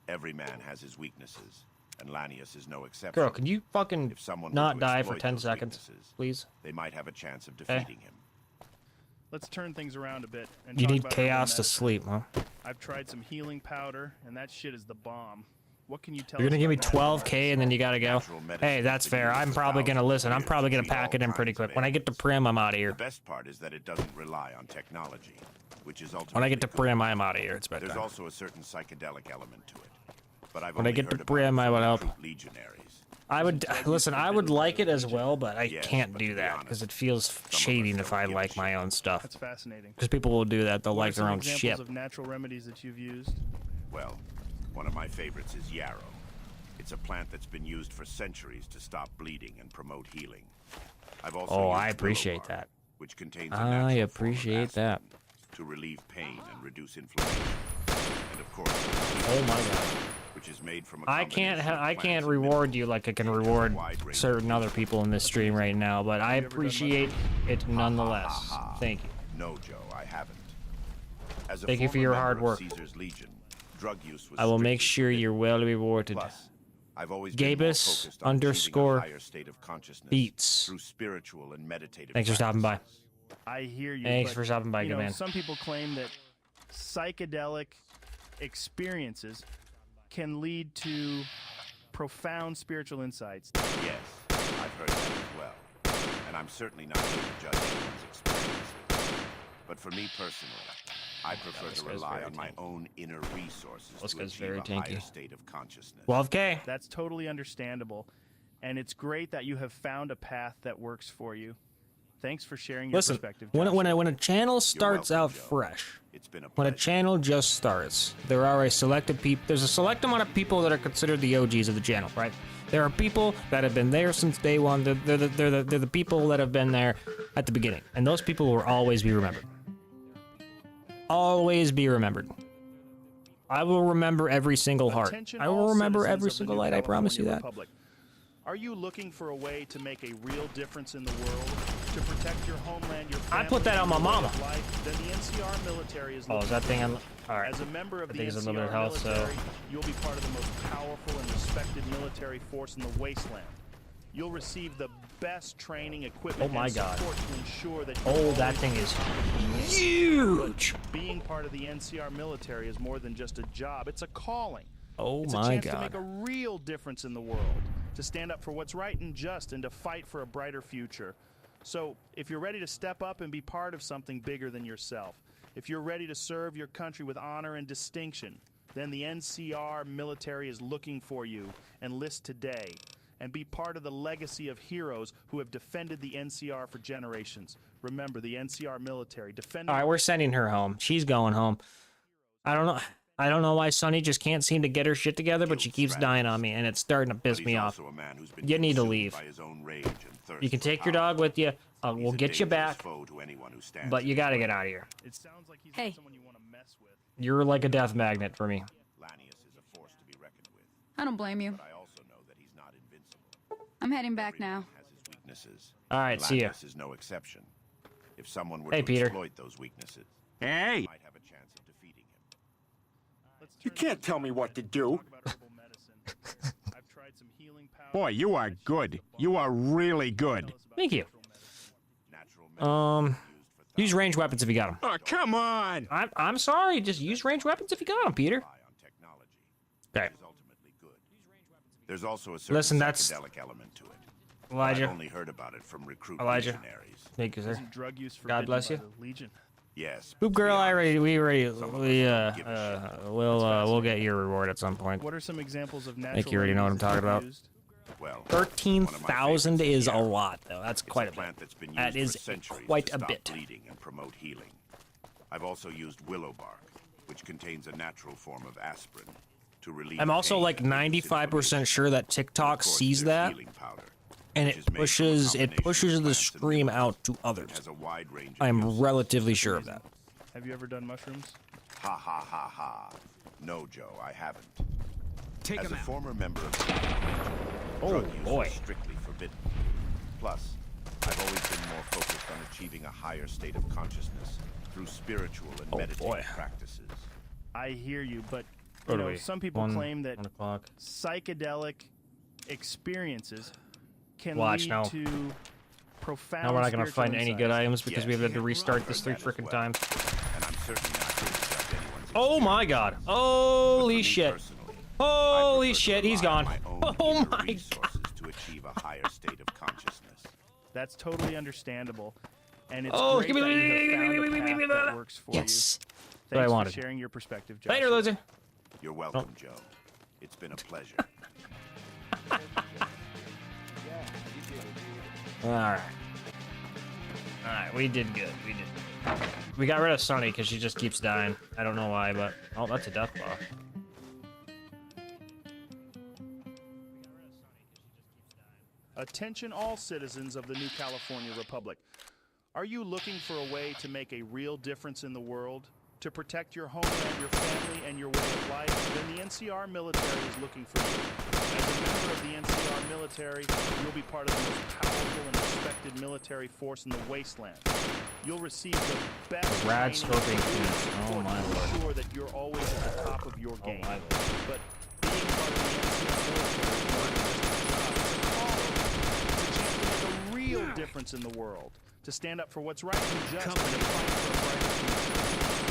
Every man has his weaknesses, and Lanius is no exception. Girl, can you fucking If someone were not to die for exploit 10 those seconds, weaknesses, please? they might have a chance of defeating him. Let's turn things around a bit. And You talk need about chaos to medicine. sleep, huh? I've tried some healing powder, and that shit is the bomb. What can you tell You're us gonna give me about 12K and then you gotta go. Hey, that's fair. I'm probably gonna listen. I'm probably gonna pack it in pretty quick. When I get to Prim, I'm out of here. The best part is that it doesn't rely on technology, which is ultimately When I get to Prim, I'm out of here. It's There's bedtime. also a certain psychedelic element to it. But I've When I only get to heard about Prim, it I from will help. recruit legionaries. I would listen. I would like it as well, but I Yes, can't but do to be that honest, because it feels cheating if I like my own stuff. That's fascinating. Because people will do that. They'll What are like their some own examples shit. of natural remedies that you've used? Well, one of my favorites is yarrow. It's a plant that's been used for centuries to stop bleeding and promote healing. I've also Oh, used I appreciate willow bark, that. which contains a I natural form of appreciate that. aspirin to relieve pain and reduce inflammation. And of course, Oh my god. which is made from a I can't. combination of I can't plants and reward you like I can reward certain other people in this stream right now, but I appreciate it nonetheless. Thank you. No, Joe, I haven't. As a Thank you for former your member hard of work. Caesar's Legion, drug use was I will make strictly sure forbidden. you're well rewarded. Plus, I've always been more Gabus focused on achieving a underscore higher state of consciousness beats. through spiritual and meditative Thanks for stopping by. practices. I hear you. Thanks but, for stopping by, you good know, man. Some people claim that psychedelic experiences can lead to profound spiritual insights. Yes, I've heard that as well. And I'm certainly not here to judge anyone's experiences. But for me personally, I prefer this to guy's rely very on my tanky. own inner resources This to guy's achieve very a higher tanky. state of consciousness. 12K. That's totally understandable. And it's great that you have found a path that works for you. Thanks for sharing your Listen, perspective. when Josh. a channel starts out fresh, when a channel just starts, there are a selected people. There's a select amount of people that are considered the OGs of the channel, right? There are people that have been there since day one. They're the people that have been there at the beginning, and those people will always be remembered. Always be remembered. I will remember every single heart. Attention I will all remember citizens every of the single new light. I promise you California that. Republic. Are you looking for a way to make a real difference in the world, to protect your homeland, your family, I put that on my and your way mama. of life? Then the NCR military is Oh, is that thing on? All right. As a member of I the think it's NCR unlimited health, so military, you'll be part of the most powerful and respected military force in the wasteland. You'll receive the best training, equipment, Oh my and God. support to ensure that Oh, that thing is huge. Being part of the NCR military is more than just a job; it's a calling. Oh It's my a chance to God. make a real difference in the world, to stand up for what's right and just, and to fight for a brighter future. So, if you're ready to step up and be part of something bigger than yourself, if you're ready to serve your country with honor and distinction, then the NCR military is looking for you. Enlist today and be part of the legacy of heroes who have defended the NCR for generations. Remember, the NCR military defending. All right, we're sending her home. She's going home. I don't know why Sunny just can't seem to get her shit together, but she keeps dying on me, and it's starting to piss me off. You need to leave. You can take your dog with you. We'll get you back, but you gotta get out of here. It sounds like he's Hey. someone you want to mess with. You're like a death magnet for me. I don't blame you. I'm heading back now. All right, see ya. Lanius is no exception. If someone were Hey, to Peter. exploit those weaknesses, Hey, might have a chance of defeating him. you can't tell me what to do. I've tried some healing powder. Boy, you are good. You are really good. Thank you. Use ranged weapons if you got them. Oh, come on. I'm sorry. Just use ranged weapons if you got them, Peter. Okay. There's also a certain Listen, that's psychedelic element to it. Elijah. I've only heard about it from recruit Elijah. legionaries. Thank you, sir. Isn't drug use God forbidden bless by you. the Legion? Yes. Boop girl, we'll get your reward at some point. What are some examples of I natural think you already know what I'm talking about. remedies Well, 13,000 is a lot, though. That's it's quite a a plant bit. that's been used That for is centuries quite to a stop bit. bleeding and promote healing. I've also used willow bark, which contains a natural form of aspirin to relieve I'm also pain like and reduce 95% sure that TikTok Of course, sees there's that, healing powder, and which it is made from a pushes combination of the plants and stream minerals. out to others. It has a wide range of I'm uses. relatively sure of that. Have you ever done mushrooms? Ha ha ha ha. No, Joe, I haven't. Take As him a out. former member of the Oh, drug use boy. is strictly forbidden. Plus, I've always been more focused on achieving a higher state of consciousness through spiritual and meditative practices. I hear you, but you know, some people claim that psychedelic experiences can lead to profound. Now we're not gonna spiritual find any good insights. items because we've had to restart this 3 frickin' times. And I'm certainly not here to judge anyone's Oh my god. Holy shit. Holy shit, he's gone. Oh my god. to achieve a higher state of consciousness. That's totally understandable, and it's Oh, great that you have found a path that works for you. Yes. Thanks What I for wanted. sharing your perspective, Josh. Later, loser. You're welcome, Joe. It's been a pleasure. Alright. Alright, we did good. We did good. We got rid of Sunny because she just keeps dying. I don't know why, but... Oh, that's a death claw. Attention all citizens of the New California Republic. Are you looking for a way to make a real difference in the world? To protect your homeland, your family, and your way of life? Then the NCR military is looking for you. As a member of the NCR military, you'll be part of the most powerful and respected military force in the wasteland. You'll receive the best Rad training scoping units. Oh my to lord. ensure that you're always at the top of your game. Oh my lord. But being part of the NCR military is more than just a job. It's a calling. It's a chance to make a real difference in the world. To stand up for what's right and just and to fight for a brighter future.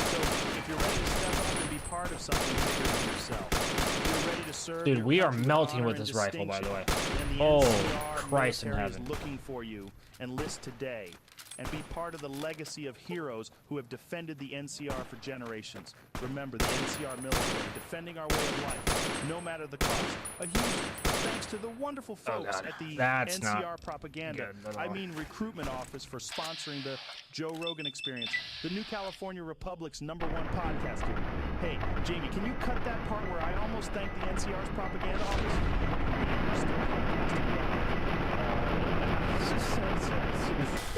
So if you're ready to step up and be part of something bigger than yourself, if you're ready to serve Dude, your we are country melting honor with and this rifle, by the way. distinction, then the Oh, NCR Christ in military is heaven. looking for you. Enlist today and be part of the legacy of heroes who have defended the NCR for generations. Remember, the NCR military, defending our way of life, no matter the cost. A huge thanks to the wonderful folks God. at the That's NCR not Propaganda, good at I all. mean recruitment office, for sponsoring the Joe Rogan Experience, the New California Republic's #1 podcast here. Hey, Jamie, can you cut that part where I almost thanked the NCR's propaganda office? We're still podcasting.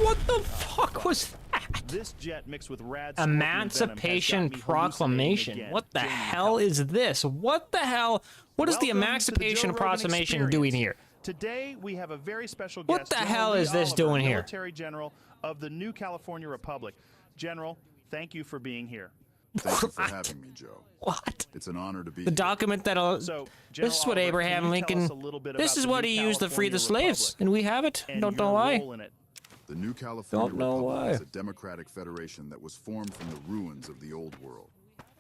What the fuck was that? This jet mixed with rad scorpion venom has Emancipation got me Proclamation. hallucinating again. What the Jamie, hell is this? What the hell? What is the Welcome to Emancipation Joe Rogan Proclamation doing here? Today we have a very special guest. What the General hell Lee is this Oliver, doing here? Military General of the New California Republic. General, thank you for being here. Thank you for having me, Joe. What? It's an honor to be The here. document that'll... So, This is what General Oliver, Abraham can you tell Lincoln... us a little bit This about is the what New he used to free the California slaves, Republic and we have it. and Don't know your why. role in it? The New California Don't know Republic why. is a democratic federation that was formed from the ruins of the old world.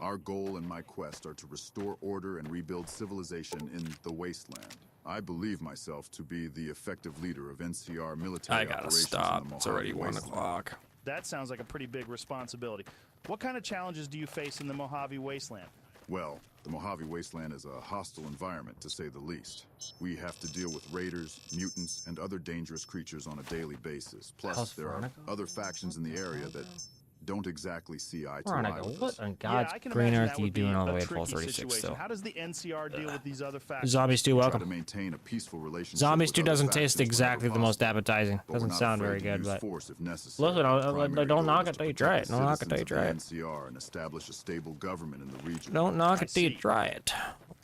Our goal and my quest are to restore order and rebuild civilization in the wasteland. I believe myself to be the effective leader of NCR military I gotta operations stop. in the It's already Mojave 1 Wasteland. o'clock. That sounds like a pretty big responsibility. What kind of challenges do you face in the Mojave Wasteland? Well, the Mojave Wasteland is a hostile environment, to say the least. We have to deal with raiders, mutants, and other dangerous creatures on a daily basis. Plus, How's there are Veronica? other factions in the area that don't exactly see eye to Veronica, eye with what us. on God's I can green imagine earth that are you would be doing all the a way at tricky 1236 situation. still? How does the NCR deal with these other factions? Zombies do Try welcome. to maintain a peaceful relationship Zombies with 2 other doesn't factions taste exactly the whenever most possible, appetizing. but we're Doesn't not sound afraid very to good, use but... force if necessary. Listen, Our primary don't goal knock is it to till you protect try it. the Don't knock it till you citizens of try the it. NCR and establish a stable government in the region. Don't knock it till you see. try it.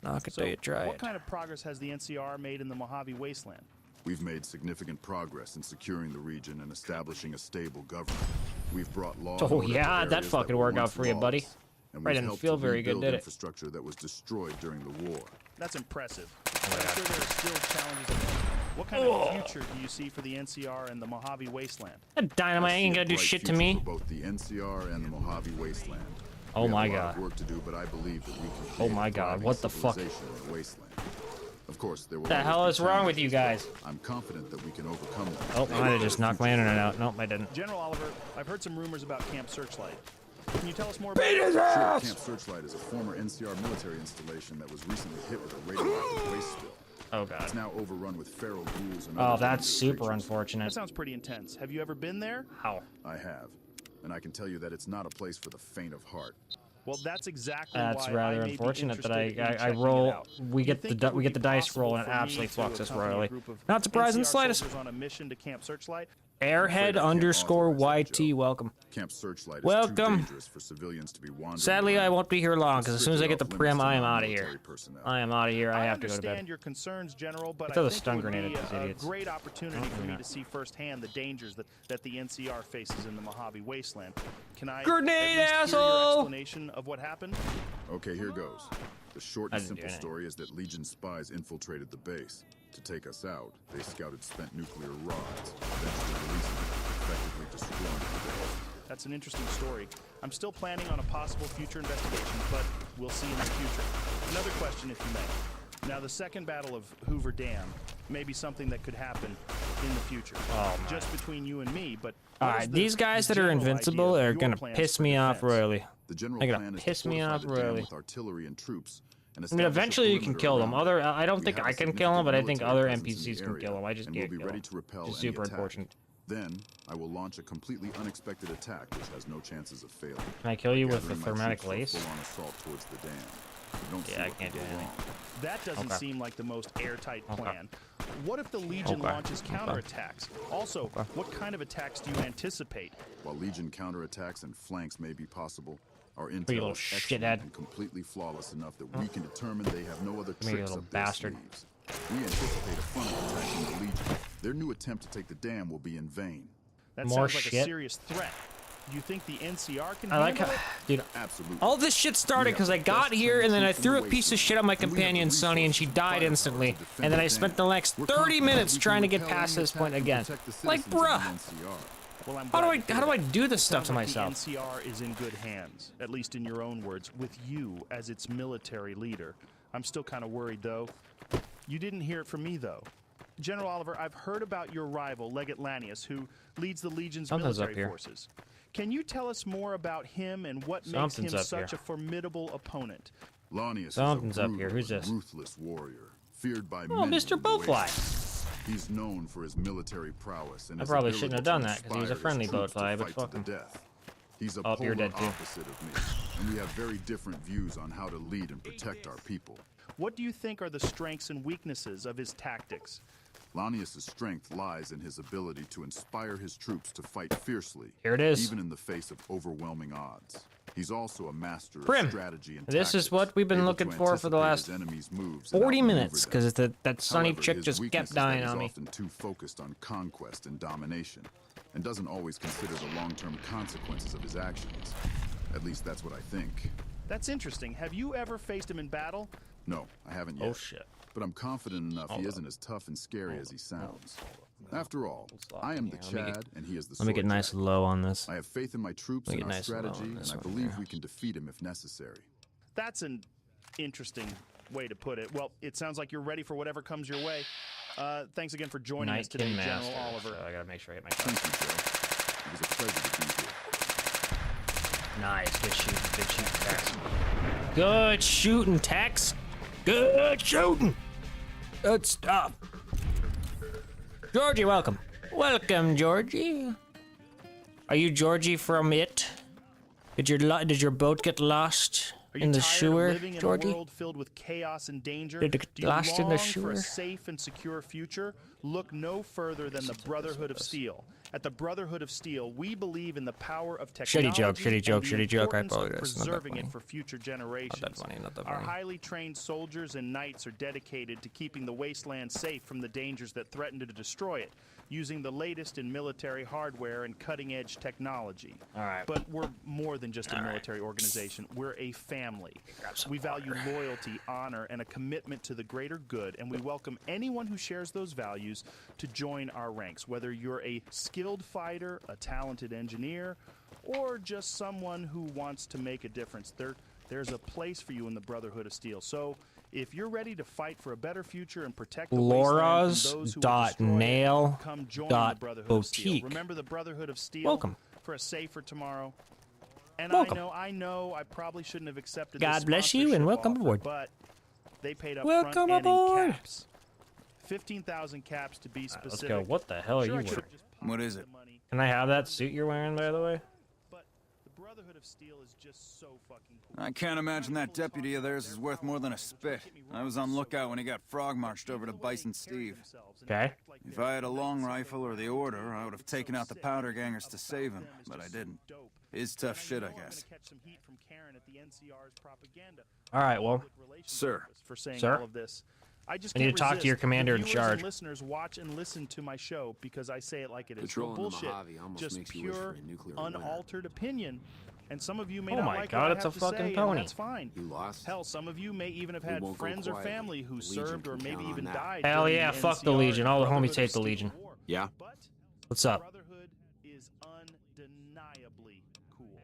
Knock it till you try What it. kind of progress has the NCR made in the Mojave Wasteland? We've made significant progress in securing the region and establishing a stable government. We've brought law and Oh order to yeah, that areas fucking were worked out once for you, buddy. lawless, and Probably we've didn't helped feel to very good, rebuild did it? infrastructure that was destroyed during the war. That's impressive. Oh But I'm sure there are still challenges ahead. What kind of future do you see for the NCR and the Mojave Wasteland? That dynamite I see ain't a gonna do bright shit to future me. for both the NCR and the Mojave Wasteland. Oh We my have a lot God. of work to do, but I believe that we can Oh create my a God, thriving what the fuck? civilization in the wasteland. Of course, there will The always hell be is wrong with you challenges, guys? but I'm confident that we can overcome them. Oh, I might have just knocked my internet out. Nope, I didn't. General Oliver, I've heard some rumors about Camp Searchlight. Can you tell us more about Beat it? his Sure, ass! Camp Searchlight is a former NCR military installation that was recently hit with a radioactive waste spill. Oh God. It's now overrun with feral ghouls and Oh, other that's dangerous super creatures. That unfortunate. sounds pretty intense. Have you ever been there? How? I have, and I can tell you that it's not a place for the faint of heart. Well, that's exactly That's why rather I may be unfortunate that interested in I checking it roll. out. We You get think the it would we get be the dice possible roll and it for me absolutely to fucks us accompany a royally. group of Not surprised in the NCR slightest. soldiers on a mission to Camp Searchlight? Airhead underscore YT, welcome. Camp Searchlight is welcome. too dangerous for civilians to be wandering. Sadly, I won't be here long because as soon as I get the Strictly prim, off I am limits to out of here. non-military personnel. I am out of here. I have to go to bed. I understand your concerns, General, but throw I the think stun it would grenade be at these a idiots. great opportunity for me to see firsthand the dangers that the NCR faces in the Mojave Wasteland. Can I Grenade, at least hear asshole! your explanation of what happened? Okay, here goes. The short and I didn't do simple anything. story is that Legion spies infiltrated the base. To take us out, they scouted spent nuclear rods, eventually releasing them, effectively destroying the base. That's an interesting story. I'm still planning on a possible future investigation, but we'll see in the future. Another question, if you may. Now, the second battle of Hoover Dam may be something that could happen in the future. Oh, man. Just between you and me, but... Alright, these guys that are invincible are gonna piss me off royally. The general They're plan gonna is to piss me fortify off the dam royally. with artillery and troops, and I mean, establish a eventually you can perimeter kill them. around it. I don't We think have I a can kill them, but I think significant other military presence in NPCs the can area, kill them. I just and can't we'll be kill ready them. to repel Which is any super attack. unfortunate. Then, I will launch a completely unexpected attack which has no chances of failing. Can I kill you with the Gathering my thermatic troops for a lace? full-on assault towards the dam. You don't see Yeah, I what can't could do go anything. wrong. That doesn't Okay. seem like the most airtight Okay. plan. What if the Legion Okay. launches counterattacks? Also, what kind of attacks do you anticipate? While Legion counterattacks and flanks may be possible, our you intel little is excellent shithead. and completely flawless enough that we can determine they have no other Come here, you tricks little up their bastard. sleeves. We anticipate a frontal attack from the Legion. Their new attempt to take the dam will be in vain. That More sounds like shit. a serious threat. Do you think the NCR can I like handle how, it? dude, Absolutely. all this shit started because I got here and then I threw a piece of shit on my companion, Sonny, and she died instantly. And then I spent the next 30 minutes trying to get past this point again. Like, bruh, Well, I'm how do glad to hear I that. do this stuff to Sounds like myself? The NCR is in good hands, at least in your own words, with you as its military leader. I'm still kind of worried, though. You didn't hear it from me, though. General Oliver, I've heard about your rival, Legate Lanius, who leads the Legion's Something's up military here. forces. Can you tell us more about him and what Something's makes him up such here. a formidable opponent? Lanius Something's is a up here. Who's brutal this? and ruthless warrior, feared by Oh, many Mr. in the Bowfly. Wasteland. He's known for his military prowess and I his probably ability shouldn't have to done that, 'cause he was a inspire friendly his troops to Bowfly, but fight fuck to him. the death. He's a Oh, you're polar dead, too. opposite of me, and we have very different views on how to lead and protect our people. What do you think are the strengths and weaknesses of his tactics? Lanius' strength lies in his ability to inspire his troops to fight fiercely, Here it is. even in the face of overwhelming odds. He's also a master Prim, of strategy and this is tactics, what we've been able looking to for the last anticipate his enemies' moves and 40 outmaneuver minutes, them. because that Sonny However, chick his just weakness kept is that dying he's on me. often too focused on conquest and domination, and doesn't always consider the long-term consequences of his actions. At least that's what I think. That's interesting. Have you ever faced him in battle? No, I haven't yet. Oh, shit. But I'm confident enough he isn't as tough and scary as he sounds. After all, I am the Chad, and he is the Let me get Sword nice Jack. low on this. I have faith in my troops Let me and get our nice and low strategy, on this and I one believe here. we can defeat him if necessary. That's an interesting way to put it. Well, it sounds like you're ready for whatever comes your way. Thanks again for joining us Night today, King General Master. Oliver. So I gotta make sure I hit my Thank you, Joe. It was a pleasure to be here. Nice, good shooting, Tex. Good shooting, Tex. Good shooting. Good stuff. Georgie, welcome. Welcome, Georgie. Are you Georgie from It? Did your boat get lost Are you in the tired sewer, of living in Georgie? a world filled with chaos and danger? Did it Do you lost in the long for sewer? a safe and secure future? Look no further than the Brotherhood of Steel. At the Brotherhood of Steel, we believe in the power of technology Shitty joke, shitty joke, and the shitty joke. I importance of apologize. Not that preserving funny. it for future generations. Not that funny, not that Our funny. highly trained soldiers and knights are dedicated to keeping the wasteland safe from the dangers that threaten to destroy it, using the latest in military hardware and cutting-edge technology. All right. But we're more than just a military organization. We're a family. We value loyalty, honor, and a commitment to the greater good, and we welcome anyone who shares those values to join our ranks, whether you're a skilled fighter, a talented engineer, or just someone who wants to make a difference. There's a place for you in the Brotherhood of Steel. So if you're ready to fight for a better future and protect the wasteland from those who will destroy it, come join the Brotherhood of Steel. Lauraz.nail.boutique. Remember the Brotherhood of Steel? Welcome. For a safer tomorrow. And Welcome. I know I probably shouldn't have accepted God this bless you and sponsorship welcome offer, aboard. But they paid up Welcome front and aboard. in caps. 15,000 caps to be specific. Let's go. What the hell are you Sure, I wearing? could've just What is it? Can I have that suit you're wearing, by the way? Brotherhood of Steel is just so fucking cool. I can't imagine that deputy of theirs is worth more than a spit. I was on lookout when he got frog marched over to Bison Steve. Okay. If I had a long rifle or the order, I would have taken out the powder gangers to save him, but I didn't. He's tough shit, I guess. All right, well, sir. For saying Sir? all of this. I just I need can't to talk to resist. your commander The in viewers charge. And listeners watch and listen to my show because I say it like it is. Patrol No in the bullshit. Mojave almost Just makes you wish for pure, a nuclear winter. unaltered opinion. And some of you may Oh not my like God, what I it's have a to fucking say, pony. and that's fine. You lost? Hell, some of you may even have We had won't go friends or quietly. family who The Legion served or can maybe count on even that. died. hell during yeah, the fuck the NCR Legion. All the Brotherhood homies of take the Steel Legion. War. Yeah. But What's up? Brotherhood is undeniably cool.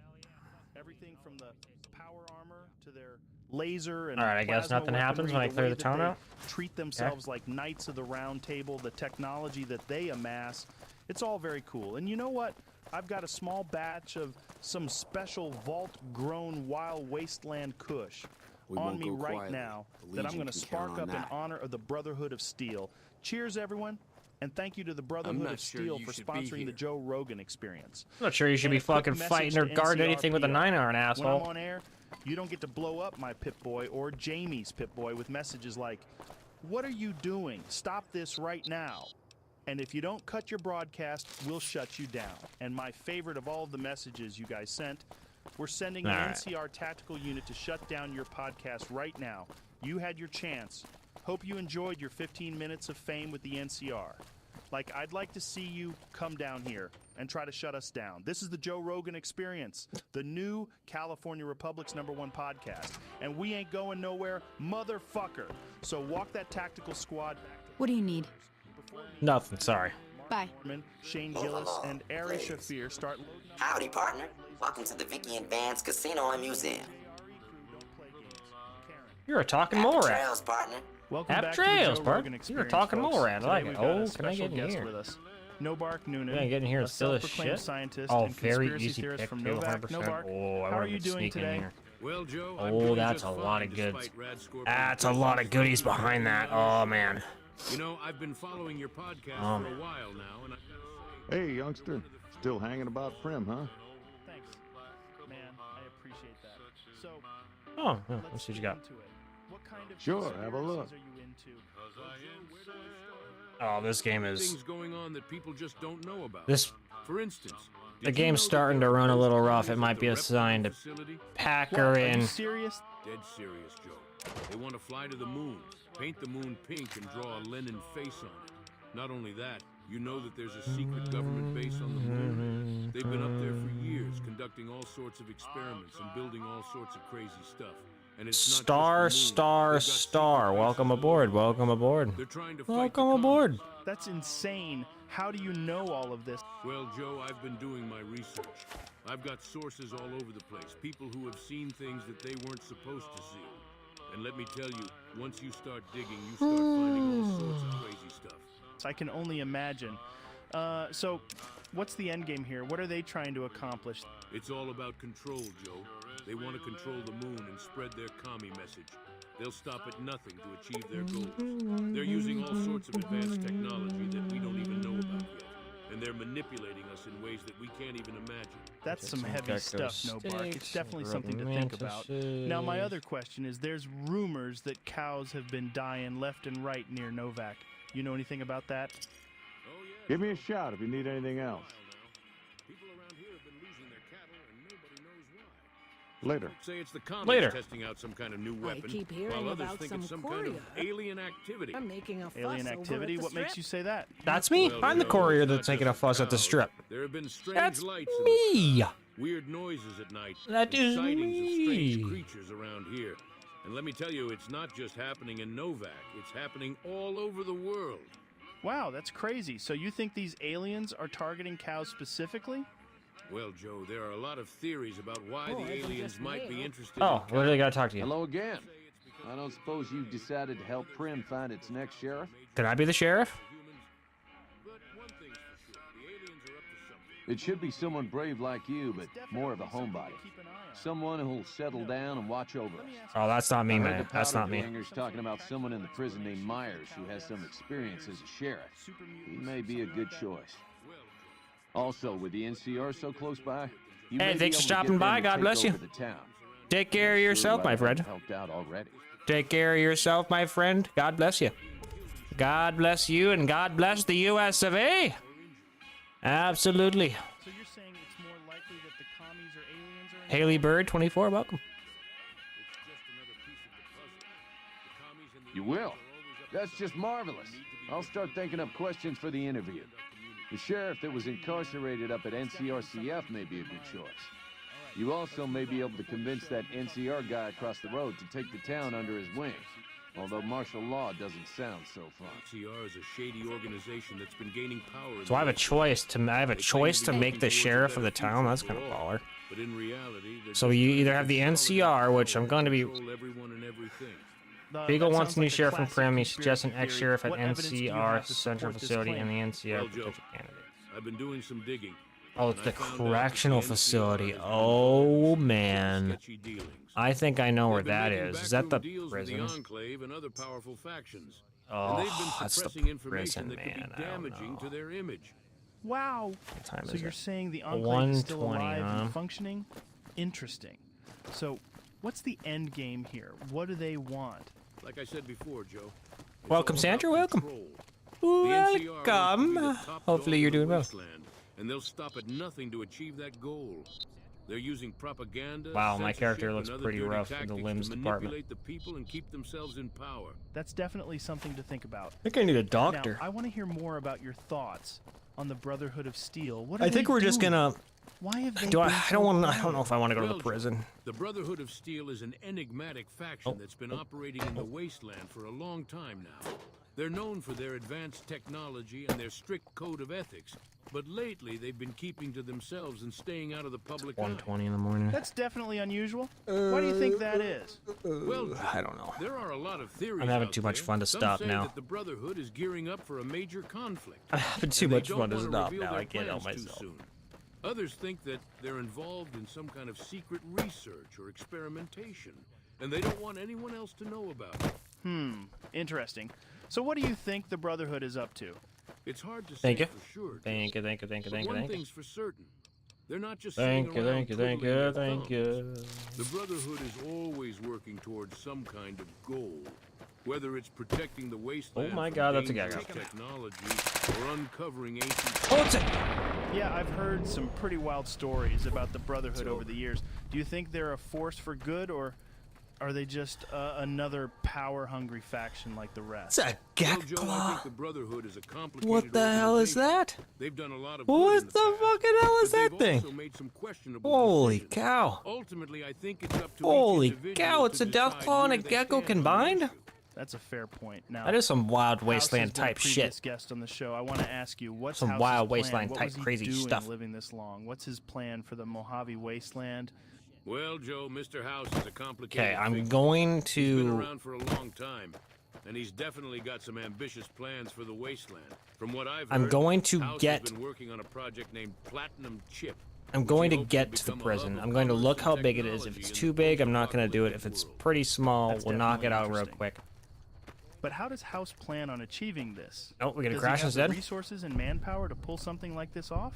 Everything from the power armor to their laser and All right, I guess plasma nothing happens when I weaponry, clear way the that town they out? treat themselves like knights of the round table, the technology that they amass, it's all very cool. And you know what? I've got a small batch of some special vault-grown wild wasteland kush We on won't me go right quietly. now The that I'm Legion going to can count spark on up in that. honor of the Brotherhood of Steel. Cheers, everyone, and thank you to the Brotherhood not of sure Steel you for should be sponsoring the here. Joe Rogan experience. I'm not sure you should And be a quick fucking message fighting or to guarding anything with a NCRPO. 9-iron, When I'm asshole. on air, you don't get to blow up my Pip-Boy or Jamie's Pip-Boy with messages like, "What are you doing? Stop this right now." And if you don't cut your broadcast, we'll shut you down. And my favorite of all of the messages you guys sent, we're sending an All right. NCR tactical unit to shut down your podcast right now. You had your chance. Hope you enjoyed your 15 minutes of fame with the NCR. Like, I'd like to see you come down here and try to shut us down. This is the Joe Rogan Experience, the new California Republic's #1 podcast. And we ain't going nowhere, motherfucker. So walk that tactical squad back to What do you need? Nothing, sorry. Bye. Shane Gillis and Ari Shafir start loading up. Howdy, partner. Welcome to the Vicky and Vance Casino and Museum. You're a talking Happy mole trails, rat. partner. Welcome Happy back to the trails, Joe bro. Rogan You're a Experience, talking folks. mole rat. I like Today it. we've got a Oh, can I special get in guest here? with us. Nobark Noonan, Can I get in here and a steal this self-proclaimed shit? scientist Oh, and very conspiracy easy theorist pick, from too, Novak. 100%. Nobark, Oh, I how are wanted you to doing sneak in today? here. Well, Joe, Oh, that's a lot of goods. That's a lot of goodies behind that. Oh, man. You know, I've been following your podcast Um, for a while now, and Hey, youngster. Still hanging about Prim, huh? Thanks, man. I appreciate that. So, Oh, yeah, let's see what you got. into it. What kind of Sure, have a look. conspiracies are you into? Oh, this game is... things going on that people just don't know about. This... For instance, The game's starting to run a little rough. It might be a sign to pack her Are in. you serious? Dead serious, Joe. They want to fly to the moon, paint the moon pink, and draw a Lenin face on it. Not only that, you know that there's a secret government base on the moon. They've been up there for years, conducting all sorts of experiments and building all sorts of crazy stuff. And it's not Star, just the moon. star, They've got star. secret Welcome bases aboard. all over. Welcome aboard. They're trying to fight Welcome the aboard. That's insane. How do you know all of this? Well, Joe, I've been doing my research. I've got sources all over the place, people who have seen things that they weren't supposed to see. And let me tell you, once you start digging, you start finding all sorts of crazy stuff. I can only imagine. So, what's the end game here? What are they trying to accomplish? It's all about control, Joe. They want to control the moon and spread their commie message. They'll stop at nothing to achieve their goals. They're using all sorts of advanced technology that we don't even know about yet. And they're manipulating us in ways that we can't even imagine. That's some heavy stuff, Nobark. It's definitely something to think about. Now, my other question is, there's rumors that cows have been dying left and right near Novak. You know anything about that? Give me a shout if you need anything else. People around here have been losing their cattle and nobody knows why. Later. Say it's the commies Later. testing out some kind of new weapon, keep hearing while others about think some it's some kind of courier. alien activity. I'm making a fuss Alien over activity? at the What makes strip. you say that? That's me. Well, I'm the Joe, courier it's that's not taking a just fuss at the cows. strip. There have been strange That's lights in me. the sky, weird noises at night, That and is sightings of strange me. creatures around here. And let me tell you, it's not just happening in Novak, it's happening all over the world. Wow, that's crazy. So you think these aliens are targeting cows specifically? Well, Joe, there are a lot of theories about why the aliens might be interested Oh, in literally gotta talk to you. Hello again. I don't suppose you've decided to help Prim find its next sheriff? Can I be the sheriff? It should be someone brave like you, but more of a homebody. Someone who'll settle down and watch over us. Oh, that's not me, I heard man. the That's not powder me. gangers talking about someone in the prison named Myers who has some experience as a sheriff. He may be a good choice. Also, with the NCR so close by, You Hey, may be thanks for able to get stopping them by. to God take bless you. over the town. Take care of Sure yourself, my I've friend. helped out already. Take care of yourself, my friend. God bless you. God bless you, and God bless the U.S. of A. Absolutely. So you're saying it's more likely that the commies or aliens are Haley Bird, 24, welcome. You will. That's just marvelous. I'll start thinking up questions for the interview. The sheriff that was incarcerated up at NCRCF may be a good choice. You also may be able to convince that NCR guy across the road to take the town under his wing. Although martial law doesn't sound so fun. NCR is a shady organization that's been gaining power. So I have a choice to make the sheriff of the town. That's kind of baller. But in reality, So you either have the NCR, which I'm going to be. everyone and everything. Beagle that wants sounds a new like a sheriff from classic Prim. He conspiracy suggests an theory. ex-sheriff at What evidence do you NCR have to Central support this Facility claim? and the NCR Well, Joe, potential candidate. I've been doing some digging. Oh, it's and the I found out that the correctional NCR facility. has been Oh, involved in some man. sketchy dealings. I think I know where They've been that making is. Is that the backroom deals with prison? The Enclave and other powerful factions. Oh, and they've been that's the suppressing information prison, that could man. be I don't damaging to their image. Wow. What time So is you're it? saying the Enclave is still 1:20, alive huh? and functioning? Interesting. So, what's the end game here? What do they want? Like I said before, Joe. it's Welcome, all about Sandra. Welcome. control. The NCR wants to be Welcome. the top Hopefully dog you're in the doing well. wasteland, and they'll stop at nothing to achieve that goal. They're using propaganda. Wow, my character censorship, looks and other pretty dirty rough in the tactics limbs to department. manipulate the people and keep themselves in power. That's definitely something to think about. I think I need a doctor. Now, I want to hear more about your thoughts on the Brotherhood of Steel. What are I think they we're just doing? gonna. Why have they Do I? been I so don't want. I quiet? don't know if I want to go to Well, the Joe, prison. The Brotherhood of Steel is an enigmatic faction that's been operating in the wasteland for a long time now. They're known for their advanced technology and their strict code of ethics, but lately they've been keeping to themselves and staying out of the public eye. 1:20 in the morning. That's definitely unusual. Why do you think that is? Well, Joe, I don't know. there are a lot of theories. I'm having out too much there. fun to Some stop say now. That the Brotherhood is gearing up for a major conflict. I'm having too and they much don't fun to wanna stop reveal now. their I can't help plans too myself. soon. Others think that they're involved in some kind of secret research or experimentation, and they don't want anyone else to know about it. Interesting. So what do you think the Brotherhood is up to? It's hard to say Thank you. for sure. Thank you. Thank you. Thank you. But Thank you. one Thank you. thing's for certain. They're not just Thank sitting you. around Thank you. Thank twiddling you. their Thank you. thumbs. The Brotherhood is always working towards some kind of goal, whether it's protecting the wasteland Oh my from God, that's a guy. dangerous technology or uncovering ancient. Oh, it's a. Yeah, I've heard some pretty wild stories about the Brotherhood over the years. Do you think they're a force for good, or are they just another power-hungry faction like the rest? It's a Well, Joe, I Gakla. think the Brotherhood is a complicated What the hell is organization. that? They've done a lot of What good in the past, fucking hell is but that they've thing? also made some questionable Holy decisions. cow. Ultimately, I think it's up to Holy each individual cow, it's to a death decide claw and a where they gecko stand on the combined? issue. That's a fair point. Now, That is some wild House wasteland has been a type previous shit. guest on the show. I want to ask you, what's Some House's wild plan? wasteland What type was he crazy doing stuff. living this long? What's his plan for the Mojave Wasteland? Well, Joe, Mr. House is a complicated Okay, I'm figure. going He's been to. around for a long time, and he's definitely got some ambitious plans for the wasteland. From what I've heard, I'm going to House get. has been working on a project named Platinum Chip. I'm which going he to hopes get will to the become a prison. hub I'm of going to commerce look and how big it is. If technology it's in too the big, I'm not going to do it. If post-apocalyptic it's world. pretty small, That's we'll knock it definitely out real interesting. quick. But how does House plan on achieving this? Oh, we're gonna Does crash he have instead? the resources and manpower to pull something like this off?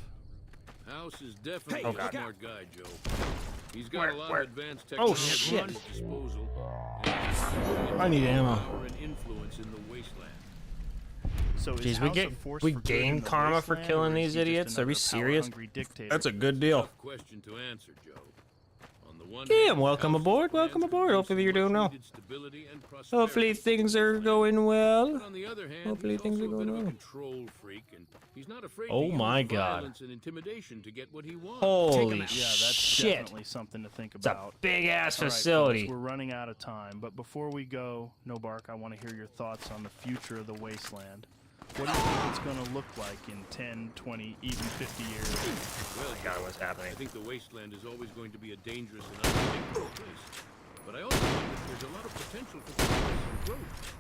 House is definitely Oh, a God. smart guy, Joe. He's got a lot of advanced Oh, technology shit. at his disposal. and I need ammo. power and influence in the wasteland. So is Jeez, House a force we for good gain in the karma for wasteland, killing or is these he just idiots. Are we another serious? power-hungry dictator? That's a good deal. Tough question to answer, Joe. On the one Damn, hand, welcome House's aboard, plans welcome could aboard. bring Hopefully some you're doing well. much-needed stability and prosperity Hopefully to the things are wasteland. going well. But on the other hand, Hopefully he's things also are a bit going of a well. control freak, and he's not afraid Oh to use my God. violence and intimidation to get what he wants. Holy Yeah, that's shit. definitely something to think It's a about. big ass All right, facility. folks, we're running out of time, but before we go, No Bark, I want to hear your thoughts on the future of the wasteland. What do you think it's going to look like in 10, 20, even 50 years? Well, God, what's happening? I think the wasteland is always going to be a dangerous and unpredictable place. But I also think that there's a lot of potential for progress and growth.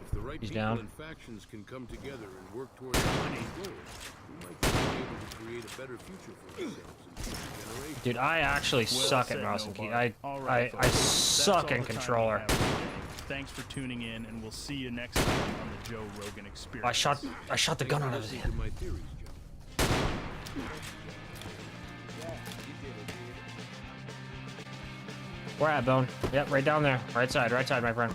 If the right He's people down. and factions can come together and work towards a common goal, we might be able to create a better future for ourselves and future generations. Dude, I actually Well suck said, at mouse and No key. Bark. All right, I folks. That's suck all in the time we controller. have today. Thanks for tuning in, and we'll see you next time on the Joe Rogan Experience. I shot the gun out of his Listen hand. to my theories, Joe. Where at, Bone? Yep, right down there. Right side, my friend.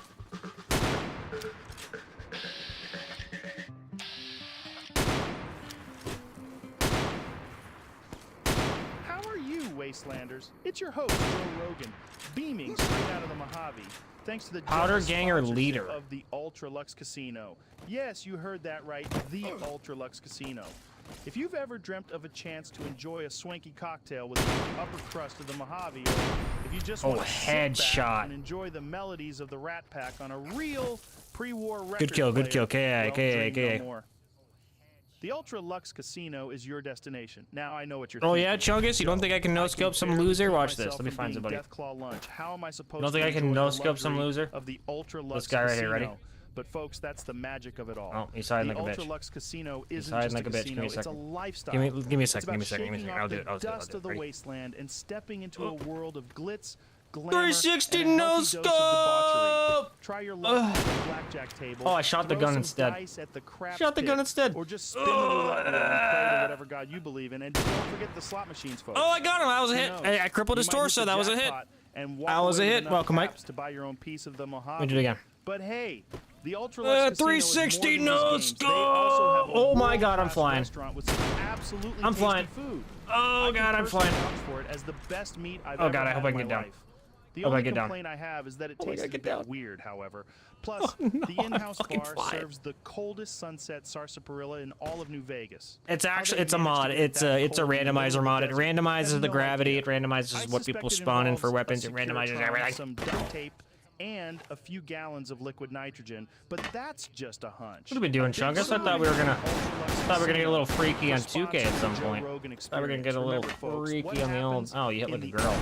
How are you, Wastelanders? It's your host, Joe Rogan, beaming straight out of the Mojave. Thanks to the Powder Ganger leader of the Ultra Lux Casino. Yes, you heard that right, the Ultra Lux Casino. If you've ever dreamt of a chance to enjoy a swanky cocktail with the upper crust of the Mojave, or if you just want to sit back and enjoy the melodies of the Rat Pack on a real pre-war record Good kill, player, KA, well, KA. no more. The Ultra Lux Casino is your destination. Now I know what you're Oh thinking. yeah, Chungus? You don't think I can no-scope some loser? Watch this. Let me find somebody. Deathclaw lunch. How am I supposed You don't think I can no-scope some luxury loser? Of the Ultra Lux This guy right here, Casino? ready? But folks, that's the magic of it all. Oh, he's hiding like a bitch. The Ultra Lux Casino He's isn't hiding just like a bitch. Give me a casino, it's a second. lifestyle. Give me a It's second. about Give me a second. shaking I'll off do it. the I'll do it. dust of the Ready? wasteland and stepping into a world of glitz, glamour, 360 and a no healthy dose of debauchery. scope! Try your luck at the blackjack table. Oh, I shot the throw gun some instead. dice at the craps Shot the gun pit, instead. Or just spin the roulette wheel and pray to whatever god you believe in. And don't forget the slot machines, folks. Oh, I got him. That was a Who hit. knows? I crippled his You might hit torso. the That was a hit. jackpot and walk That was a away with hit. enough Welcome, Mike. caps to buy your own piece of the Mojave. Let me do it again. But hey, the Ultra Lux Casino is 360 more than no just games. They also have a scope! Oh my god, I'm world-class flying. restaurant with some absolutely I'm tasty flying. food. Oh I god, can I'm flying. personally vouch for it as the best meat I've Oh ever god, I had hope I in can get my down. life. The Hope I only get down. complaint I have is that it Hope I tastes a get bit down. weird, however. Plus, no, the in-house I'm fucking bar flying. serves the coldest sunset sarsaparilla in all of New Vegas. It's actually How it's a they managed mod. to get It's that a it's a cold in the middle randomizer of mod. the It desert, I randomizes have the no gravity. idea. It randomizes I what people suspect it spawn in for involves a weapons. It randomizes Securitron, everything. some duct tape, and a few gallons of liquid nitrogen, but that's just a hunch. What have we been doing, Chungus? I thought we were gonna get a little freaky on 2K at some point. Thought we were gonna get a little freaky on the old. Oh, you hit like a girl.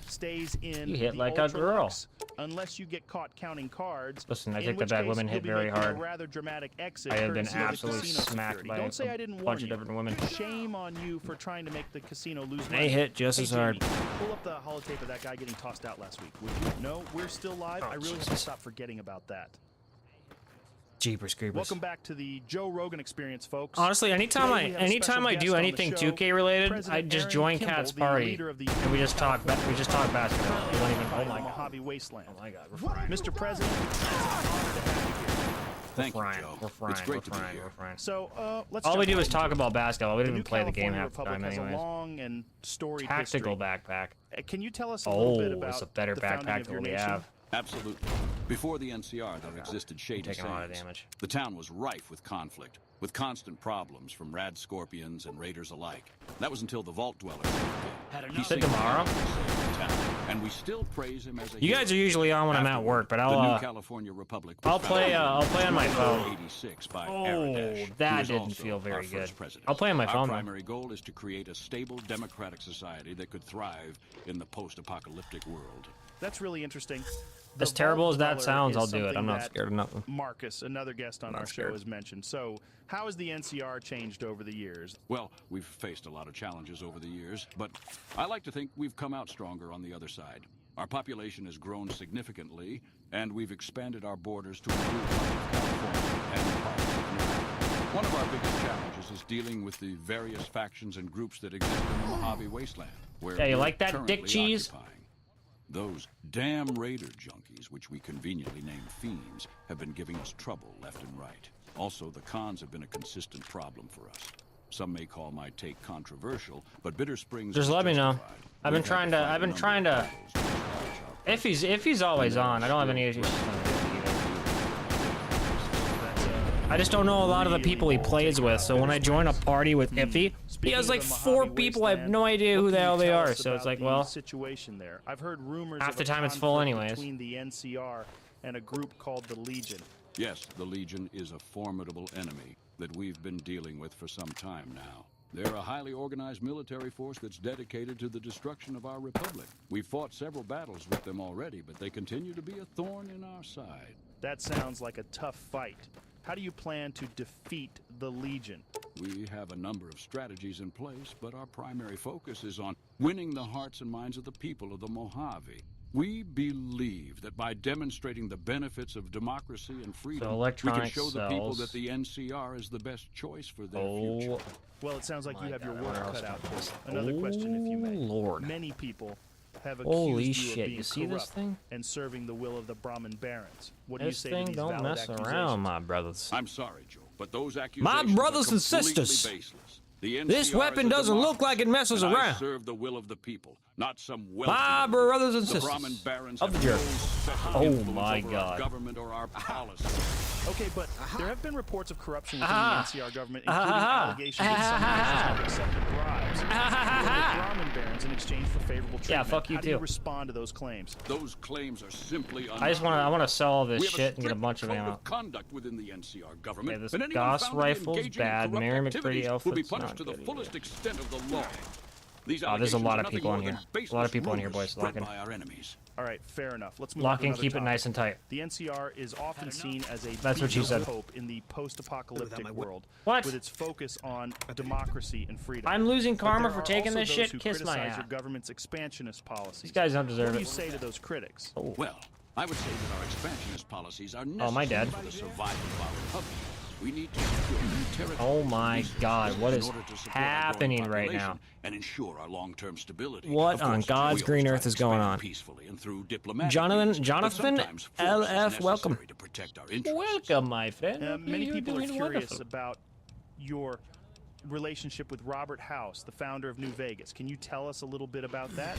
Stays in You hit the like a Ultra girl. Lux, unless you get caught counting cards. Listen, I in think the which bad case women you'll hit be very making a hard. rather dramatic exit I have been courtesy of the absolutely casino smacked security. by Don't say a I didn't bunch warn of you. different women. Shame on you for trying to make the casino lose They money. hit just Hey, as hard. Jamie, pull up the holotape of that guy getting tossed out last week, would you? No, we're still live. I really have to stop forgetting about that. Jeepers creepers. Welcome back to the Joe Rogan experience, folks. Honestly, anytime Today we have a anytime special I guest do on the anything show, 2K related, I President just Aaron join Kimball, Cat's the party leader of the and we just talk basketball. We don't even. Oh my god. Mojave Wasteland. Oh my god. We're frying. Mr. President, it's an honor to have you here. Thank you, frying. Joe. We're frying. It's great We're to be frying. here. We're frying. So, let's All we jump do right is talk into it. about basketball. We The didn't New even play the game California half the Republic time has a anyways. long and storied Tactical history. backpack. Can you tell us a little bit Oh, about it's a better the founding backpack of than your what we nation? have. Absolutely. Before the NCR, there existed shady Taking a lot of sands. damage. The town was rife with conflict, with constant problems from rad scorpions and raiders alike. That was until the Vault Dwellers. You said tomorrow? And we still praise him as a You guys are usually on when I'm at work, but the New I'll California Republic I'll play on my phone. 86 by Oh, Aradash, who that is didn't also feel our very first good. president. I'll play on my phone, Our though. primary goal is to create a stable democratic society that could thrive in the post-apocalyptic world. That's really interesting. As The terrible Vault as that Dweller sounds, is I'll do it. I'm something not that scared of nothing. Marcus, another guest on Not our scared. show, has mentioned. So, how has the NCR changed over the years? Well, we've faced a lot of challenges over the years, but I like to think we've come out stronger on the other side. Our population has grown significantly, and we've expanded our borders to include California and parts of Nevada. One of our biggest challenges is dealing with the various factions and groups that exist in the Mojave Wasteland, where Yeah, you we're like that, currently dick cheese? occupying. Those damn raider junkies, which we conveniently name fiends, have been giving us trouble left and right. Also, the cons have been a consistent problem for us. Some may call my take controversial, but Bitter Springs Just is let me know. justified. I've been We've had trying to to. fight I've a been number trying of to. battles to establish our If he's always on, I don't have any issues. I just don't know a lot of the people he plays with, so when I join a party with Iffy, he has like 4 people. I have no idea who the hell they are, so it's like, well, situation there. I've heard rumors half of the a time it's full conflict anyways. between the NCR and a group called the Legion. Yes, the Legion is a formidable enemy that we've been dealing with for some time now. They're a highly organized military force that's dedicated to the destruction of our republic. We've fought several battles with them already, but they continue to be a thorn in our side. That sounds like a tough fight. How do you plan to defeat the Legion? We have a number of strategies in place, but our primary focus is on winning the hearts and minds of the people of the Mojave. We believe that by demonstrating the benefits of democracy and freedom, we can electronic show the people cells. that the NCR is the best choice for their Oh. future. Well, it sounds like you have your God, work where else cut out can I for you. put this? Another question, if you may. Lord. Many people have Holy accused you of shit, being you see this corrupt thing? and serving the will of the Brahmin barons. What do you This say to thing these don't valid mess accusations? around, my brothers. I'm sorry, Joe, but those My accusations brothers are and completely sisters. baseless. The This NCR weapon is a doesn't look democracy, like it messes and I around. serve the will of the people, not some wealthy My elite. brothers and The sisters Brahmin barons of the have no earth. special Oh influence my over our God. government or our policy. Okay, but there have been reports of corruption within Ah. the NCR government, Ah. including Ah. allegations that Ah. some officials have accepted bribes from Ah. the Brahmin barons in exchange for favorable treatment. Yeah, fuck you How do you too. respond to those claims? Those claims are simply I want to sell all this We have shit and get a strict bunch of code ammo. conduct within the NCR government. Okay, this and anyone Gauss found to be rifle's engaging in bad. corrupt Mary McCready activities will be outfit's punished not to the good fullest either. extent of the law. These Oh, there's a lot of allegations are people nothing in more here. than A lot of people in here, baseless boys. Lock rumors in. spread by our enemies. All right, fair enough. Let's move Lock on to in, another keep it topic. nice and tight. The NCR is often seen as a That's what she beacon of said. hope in the post-apocalyptic world, What? with its focus on democracy and freedom. I'm losing But karma there for are taking also this those shit? who Kiss my criticize ass. your government's expansionist policies. These guys don't deserve What do it. you say to those critics? Well, I would say that our expansionist policies are necessary Oh, my dad. for the survival of our republic. We need to secure new territory. Oh my God, what in is order to support our growing happening right now? population and ensure our long-term stability. What Of on course, God's we green always earth try is to going expand on? peacefully and through diplomatic Jonathan, means, but Jonathan, sometimes force is LF, welcome. necessary to protect our interests. Welcome, my friend. Many You're people are doing curious wonderful. about your relationship with Robert House, the founder of New Vegas. Can you tell us a little bit about that?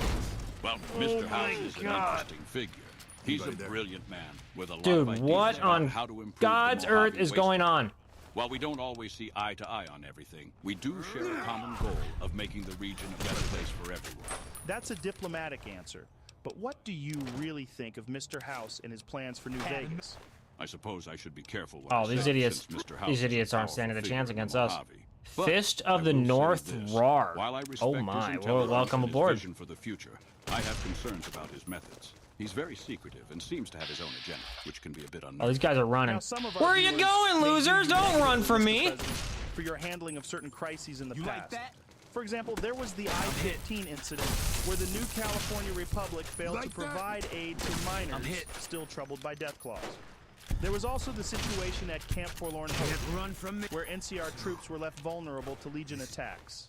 Well, Oh Mr. my House is an God. interesting figure. He's a brilliant man with a lot Dude, of ideas what about on how to improve God's the earth Mojave is going Wasteland. on? While we don't always see eye to eye on everything, we do share a common goal of making the region a better place for everyone. That's a diplomatic answer. But what do you really think of Mr. House and his plans for New Vegas? I suppose I should be careful what Oh, I these say, idiots! since Mr. House These is a idiots aren't powerful standing a figure chance in the against us. Mojave. But Fist I of the will say North this. Rar. While I respect Oh his my! Well, intelligence welcome and his aboard. vision for the future, I have concerns about his methods. He's very secretive and seems to have his own agenda, which can be a bit unnerving. Oh, these guys are running. Now, some of our Where are you viewers going, may losers? view you Don't run negatively, from Mr. me. President, for your handling of certain crises in the past. For example, there was the I-15 incident where the new California Republic failed to provide aid to miners still troubled by death claws. There was also the situation at Camp Forlorn Hope, where NCR troops were left vulnerable to Legion attacks.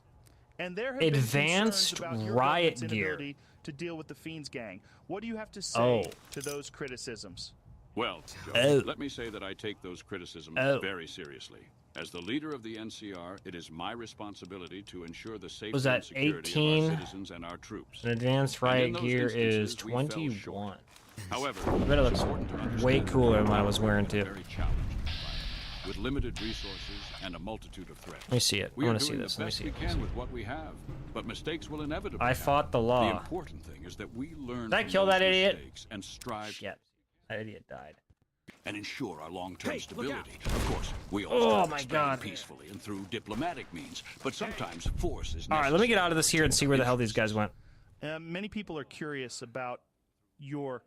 And there have Advanced been concerns about your riot government's gear. inability to deal with the Fiends gang. What do you have to say Oh. to those criticisms? Well, Joe, Oh. let me say that I take those criticisms Oh. very seriously. As the leader of the NCR, it is my responsibility to ensure the safety Was that and security 18? of our citizens and our troops. An advanced And in riot those gear is instances, we fell 21. short. However, I bet it it's looks important to understand way that cooler than we're what I was wearing operating in too. a very challenging environment, with limited resources and a multitude of threats. Let me see it. We I are want to see doing this. the Let me best see we it. can with what we have, but mistakes will inevitably I fought the happen. law. The important thing is that we learn Did I from kill those that idiot? mistakes and strive Shit. That idiot died. and ensure our long-term Hey, look out. stability. Of course, we Oh always my expand God. peacefully and through diplomatic means, but sometimes force is All right, let me get out of this here and see where the hell these guys went. Many people are curious about your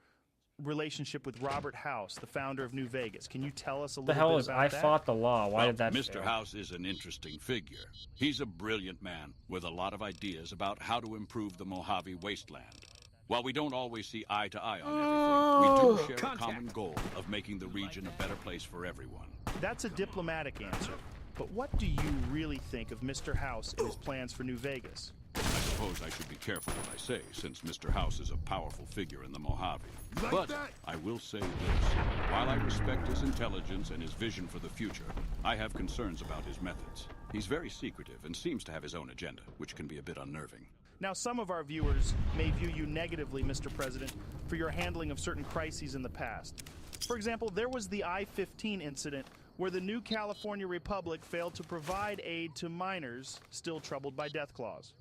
relationship with Robert House, the founder of New Vegas. Can you tell us a The little hell bit is about I that? fought the law? Why Well, did that Mr. fail? House is an interesting figure. He's a brilliant man with a lot of ideas about how to improve the Mojave wasteland. While we don't always see eye to eye on everything, we do share a common goal of making the region a better place for everyone. That's a diplomatic answer. But what do you really think of Mr. House and his plans for New Vegas? I suppose I should be careful what I say, since Mr. House is a powerful figure in the Mojave. But I will say this. While I respect his intelligence and his vision for the future, I have concerns about his methods. He's very secretive and seems to have his own agenda, which can be a bit unnerving. Now, some of our viewers may view you negatively, Mr. President, for your handling of certain crises in the past. For example, there was the I-15 incident where the new California Republic failed to provide aid to miners still troubled by death claws.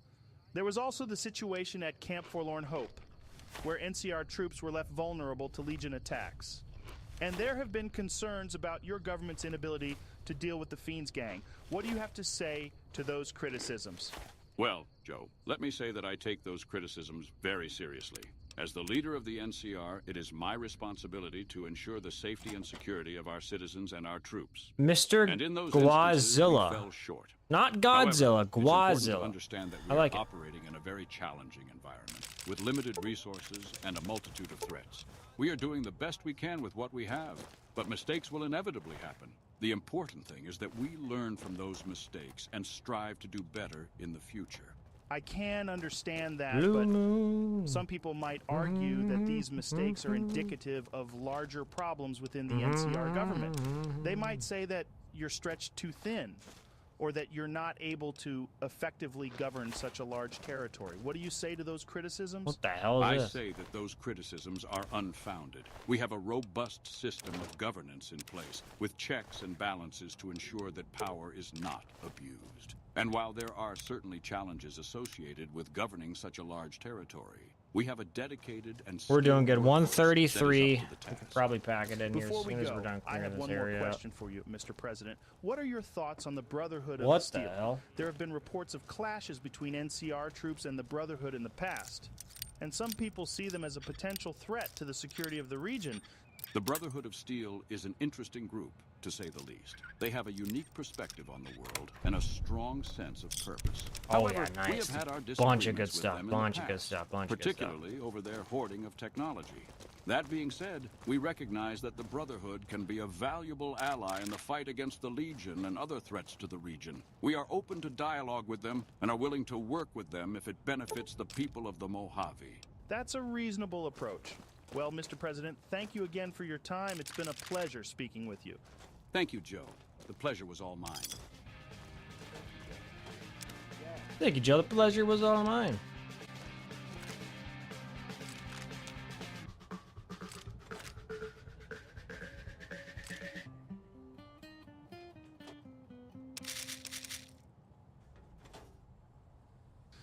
There was also the situation at Camp Forlorn Hope, where NCR troops were left vulnerable to Legion attacks. And there have been concerns about your government's inability to deal with the Fiends gang. What do you have to say to those criticisms? Well, Joe, let me say that I take those criticisms very seriously. As the leader of the NCR, it is my responsibility to ensure the safety and security of our citizens and our troops. Mr. And in those instances, we Glazilla. fell short. Not However, Godzilla, it's important to Glazilla. understand that I we like are it. operating in a very challenging environment, with limited resources and a multitude of threats. We are doing the best we can with what we have, but mistakes will inevitably happen. The important thing is that we learn from those mistakes and strive to do better in the future. I can understand that, Blue but moon. some people might argue that these mistakes are indicative of larger problems within the NCR government. They might say that you're stretched too thin, or that you're not able to effectively govern such a large territory. What do you say to those criticisms? What the hell is I this? say that those criticisms are unfounded. We have a robust system of governance in place, with checks and balances to ensure that power is not abused. And while there are certainly challenges associated with governing such a large territory, we have a dedicated and We're doing skilled good. workforce that is 133. up to the I could task. probably pack it in here Before as we soon as go, we're done I clearing have this one more area. question for you, Mr. President. What are your thoughts on the Brotherhood of What Steel? the hell? There have been reports of clashes between NCR troops and the Brotherhood in the past, and some people see them as a potential threat to the security of the region. The Brotherhood of Steel is an interesting group, to say the least. They have a unique perspective on the world and a strong sense of purpose. Oh, However, yeah, nice. we have had our Bunch of good disagreements with stuff, them in bunch the of good past, stuff, bunch of good stuff. particularly over their hoarding of technology. That being said, we recognize that the Brotherhood can be a valuable ally in the fight against the Legion and other threats to the region. We are open to dialogue with them and are willing to work with them if it benefits the people of the Mojave. That's a reasonable approach. Well, Mr. President, thank you again for your time. It's been a pleasure speaking with you. Thank you, Joe. The pleasure was all mine. Thank you, Joe. The pleasure was all mine.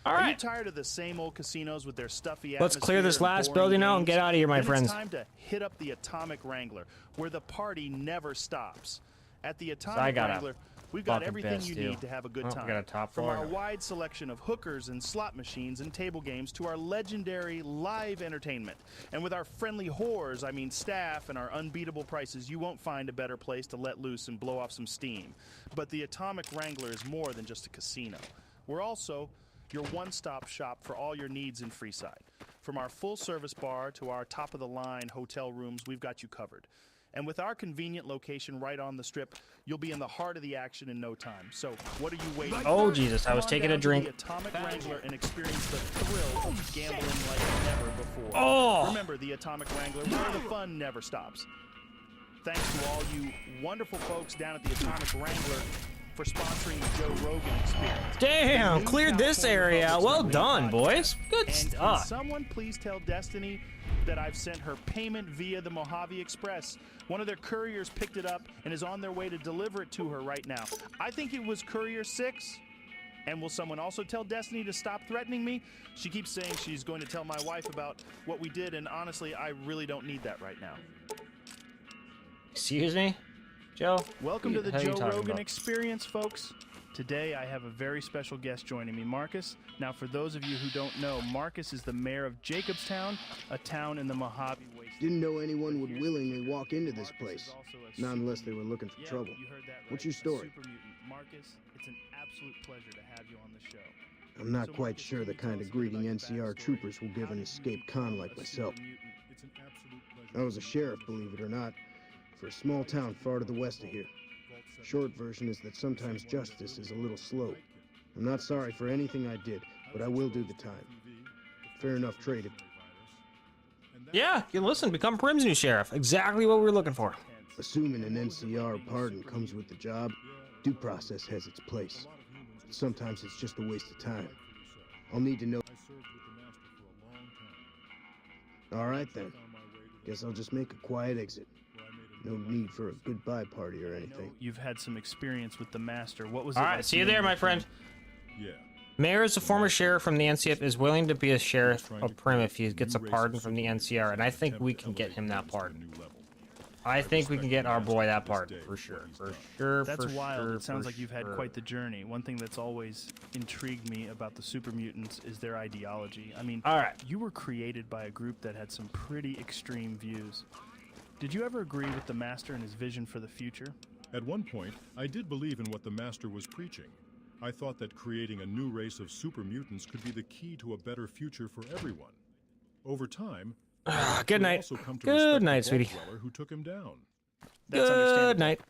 Are you tired of the same old casinos with their stuffy Let's clear this atmosphere and last boring building out and games? get out of here, my Then friends. It's time to hit up the Atomic Wrangler, where the party never stops. At the I Atomic got a Wrangler, we've got fucking everything best you deal. need to have a good Oh, we time. got a top From floor. our wide selection of hookers and slot machines and table games to our legendary live entertainment. And with our friendly whores, I mean staff, and our unbeatable prices, you won't find a better place to let loose and blow off some steam. But the Atomic Wrangler is more than just a casino. We're also your one-stop shop for all your needs in Freeside. From our full-service bar to our top-of-the-line hotel rooms, we've got you covered. And with our convenient location right on the strip, you'll be in the heart of the action in no time. So, what are you waiting for? Oh, Jesus, I Come was on taking down a drink. to the Atomic Wrangler and experience the thrill of gambling like never before. Oh! Remember, the Atomic Wrangler, where the fun never stops. Thanks to all you wonderful folks down at the Atomic Wrangler for sponsoring the Joe Rogan Experience. Damn, New cleared this California area out. Public's Well League done, podcast. boys. Good And stuff. Can someone please tell Destiny that I've sent her payment via the Mojave Express? One of their couriers picked it up and is on their way to deliver it to her right now. I think it was Courier 6. And will someone also tell Destiny to stop threatening me? She keeps saying she's going to tell my wife about what we did, and honestly, I really don't need that right now. Excuse me, Joe? Welcome to the How you Joe talking Rogan about? Experience, folks. Today I have a very special guest joining me, Marcus. Now, for those of you who don't know, Marcus is the mayor of Jacobstown, a town in the Mojave Wasteland. Didn't know anyone would willingly walk into this place. Not unless they were looking for trouble. You heard that right. What's your A story? super mutant. Marcus, it's an absolute pleasure to have you on the show. I'm not quite sure the kind of greeting NCR troopers will give an escaped con like myself. I was a sheriff, believe it or not, for a small town far to the west of here. Short version is that sometimes justice is a little slow. I'm not sorry for anything I did, but I will do the time. Fair enough traded. Yeah, you listen, become Prim's new sheriff. Exactly what we were looking for. Assuming an NCR pardon comes with the job, due process has its place. Sometimes it's just a waste of time. I'll need to know. All right then. Guess I'll just make a quiet exit. No need for a goodbye party or anything. You've had some experience with the Master. What was All it right, like see you dealing there, my with friend. him? Yeah. Mayor is a former sheriff from the NCF, is willing to be a sheriff of Prim if he gets a pardon from the NCR, and I think we can get him that pardon. I think we can get our boy that pardon, for sure. For sure, That's for wild. sure, It sounds for like you've had sure. quite the journey. One thing that's always intrigued me about the super mutants is their ideology. I mean, All right. you were created by a group that had some pretty extreme views. Did you ever agree with the Master and his vision for the future? At one point, I did believe in what the Master was preaching. I thought that creating a new race of super mutants could be the key to a better future for everyone. Over time, Good night. also come to Good respect night, the sweetie. Vault Dweller who took him down. That's Good understandable. night.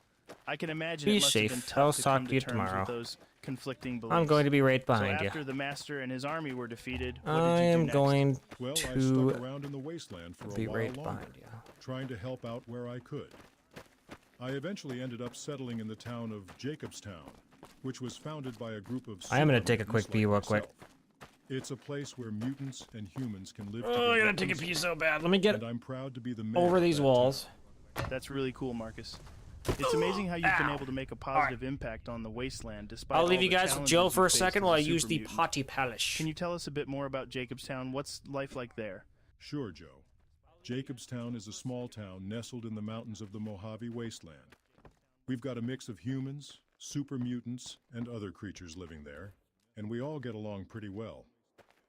I can imagine Be it must have been safe. tough I'll to talk come to you terms tomorrow. with those conflicting beliefs. I'm going to be right behind so you. after the Master and his army were defeated, what I did you do am next? going Well, I to stuck around in the wasteland for be a while right longer, behind you. trying to help out where I could. I eventually ended up settling in the town of Jacobstown, which was founded by a group of I am going to super take a quick mutants pee real like quick. myself. It's a place where mutants and humans can live Oh, together. I gotta take a pee so bad. Let me get and I'm proud to be the mayor over of these that walls. That's really cool, Marcus. It's amazing how you've been able to make a positive impact on the wasteland despite I'll leave all you the guys with challenges Joe you for a faced second as while I super use the mutant. potty palace. Can you tell us a bit more about Jacobstown? What's life like there? Sure, Joe. Jacobstown is a small town nestled in the mountains of the Mojave Wasteland. We've got a mix of humans, super mutants, and other creatures living there, and we all get along pretty well.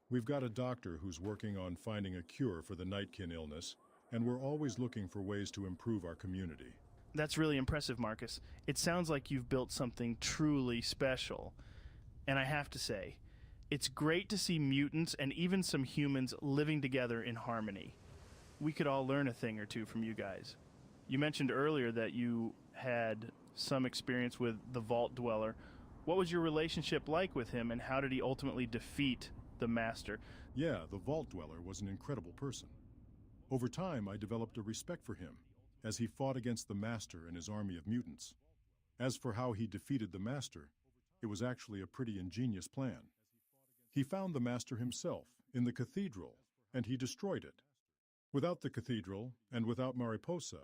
We've got a doctor who's working on finding a cure for the Nightkin illness, and we're always looking for ways to improve our community. That's really impressive, Marcus. It sounds like you've built something truly special. And I have to say, it's great to see mutants and even some humans living together in harmony. We could all learn a thing or two from you guys. You mentioned earlier that you had some experience with the Vault Dweller. What was your relationship like with him, and how did he ultimately defeat the Master? Yeah, the Vault Dweller was an incredible person. Over time, I developed a respect for him, as he fought against the Master and his army of mutants. As for how he defeated the Master, it was actually a pretty ingenious plan. He found the Master himself in the cathedral, and he destroyed it. Without the cathedral, and without Mariposa,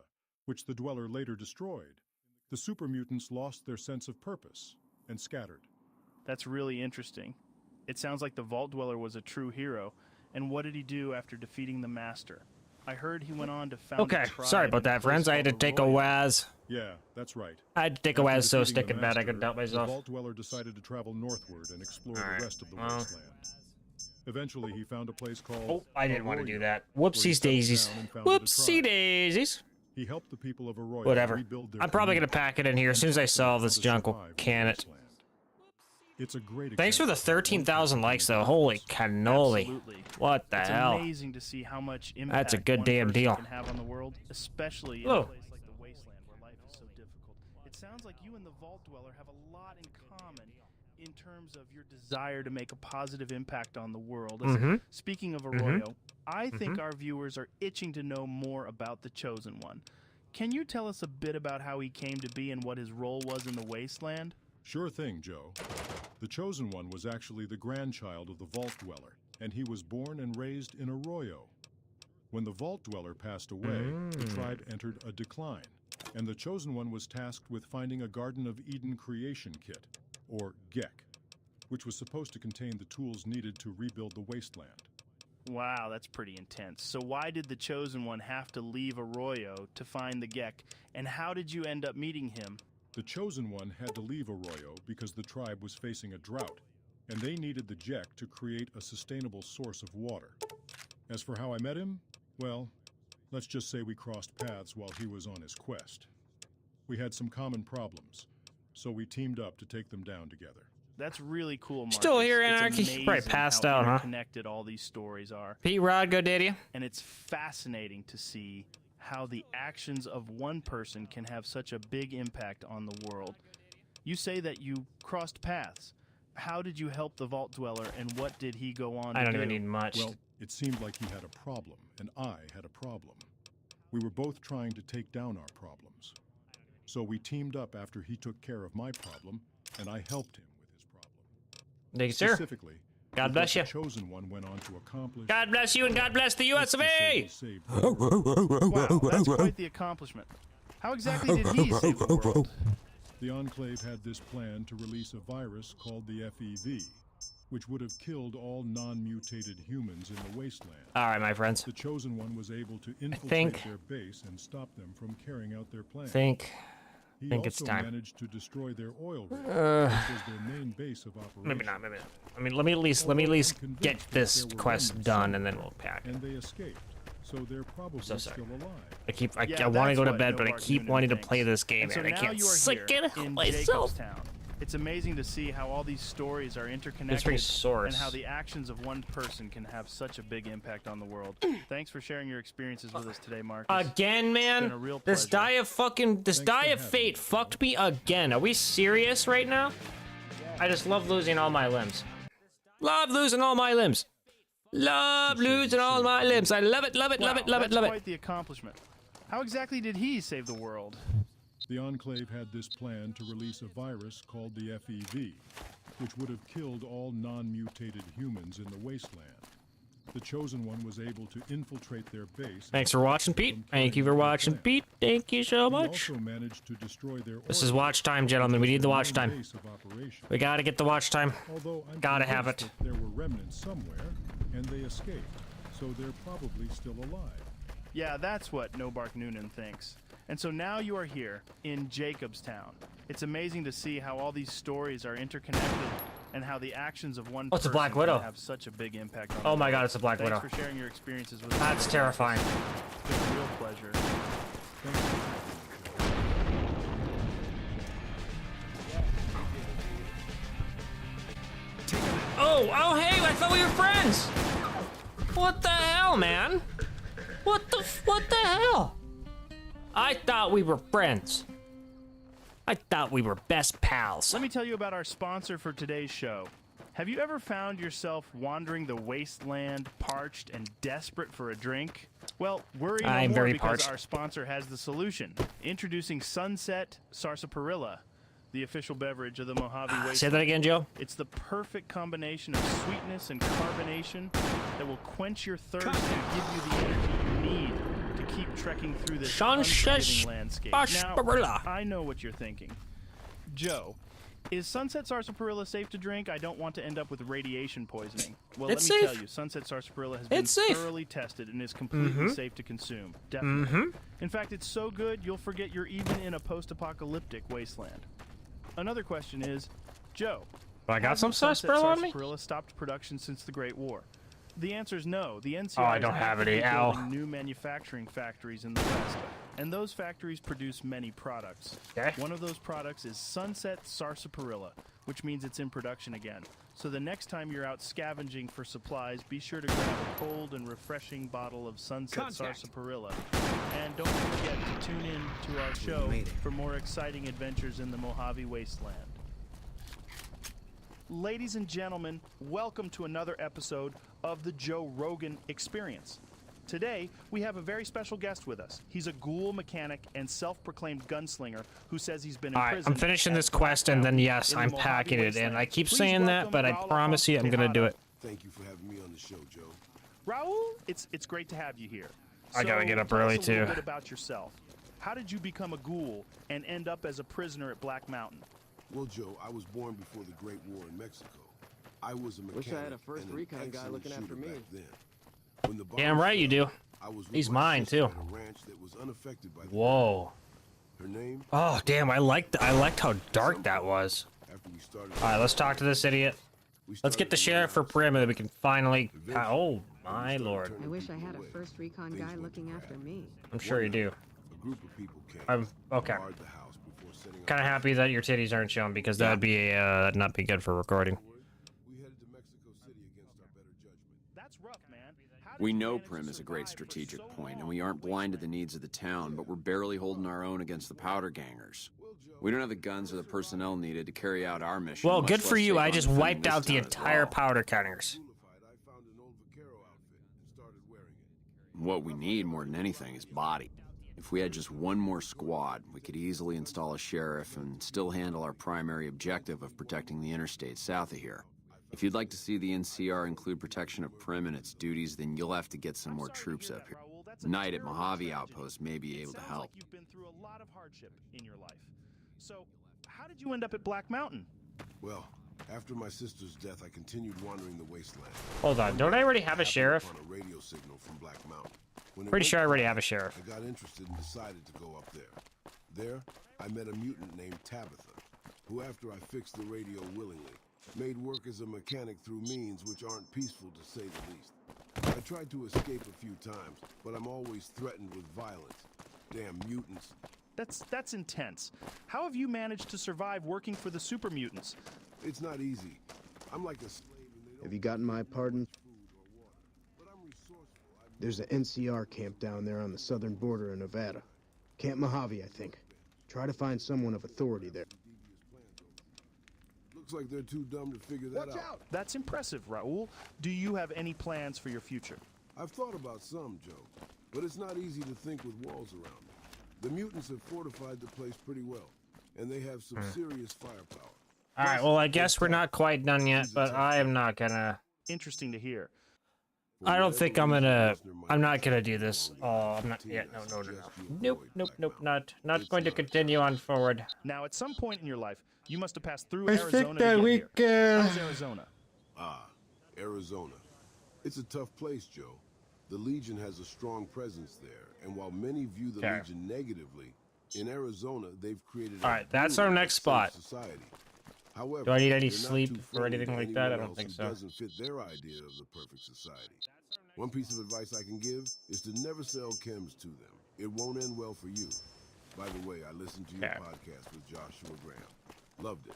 which the Dweller later destroyed, the super mutants lost their sense of purpose and scattered. That's really interesting. It sounds like the Vault Dweller was a true hero. And what did he do after defeating the Master? I heard he went on to found Okay, a tribe sorry about in a that, place friends. I had to called take a Arroyo. waz. Yeah, that's right. I had to take a After waz so defeating the sticking bad I Master, couldn't help myself. The Vault Dweller decided to travel northward and explore Alright, the rest of the well. wasteland. Eventually, he found a place called... Oh, I didn't want to do Arroyo, that. where he Whoopsies settled daisies. down and founded a Whoopsie tribe. daisies. He helped the people of Arroyo Whatever. rebuild their I'm probably going to community pack it in here. As soon as I sell this junk, we'll can it. It's a great Thanks for the example of one 13,000 person likes, making though. a Holy difference. cannoli. Absolutely. What the It's hell? amazing to see how much impact That's a good one damn person deal. can have on the world, especially in Oh. a place like the Wasteland where life is so difficult. It sounds like you and the Vault Dweller have a lot in common in terms of your desire to make a positive impact on the world. Speaking of Arroyo, I think our viewers are itching to know more about the Chosen One. Can you tell us a bit about how he came to be and what his role was in the Wasteland? Sure thing, Joe. The Chosen One was actually the grandchild of the Vault Dweller, and he was born and raised in Arroyo. When the Vault Dweller passed away, the tribe entered a decline, and the Chosen One was tasked with finding a Garden of Eden creation kit, or GEC, which was supposed to contain the tools needed to rebuild the wasteland. Wow, that's pretty intense. So why did the Chosen One have to leave Arroyo to find the GEC, and how did you end up meeting him? The Chosen One had to leave Arroyo because the tribe was facing a drought, and they needed the GEC to create a sustainable source of water. As for how I met him, well, let's just say we crossed paths while he was on his quest. We had some common problems, so we teamed up to take them down together. That's really cool, Marcus. Still here, It's Anarchy? amazing Probably passed how out, huh? Connected all these stories are. P-Rod, go daddy. And it's fascinating to see how the actions of one person can have such a big impact on the world. You say that you crossed paths. How did you help the Vault Dweller, and what did he go on to do? I don't even need much. Well, it seemed like he had a problem, and I had a problem. We were both trying to take down our problems. So we teamed up after he took care of my problem, and I helped him with his problem. Thank you, sir. Specifically, God bless you. the Chosen One went on to accomplish... God bless you and God bless the US of A! Wow, that's quite the accomplishment. How exactly did he save the world? The Enclave had this plan to release a virus called the FNV, which would have killed all non-mutated humans in the wasteland. All right, my friends. The Chosen One was able to infiltrate think- their base and stop them from carrying out their plan. I think it's also time. managed to destroy their oil rig, which was their main base of operation. Maybe not, maybe not. I mean, let me at least get this quest done, and then we'll pack. And they escaped, so they're probably So sorry. still alive. I want to go to bed, but I keep wanting to play this game, And so and I now can't you are sick here it in myself. Jacobstown. It's amazing to see how all these stories are interconnected and how the actions of one person can have such a big impact on the world. Thanks for sharing your experiences with us today, Marcus. Again, man? It's been a real This pleasure. die of fate fucked me again. Are we serious right now? I just love losing all my limbs. Love losing all my limbs. Love losing all my limbs. I love it, love it, love it, love it, love That's it. quite the accomplishment. How exactly did he save the world? The Enclave had this plan to release a virus called the FEV, which would have killed all non-mutated humans in the wasteland. The Chosen One was able to infiltrate their base. Thanks for watching, Pete. Thank you for watching, Pete. Thank you so much. He also managed to destroy their This is watch time, gentlemen. We need the watch time. base of operation. We gotta get the watch time. Although I'm Gotta have convinced it. that there were remnants somewhere, and they escaped, so they're probably still alive. Yeah, that's what No Bark Noonan thinks. And so now you are here in Jacobstown. It's amazing to see how all these stories are interconnected and how the actions of one it's a person Black Widow. can have such a big impact on Oh the my world. God, it's a Black Thanks Widow. for sharing your experiences with us. That's terrifying. It's been a real pleasure. Oh, hey, I thought we were friends. What the hell, man? What the hell? I thought we were friends. I thought we were best pals. Let me tell you about our sponsor for today's show. Have you ever found yourself wandering the wasteland, parched and desperate for a drink? Well, worry no I'm more very because parched. our sponsor has the solution. Introducing Sunset Sarsaparilla, the official beverage of the Mojave Wasteland. Say that again, Joe. It's the perfect combination of sweetness and carbonation that will quench your thirst and give you the energy you need to keep trekking through this unforgiving landscape. Sarsaparilla. Now, I know what you're thinking. Joe, is Sunset Sarsaparilla safe to drink? I don't want to end up with radiation poisoning. Well, It's let me safe. tell you, Sunset Sarsaparilla has been It's safe. thoroughly tested and is completely Mhm. safe to consume. Definitely. Mhm. In fact, it's so good, you'll forget you're even in a post-apocalyptic wasteland. Another question is, Joe, I got some hasn't Sunset sarsaparilla on me? Sarsaparilla stopped production since the Great War? The answer is no. The NCR Oh, I is don't have any. actively Ow. building new manufacturing factories in the West, and those factories produce many products. Okay. One of those products is Sunset Sarsaparilla, which means it's in production again. So the next time you're out scavenging for supplies, be sure to grab a cold and refreshing bottle of Sunset Sarsaparilla. And don't forget to tune in to our show for more exciting adventures in the Mojave Wasteland. Ladies and gentlemen, welcome to another episode of the Joe Rogan Experience. Today, we have a very special guest with us. He's a ghoul mechanic and self-proclaimed gunslinger who says he's been in All right, prison. I'm finishing at this quest, and then yes, in the I'm Mojave packing it in. Wasteland. I keep Please saying that, welcome but I Raul promise you I'm gonna do it. Thank you for having me on the show, Joe. Raul, it's great to have you here. I gotta get up tell early, us a little too. bit about yourself. How did you become a ghoul and end up as a prisoner at Black Mountain? Well, Joe, I was born before the Great War in Mexico. I was a mechanic. Wish I had a first and an recon guy excellent looking after shooter me. back then. When the Damn bombs right you fell, do. I was with He's my mine sister too. at a ranch that was unaffected by the Whoa. Her name? Oh damn! I liked how dark that was. After we started. All right, let's talk to this idiot. Let's get the sheriff for Prim, and then we can finally. Oh my lord! I wish I had a first recon guy looking after me. I'm sure you do. A group of people came. I'm okay. Guard the house before setting up. Kind of happy that your titties aren't shown because that'd be that'd not be good for recording. We headed to Mexico City against our better judgment. That's rough, man. We know Prim is a great strategic point, and we aren't blind to the needs of the town, but we're barely holding our own against the powder gangers. We don't have the guns or the personnel needed to carry out our mission. Well, much good less for you. take I on just defending wiped this out the town as entire well. powder counters. I found an old vaquero outfit and started wearing it. What we need more than anything is body. If we had just one more squad, we could easily install a sheriff and still handle our primary objective of protecting the interstate south of here. If you'd like to see the NCR include protection of Prim and its duties, then you'll have to get some more troops up here. Knight at Mojave Outpost may be able to help. Like you've been through a lot of hardship in your life. So, how did you end up at Black Mountain? Well, after my sister's death, I continued wandering the wasteland. Hold on, don't I already have a sheriff? On a radio signal from Black Mountain. When it Pretty went sure I already quiet, have a sheriff. I got interested and decided to go up there. There, I met a mutant named Tabitha, who after I fixed the radio willingly, made work as a mechanic through means which aren't peaceful to say the least. I tried to escape a few times, but I'm always threatened with violence. Damn mutants. That's intense. How have you managed to survive working for the super mutants? It's not easy. I'm like a slave and they don't Have you gotten my pardon? There's an NCR camp down there on the southern border of Nevada. Camp Mojave, I think. Try to find someone of authority there. Looks like they're too dumb to figure that out. That's impressive, Raul. Do you have any plans for your future? I've thought about some, Joe, but it's not easy to think with walls around me. The mutants have fortified the place pretty well, and they have some serious firepower. All right, well, I guess we're not quite done yet, but I am not gonna... Interesting to hear. I don't think I'm not gonna do this. Oh, I'm not yet. No. Nope. Not going to continue on forward. Now, at some point in your life, you must have passed through I Arizona think that to we get here. can... How's Arizona? Arizona. It's a tough place, Joe. The Legion has a strong presence there, and while many view the Legion negatively, in Arizona they've created. All right, that's our next spot. Society. However, do I need any they're not sleep too or anything friendly like to that? I anyone don't think else so. who doesn't fit their idea of the perfect society. One piece of advice I can give is to never sell chems to them. It won't end well for you. By the way, I listened to your podcast with Joshua Graham. Loved it.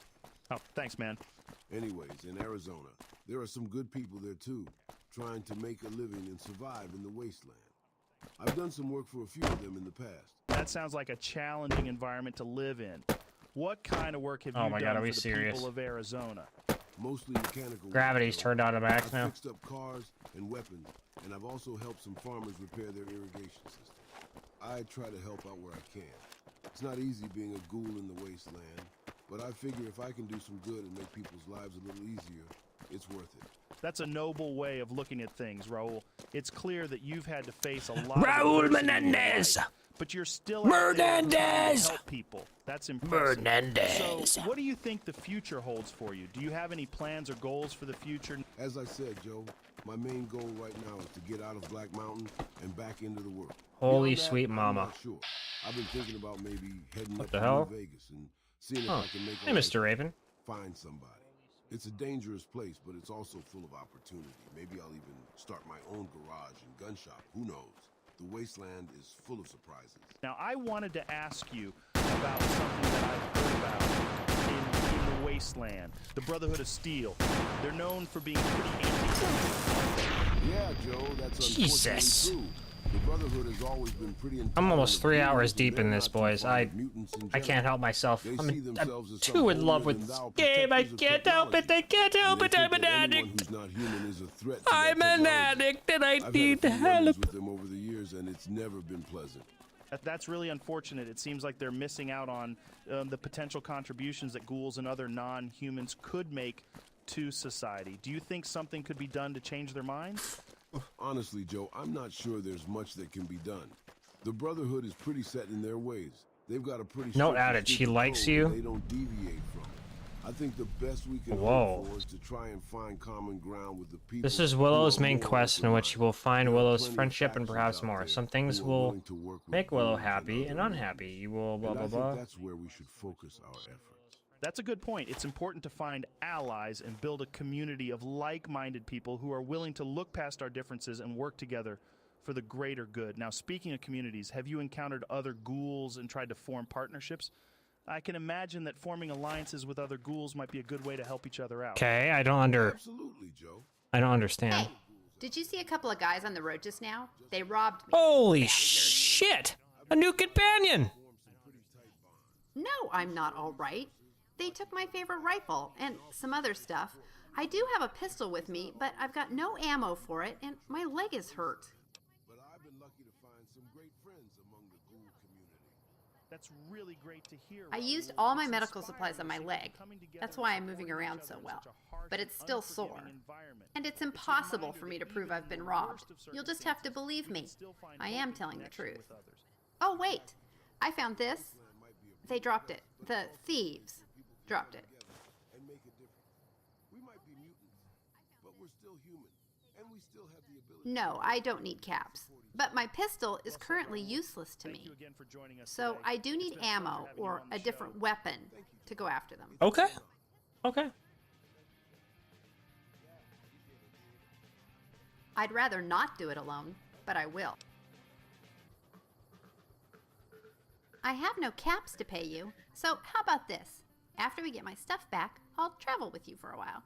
Oh, thanks, man. Anyways, in Arizona, there are some good people there too, trying to make a living and survive in the wasteland. I've done some work for a few of them in the past. That sounds like a challenging environment to live in. What kind of work have you Oh my done God, are we for the serious? Oh, people of Arizona? Mostly mechanical. Gravity's turned on to max now. I've fixed up cars and weapons, and I've also helped some farmers repair their irrigation system. I try to help out where I can. It's not easy being a ghoul in the wasteland, but I figure if I can do some good and make people's lives a little easier, it's worth it. That's a noble way of looking at things, Raul. It's clear that you've had to face a lot Raul of Menendez! but you're still out there trying to help people. That's impressive. Menendez. So, what do you think the future holds for you? Do you have any plans or goals for the future? As I said, Joe, my main goal right now is to get out of Black Mountain and back into the work. Holy Beyond that, sweet I'm mama. not sure. I've been thinking about maybe heading What up the to hell? New Vegas and seeing if Huh. I can make a Hey, Mr. Raven. find somebody. It's a dangerous place, but it's also full of opportunity. Maybe I'll even start my own garage and gun shop. Who knows? The wasteland is full of surprises. Now, I wanted to ask you about something that I've heard about in the wasteland. The Brotherhood of Steel. They're known for being pretty anti-social. Yeah, Joe, that's Jesus. unfortunately true. The Brotherhood has always been pretty I'm almost 3 intolerant of hours humans, deep and in they're this, not too boys. fond I of mutants in can't general. help myself. They see I'm themselves as some too in love holier with than thou this game. I protectors of can't help it. I can't help They it. I'm think an that anyone addict. who's not human is a threat to I'm that an technology. addict and I I've need had a few run-ins help. with them over the years, and it's never been pleasant. That's really unfortunate. It seems like they're missing out on the potential contributions that ghouls and other non-humans could make to society. Do you think something could be done to change their minds? Honestly, Joe, I'm not sure there's much that can be done. The Brotherhood is pretty set in their ways. They've got a pretty No strict adage, he stupid likes code, you? and they don't deviate from it. I think the best we can Whoa. hope for is to try and find common ground with the people. This is who Willow's are main more quest in which you will find There are Willow's plenty of friendship and factions perhaps out more. there Some things who are will willing to work with make Willow ghouls and happy other and unhappy. You will blah And blah I blah. think that's where we should focus our efforts. That's a good point. It's important to find allies and build a community of like-minded people who are willing to look past our differences and work together for the greater good. Now, speaking of communities, have you encountered other ghouls and tried to form partnerships? I can imagine that forming alliances with other ghouls might be a good way to help each other out. Okay, I don't Absolutely, Joe. I don't understand. Did you see a couple of guys on the road just now? They robbed me. Holy shit! A new companion! No, I'm not all right. They took my favorite rifle and some other stuff. I do have a pistol with me, but I've got no ammo for it, and my leg is hurt. But I've been lucky to find some great friends among the ghoul community. That's really great to hear. I used all my medical supplies on my leg. That's why I'm moving around so well. But it's still sore. And it's impossible for me to prove I've been robbed. You'll just have to believe me. I am telling the truth. Oh, wait. I found this. They dropped it. The thieves dropped it. And make a difference. We might be mutants, but we're still human, and we still have the ability. No, I don't need caps. But my pistol is currently useless to me. So I do need ammo or a different weapon to go after them. Okay. Okay. I'd rather not do it alone, but I will. I have no caps to pay you, so how about this? After we get my stuff back, I'll travel with you for a while.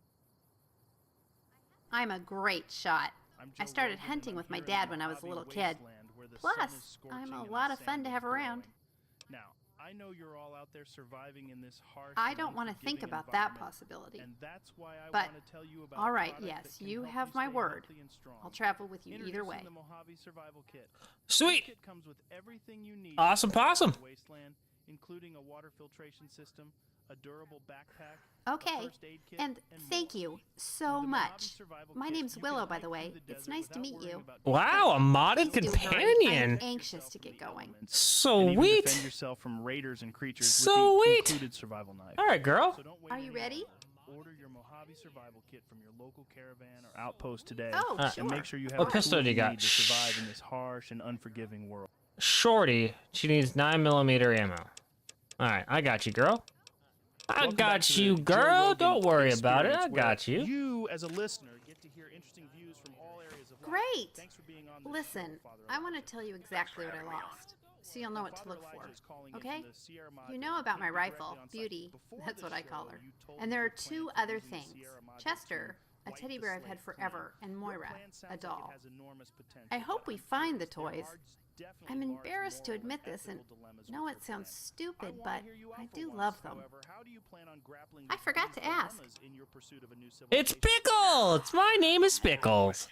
I'm a great shot. I started hunting with my dad when I was a little kid. Plus, I'm a lot of fun to have around. Now, I know you're all out there surviving in this harsh. I don't want to think about that possibility. And that's why I But, want to tell you about all right, products yes, that can you help have my stay word. healthy and strong. I'll travel with you either Introducing way. the Mojave Survival Kit. Sweet. This kit comes with everything you need Awesome to survive possum. the wasteland, including a water filtration system, a durable backpack, Okay, a first aid kit, and thank you so much. My name's Willow, by the way. It's nice to meet you. Wow, a modded Please do hurry. companion. I'm anxious to get going. and even Sweet. defend yourself from raiders and creatures with Sweet. the included survival knife. All right, girl. So don't wait Are you any ready? longer. Order your Mojave Survival Kit from your local caravan or outpost today. Oh, sure. And make sure you have What the pistol tools do you got? need to survive in this harsh and unforgiving world. Shorty, she needs 9mm ammo. All right, I got you, girl. I Welcome back got to the you, Joe girl. Rogan Don't worry about it. I experience, where got you. You, as a listener, get to hear interesting views from all areas of life. Great. Thanks for being on the Listen, show, Father I Ellis. want to tell you exactly what I lost, so you'll know what to Father look for. Elijah is calling in Okay? from the Sierra Madre. You know about my Came rifle, directly on site. Beauty. Before That's the what I show, call her. you told And me there are your two plans for other using things. Sierra Madre Chester, a to teddy wipe bear the I've had slate forever, clean. and Your Moira, plan sounds a like it doll. has enormous potential, I hope we but find the there are toys. definitely I'm large embarrassed to moral admit this, and ethical dilemmas know with it your sounds plan. stupid, I but wanna hear you I out for do once. love them. However, how do you plan on grappling I with forgot these to ask. dilemmas in your pursuit of a new It's civilization? Pickles. My name is Pickles.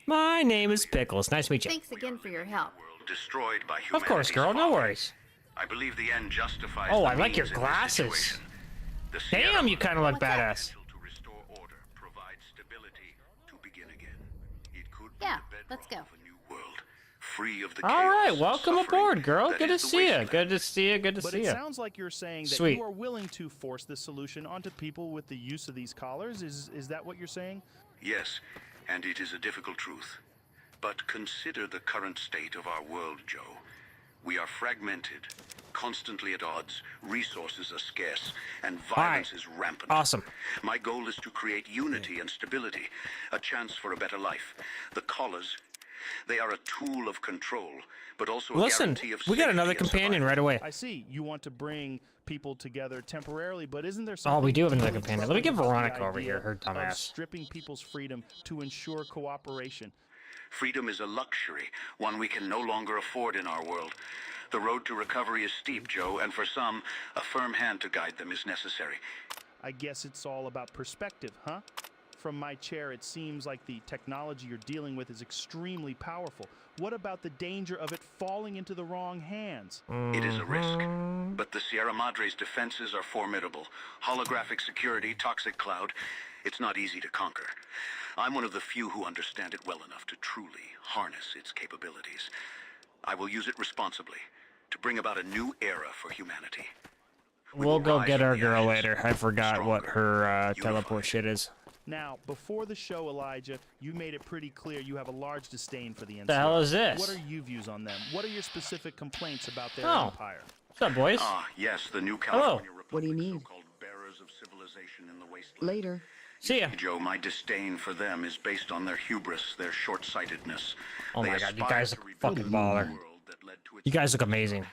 My name is Pickles. Nice to meet you. Thanks again for your help. Destroyed by Of course, girl. No worries. I believe the end justifies Oh, the I like your means in this glasses. situation. The Sierra Damn, you kind of look What's up? badass. to restore order, provide stability to begin again. It could be Yeah, the let's go. bedrock of a new world, free of the All chaos right, and welcome suffering aboard, girl. that Good to is the see you. wasteland. Good to see you. Good to But see it you. sounds like you're saying that Sweet. you are willing to force this solution onto people with the use of these collars. Is that what you're saying? Yes, and it is a difficult truth. But consider the current state of our world, Joe. We are fragmented, constantly at odds, resources are scarce, and violence is rampant. Awesome. My goal is to create unity and stability, a chance for a better life. The collars, they are a tool of control, but also a Listen, guarantee of we got another safety and companion right away. I see. You want to bring people together temporarily, but isn't there Oh, something we do have another really companion. Let me get troubling about the Veronica over idea here, her of dumbass. stripping people's freedom to ensure cooperation? Freedom is a luxury, one we can no longer afford in our world. The road to recovery is steep, Joe, and for some, a firm hand to guide them is necessary. I guess it's all about perspective, huh? From my chair, it seems like the technology you're dealing with is extremely powerful. What about the danger of it falling into the wrong hands? It is a risk, but the Sierra Madre's defenses are formidable. Holographic security, toxic cloud, it's not easy to conquer. I'm one of the few who understand it well enough to truly harness its capabilities. I will use it responsibly to bring about a new era for humanity. We'll go get our girl later. I forgot what her teleport shit is. Now, before the show, Elijah, you made it pretty clear you have a large disdain for the NCR. The hell is this? What are your views on them? What are your specific complaints about their Oh. empire? What's up, boys? Ah, yes, the new Hello. California Republic, What do you need? so-called bearers of civilization in the wasteland. Later. See ya. Joe, my disdain for them is based on their hubris, their short-sightedness. Oh They my god, you aspire guys to look rebuild fucking a new baller. world that led to its You guys look amazing.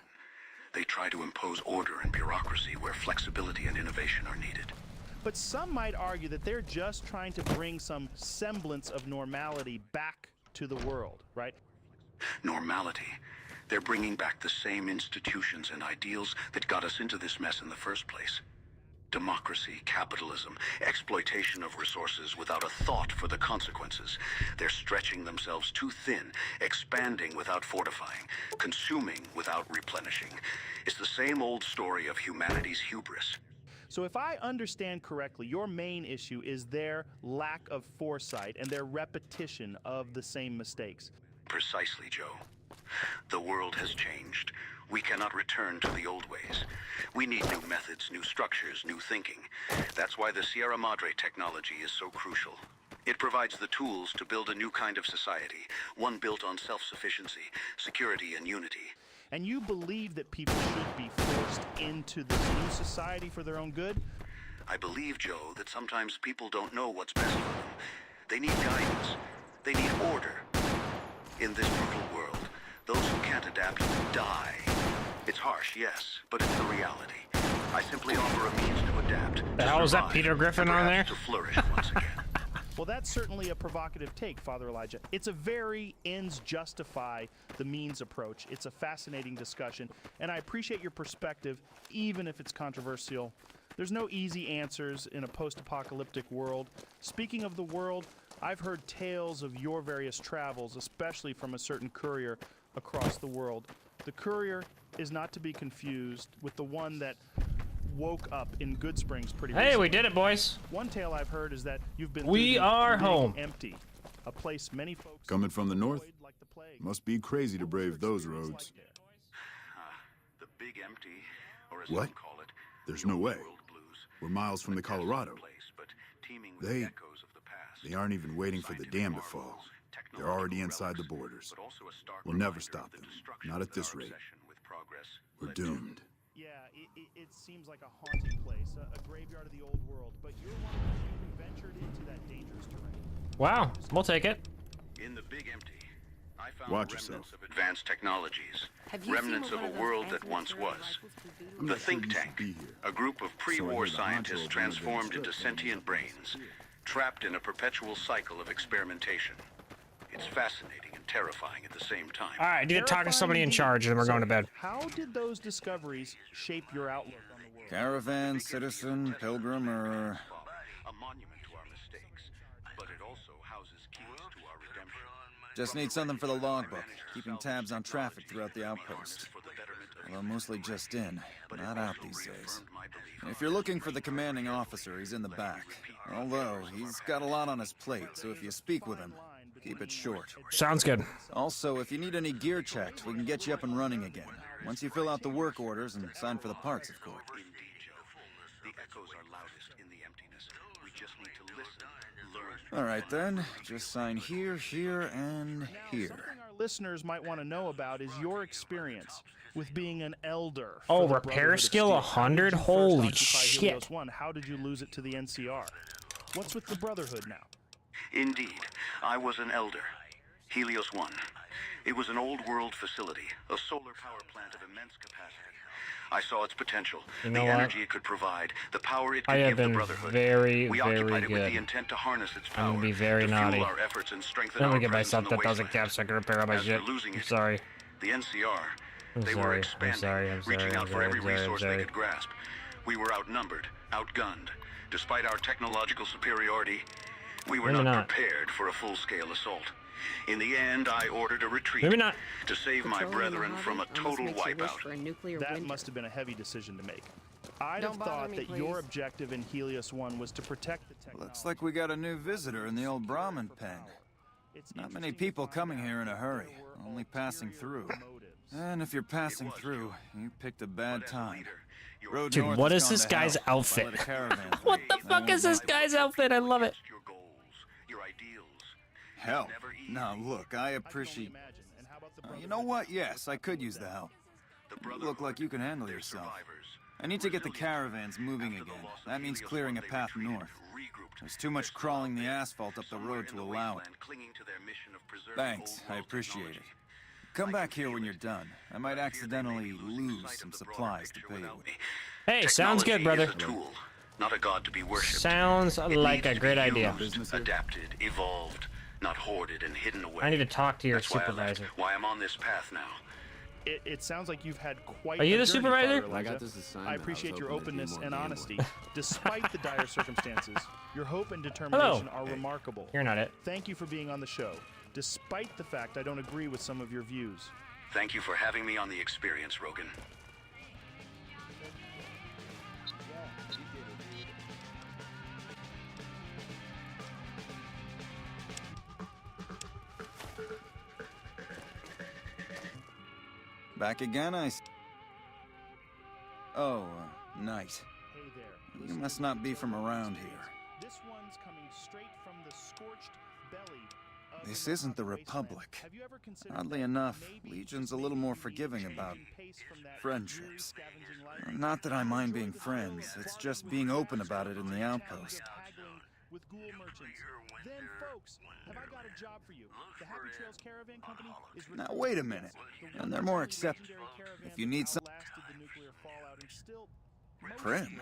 They try to impose order and bureaucracy where flexibility and innovation are needed. But some might argue that they're just trying to bring some semblance of normality back to the world, right? Normality. They're bringing back the same institutions and ideals that got us into this mess in the first place. Democracy, capitalism, exploitation of resources without a thought for the consequences. They're stretching themselves too thin, expanding without fortifying, consuming without replenishing. It's the same old story of humanity's hubris. So if I understand correctly, your main issue is their lack of foresight and their repetition of the same mistakes. Precisely, Joe. The world has changed. We cannot return to the old ways. We need new methods, new structures, new thinking. That's why the Sierra Madre technology is so crucial. It provides the tools to build a new kind of society, one built on self-sufficiency, security, and unity. And you believe that people should be forced into this new society for their own good? I believe, Joe, that sometimes people don't know what's best for them. They need guidance. They need order. In this brutal world, those who can't adapt die. It's harsh, yes, but it's the reality. I simply offer a means to adapt. The hell is that, Peter Griffin on there? To flourish once again. Well, that's certainly a provocative take, Father Elijah. It's a very ends justify the means approach. It's a fascinating discussion, and I appreciate your perspective, even if it's controversial. There's no easy answers in a post-apocalyptic world. Speaking of the world, I've heard tales of your various travels, especially from a certain courier across the world. The courier is not to be confused with the one that woke up in Good Springs pretty recently. Hey, we did it, boys. One tale I've heard is that you've been We are Big home. Empty, a place many folks Coming from the north? Must be crazy to brave those roads. The Big Empty, or as What? some call it, There's no way. We're miles from the Colorado. They aren't even waiting for the dam to fall. They're already inside the borders. We'll never stop them. Not at this rate. We're doomed. Yeah, it seems like a haunting place, a graveyard of the old world, but you're one of the few who ventured into that dangerous terrain. Wow, we'll take it. In the Big Empty, I found Watch remnants yourself. of advanced technologies, Have you remnants seen of one a of those world that anti-material once was. rifles to do? I'm The not sure Think you should Tank, be here. a group of So I pre-war hear the honcho scientists of transformed into Randomizer sentient brains, trapped in a perpetual cycle of experimentation. It's fascinating and terrifying at the same time. All right, I need to talk to somebody in charge, and we're going to bed. How did those discoveries shape your outlook on the world? Caravan, citizen, pilgrim, or... A monument to our mistakes, but it also houses keys to our redemption. Just need something for the logbook, keeping tabs on traffic throughout the outpost. Well, mostly just in, not out these days. If you're looking for the commanding officer, he's in the back. Although, he's got a lot on his plate, so if you speak with him, keep it short. Sounds good. Also, if you need any gear checked, we can get you up and running again. Once you fill out the work orders and sign for the parts, of course. The echoes are loudest in the emptiness. We just need to listen, learn. All right, then. Just sign here, here, and here. Something our listeners might want to know about is your experience with being an elder. Oh, for the repair Brotherhood of skill Steel. 100? How did you first Holy occupy shit. Helios 1? How did you lose it to the NCR? What's with the Brotherhood now? Indeed, I was an elder. Helios 1. It was an old world facility, a solar power plant of immense capacity. I saw its potential, You the know what? energy it could provide, the power it I could have give the been Brotherhood. very, We very occupied it with good. the intent to harness its I'm power, gonna be very to naughty. fuel our efforts and strengthen Let our me get presence in myself the 10,000 wasteland. caps so I can repair all my As shit. for losing I'm it, sorry. the NCR, they were sorry, I'm expanding, sorry, I'm reaching sorry, out I'm for sorry, every I'm sorry, I'm resource sorry. they could grasp. We were outnumbered, outgunned. Despite our technological superiority, we were Maybe not not. prepared for a full-scale assault. In the end, I ordered a retreat Maybe not. to save my Patrolling the brethren from a Mojave almost total makes you wish wipeout. for a nuclear That winter. must have been a heavy decision to make. I'd Don't have bother thought me, that your please. objective in Helios 1 was to protect the technology. Looks like we got a new visitor in the old Brahmin pen. Not many people coming here in a hurry, only passing through. And if you're passing through, you picked a bad time. Road Dude, north what has is gone this to guy's hell. outfit? Let a caravan What through. the They fuck won't is this mind. guy's outfit? I love it. Your goals, your ideals. Help? Now look, I appreciate... you know what? Yes, I could use the help. You look like you can handle yourself. I need to get the caravans moving again. That means clearing a path north. There's too much crawling the asphalt up the road to allow it. Thanks, I appreciate it. Come back here when you're done. I might accidentally lose some supplies to pay you with. Hey, sounds good, brother. Technology is a tool, not a god to be worshipped. Sounds It like needs a to great be idea. used, adapted, evolved, not hoarded and hidden away. I need to talk to your That's why I left, supervisor. why I'm on this path now. It sounds like you've had quite Are you a the journey, supervisor? Father I Elijah. got this assignment. I I appreciate was your hoping to do openness more and game honesty. Despite the dire circumstances, your hope and determination are remarkable. You're not it. Thank you for being on the show, despite the fact I don't agree with some of your views. Thank you for having me on the experience, Rogan. Back again, Oh, Knight. Hey there. You must not be from around here. This one's coming straight from the scorched belly of This the isn't the Mojave Republic. Wasteland. Have you ever considered Oddly that enough, maybe, Legion's just a little maybe, more you'd be forgiving changing about pace from that friendships. scavenging life? Not that I mind being friends, it's just being open about it in the outpost. with ghoul merchants. Then, folks, have I got a job for you? The Happy Trails Caravan Company is... Now, wait a minute. And they're more accepting. If you need some... Prim.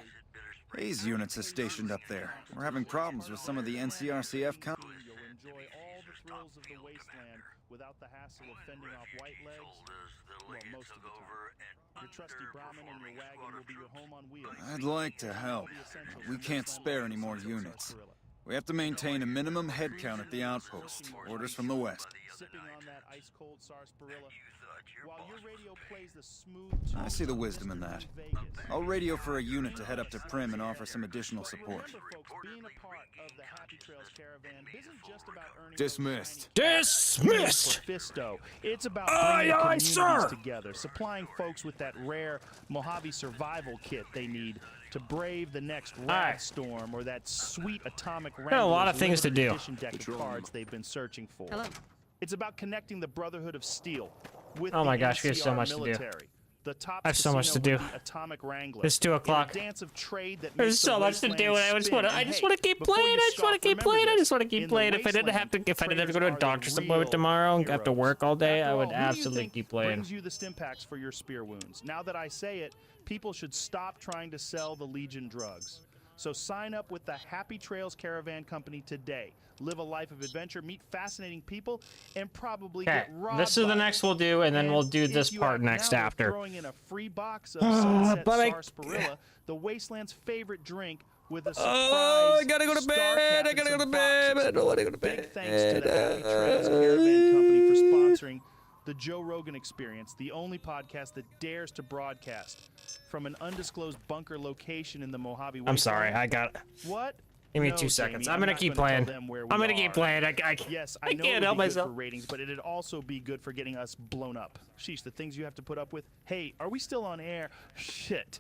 Hayes units are stationed up there. We're having problems with some of the NCRCF You'll enjoy all the thrills of the wasteland without the hassle of fending off white legs. Well, most of the time. Your trusty Brahmin and your wagon will be your home on wheels. I'd like to help, but we can't spare any more units. We have to maintain a minimum head count at the outpost. Orders from the west. Sipping on that ice-cold sarsaparilla. While your radio plays the smooth... I see the wisdom in that. I'll radio for a unit to head up to Prim and offer some additional support. Remember, folks, being a part of the Happy Trails Caravan isn't just about earning... Dismissed. Dismissed! Fisto. It's about bringing communities together, supplying folks with that rare Mojave survival kit they need to brave the next rat storm or that sweet atomic Got a lot of things to do. Deck of cards they've been searching for. Hello. It's about connecting the Brotherhood of Steel with Oh my the gosh, we have so NCR much to do. military. The top I have so much to do. Atomic Wrangler. It's 2 o'clock. Dance of trade that There's makes so the much to do, and I just wasteland want to. I spin. just want to keep Before playing. you I just want to scoff, keep remember playing. I this. just want to keep In the playing. If I didn't have to, if I didn't have to go to a traders are doctor's the appointment real tomorrow and have to heroes. work all day, I After would all, who do you absolutely think keep playing. brings you the stim packs for your spear wounds? Now that I say it, people should stop trying to sell the Legion drugs. So sign up with the Happy Trails Caravan Company today. Live a life of adventure, meet fascinating people, and probably Okay, get robbed. this is the by next them. we'll do, and then we'll do if this you part act next now, we're after. Throwing in a free box of Sunset but Sarsaparilla, the Wasteland's favorite drink, with a surprise. Oh, I gotta go to bed. I gotta go to bed. I don't want to go to bed. Big thanks to the Happy Trails Caravan Company for sponsoring the Joe Rogan Experience, the only podcast that dares to broadcast from an undisclosed bunker location in the Mojave Wasteland. I'm sorry, I got. What? Give me No, 2 seconds. Jamie, I'm gonna not keep gonna playing. tell them where we I'm gonna keep are. playing. Yes, I know can't it help would be myself. good for ratings, but it'd also be good for getting us blown up. Sheesh, the things you have to put up with. Hey, are we still on air? Shit.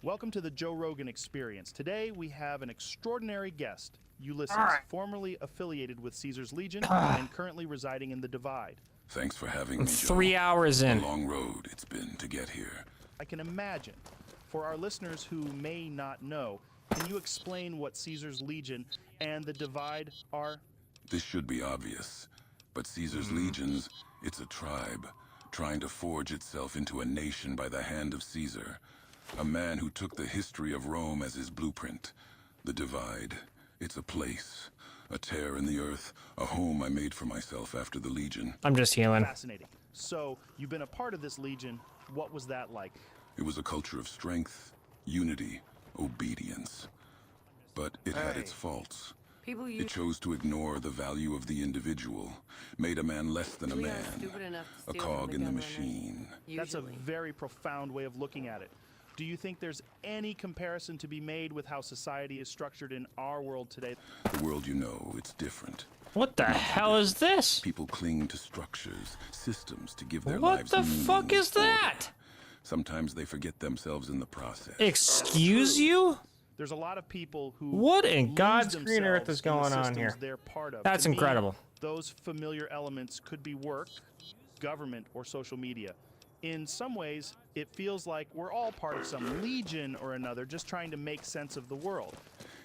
Welcome to the Joe Rogan Experience. Today we have an extraordinary guest, Ulysses, formerly affiliated with Caesar's Legion and currently residing in the Divide. Thanks for having I'm me, Joe. 3 hours in. A long road it's been to get here. I can imagine. For our listeners who may not know, can you explain what Caesar's Legion and the Divide are? This should be obvious, but Caesar's legions, it's a tribe, trying to forge itself into a nation by the hand of Caesar. A man who took the history of Rome as his blueprint. The Divide, it's a place, a tear in the earth, a home I made for myself after the Legion. I'm just healing. Fascinating. So, you've been a part of this Legion. What was that like? It was a culture of strength, unity, obedience. But it had its faults. It chose to ignore the value of the individual, made a man less than a man, a cog in the machine. That's a very profound way of looking at it. Do you think there's any comparison to be made with how society is structured in our world today? The world you know, it's different. What the hell is this? People cling to structures, systems to give their What lives the meaning fuck is and order. that? Sometimes they forget themselves in the process. Excuse you? There's a lot of people who What in lose God's green earth themselves is going in the on systems here? They're part of. That's To me, incredible. those familiar elements could be work, government, or social media. In some ways, it feels like we're all part of some legion or another, just trying to make sense of the world.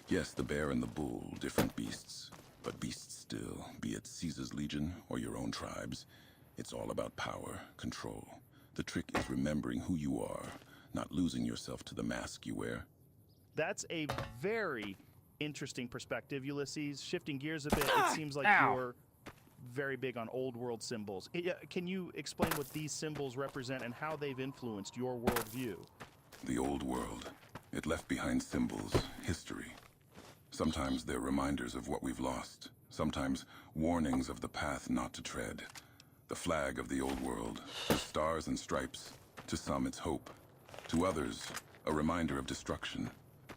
Yes, the bear and the bull, different beasts. But beasts still, be it Caesar's Legion or your own tribes. It's all about power, control. The trick is remembering who you are, not losing yourself to the mask you wear. That's a very interesting perspective, Ulysses. Shifting gears a bit, it seems like you're very big on old world symbols. Can you explain what these symbols represent and how they've influenced your worldview? The old world. It left behind symbols, history. Sometimes they're reminders of what we've lost. Sometimes warnings of the path not to tread. The flag of the old world, the stars and stripes. To some, it's hope. To others, a reminder of destruction.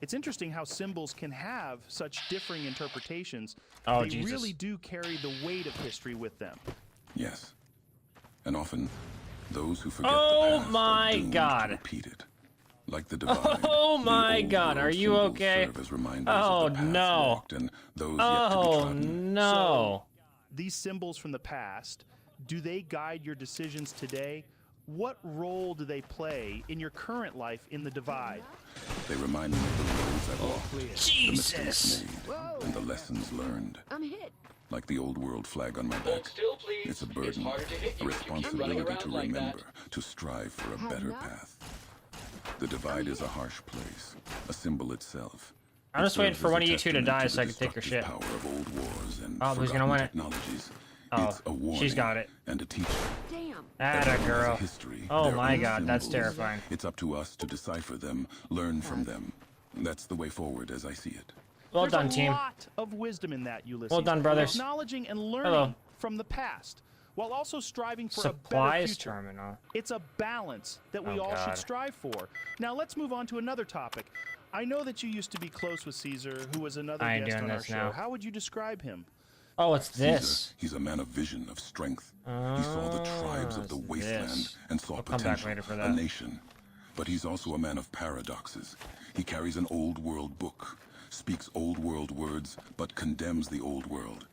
It's interesting how symbols can have such differing interpretations. Oh, they Jesus. really do carry the weight of history with them. Yes. And often, those who forget Oh the past my are doomed God. to repeat it. Like the divide. Oh the my old God, world are you symbols okay? serve as reminders Oh of the path no. walked and those yet to be Oh trodden. no. These symbols from the past, do they guide your decisions today, what role do they play in your current life in the Divide? They remind me of the roads I've walked, the Jesus. mistakes made, and the lessons learned. I'm hit. Like the old world flag on my back, it's a burden, a responsibility to remember, to strive for a better path. The Divide is a harsh place, a symbol itself. I'm just waiting for one of you two to die so I can take her shit. Power of old wars and oh, who's gonna win it? Oh, it's a warning she's got it. And a teacher. Damn. Atta girl. History, oh my own god, that's symbols. terrifying. It's up to us to decipher them, learn from them. That's the way forward as I see it. Well There's done, a team. lot of wisdom in that, Ulysses. Well done, brothers. Acknowledging and learning Hello. from the past, while also striving for a better Supplies future. terminal. It's a balance that we Oh, all should God. strive for. Now let's move on to another topic. I know that you used to be close with Caesar, who was another I ain't guest doing on our this show. now. How would you describe him? Oh, it's Caesar, this. he's a man of vision, of strength. He saw the tribes of the it's wasteland this. and saw I'll come back potential, later for a that. nation. But he's also a man of paradoxes. He carries an old world book, speaks old world words, but condemns the old world.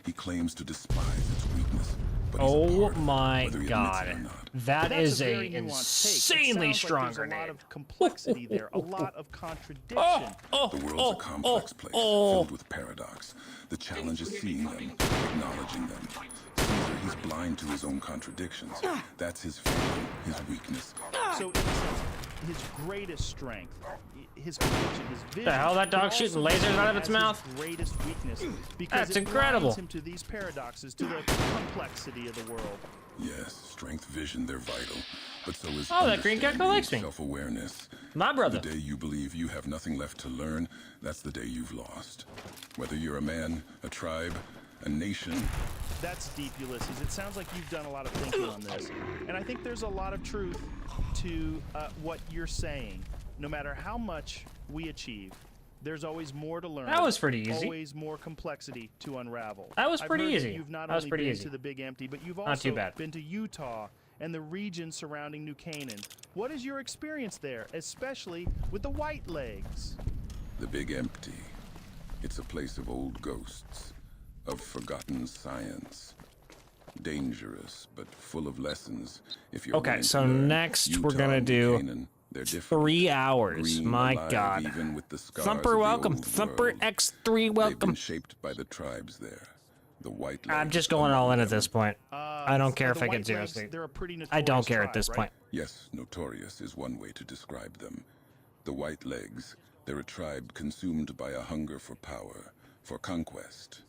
He claims to despise its weakness, but he's a Oh part of it, my whether he admits it or god. not. That That's is a a very nuanced take. It insanely sounds strong like there's a lot grenade. of complexity there, a lot of contradiction. The world's a complex place, filled with paradox. The challenge is seeing them, acknowledging them. Caesar, he's blind to his own contradictions. That's his failing, his weakness. So, in a sense, his greatest strength, his conviction, his vision. The hell, that dog but shooting also lasers out of its has his mouth? greatest weakness, because That's it incredible. blinds him to these paradoxes, to the complexity of the world. Yes, strength, vision, they're vital. But so is Oh, that green gecko understanding, likes me. self-awareness. My brother. The day you believe you have nothing left to learn, that's the day you've lost. Whether you're a man, a tribe, a nation. That's deep, Ulysses. It sounds like you've done a lot of thinking on this. And I think there's a lot of truth to what you're saying. No matter how much we achieve, there's always more to learn. That was pretty easy. Always more complexity to unravel. That was I've pretty heard that easy. You've not That was only pretty been easy. to the Big Empty, but you've Not also too bad. been to Utah and the region surrounding New Canaan. What is your experience there, especially with the White Legs? The Big Empty. It's a place of old ghosts, of forgotten science. Dangerous, but full of lessons. If you're Okay, willing to so learn. next we're Utah gonna and do Canaan, they're different. 3 hours. Green, My alive, god. even with the scars Thumper, of the welcome. old Thumper world. X3, They've welcome. been shaped by the tribes there. The White I'm Legs just going all among in at them. this point. I don't care the if I White get 0 Legs, sleep. they're a pretty I don't notorious care at tribe, this right? point. Yes, notorious is one way to describe them. The White Legs, they're a tribe consumed by a hunger for power, for conquest.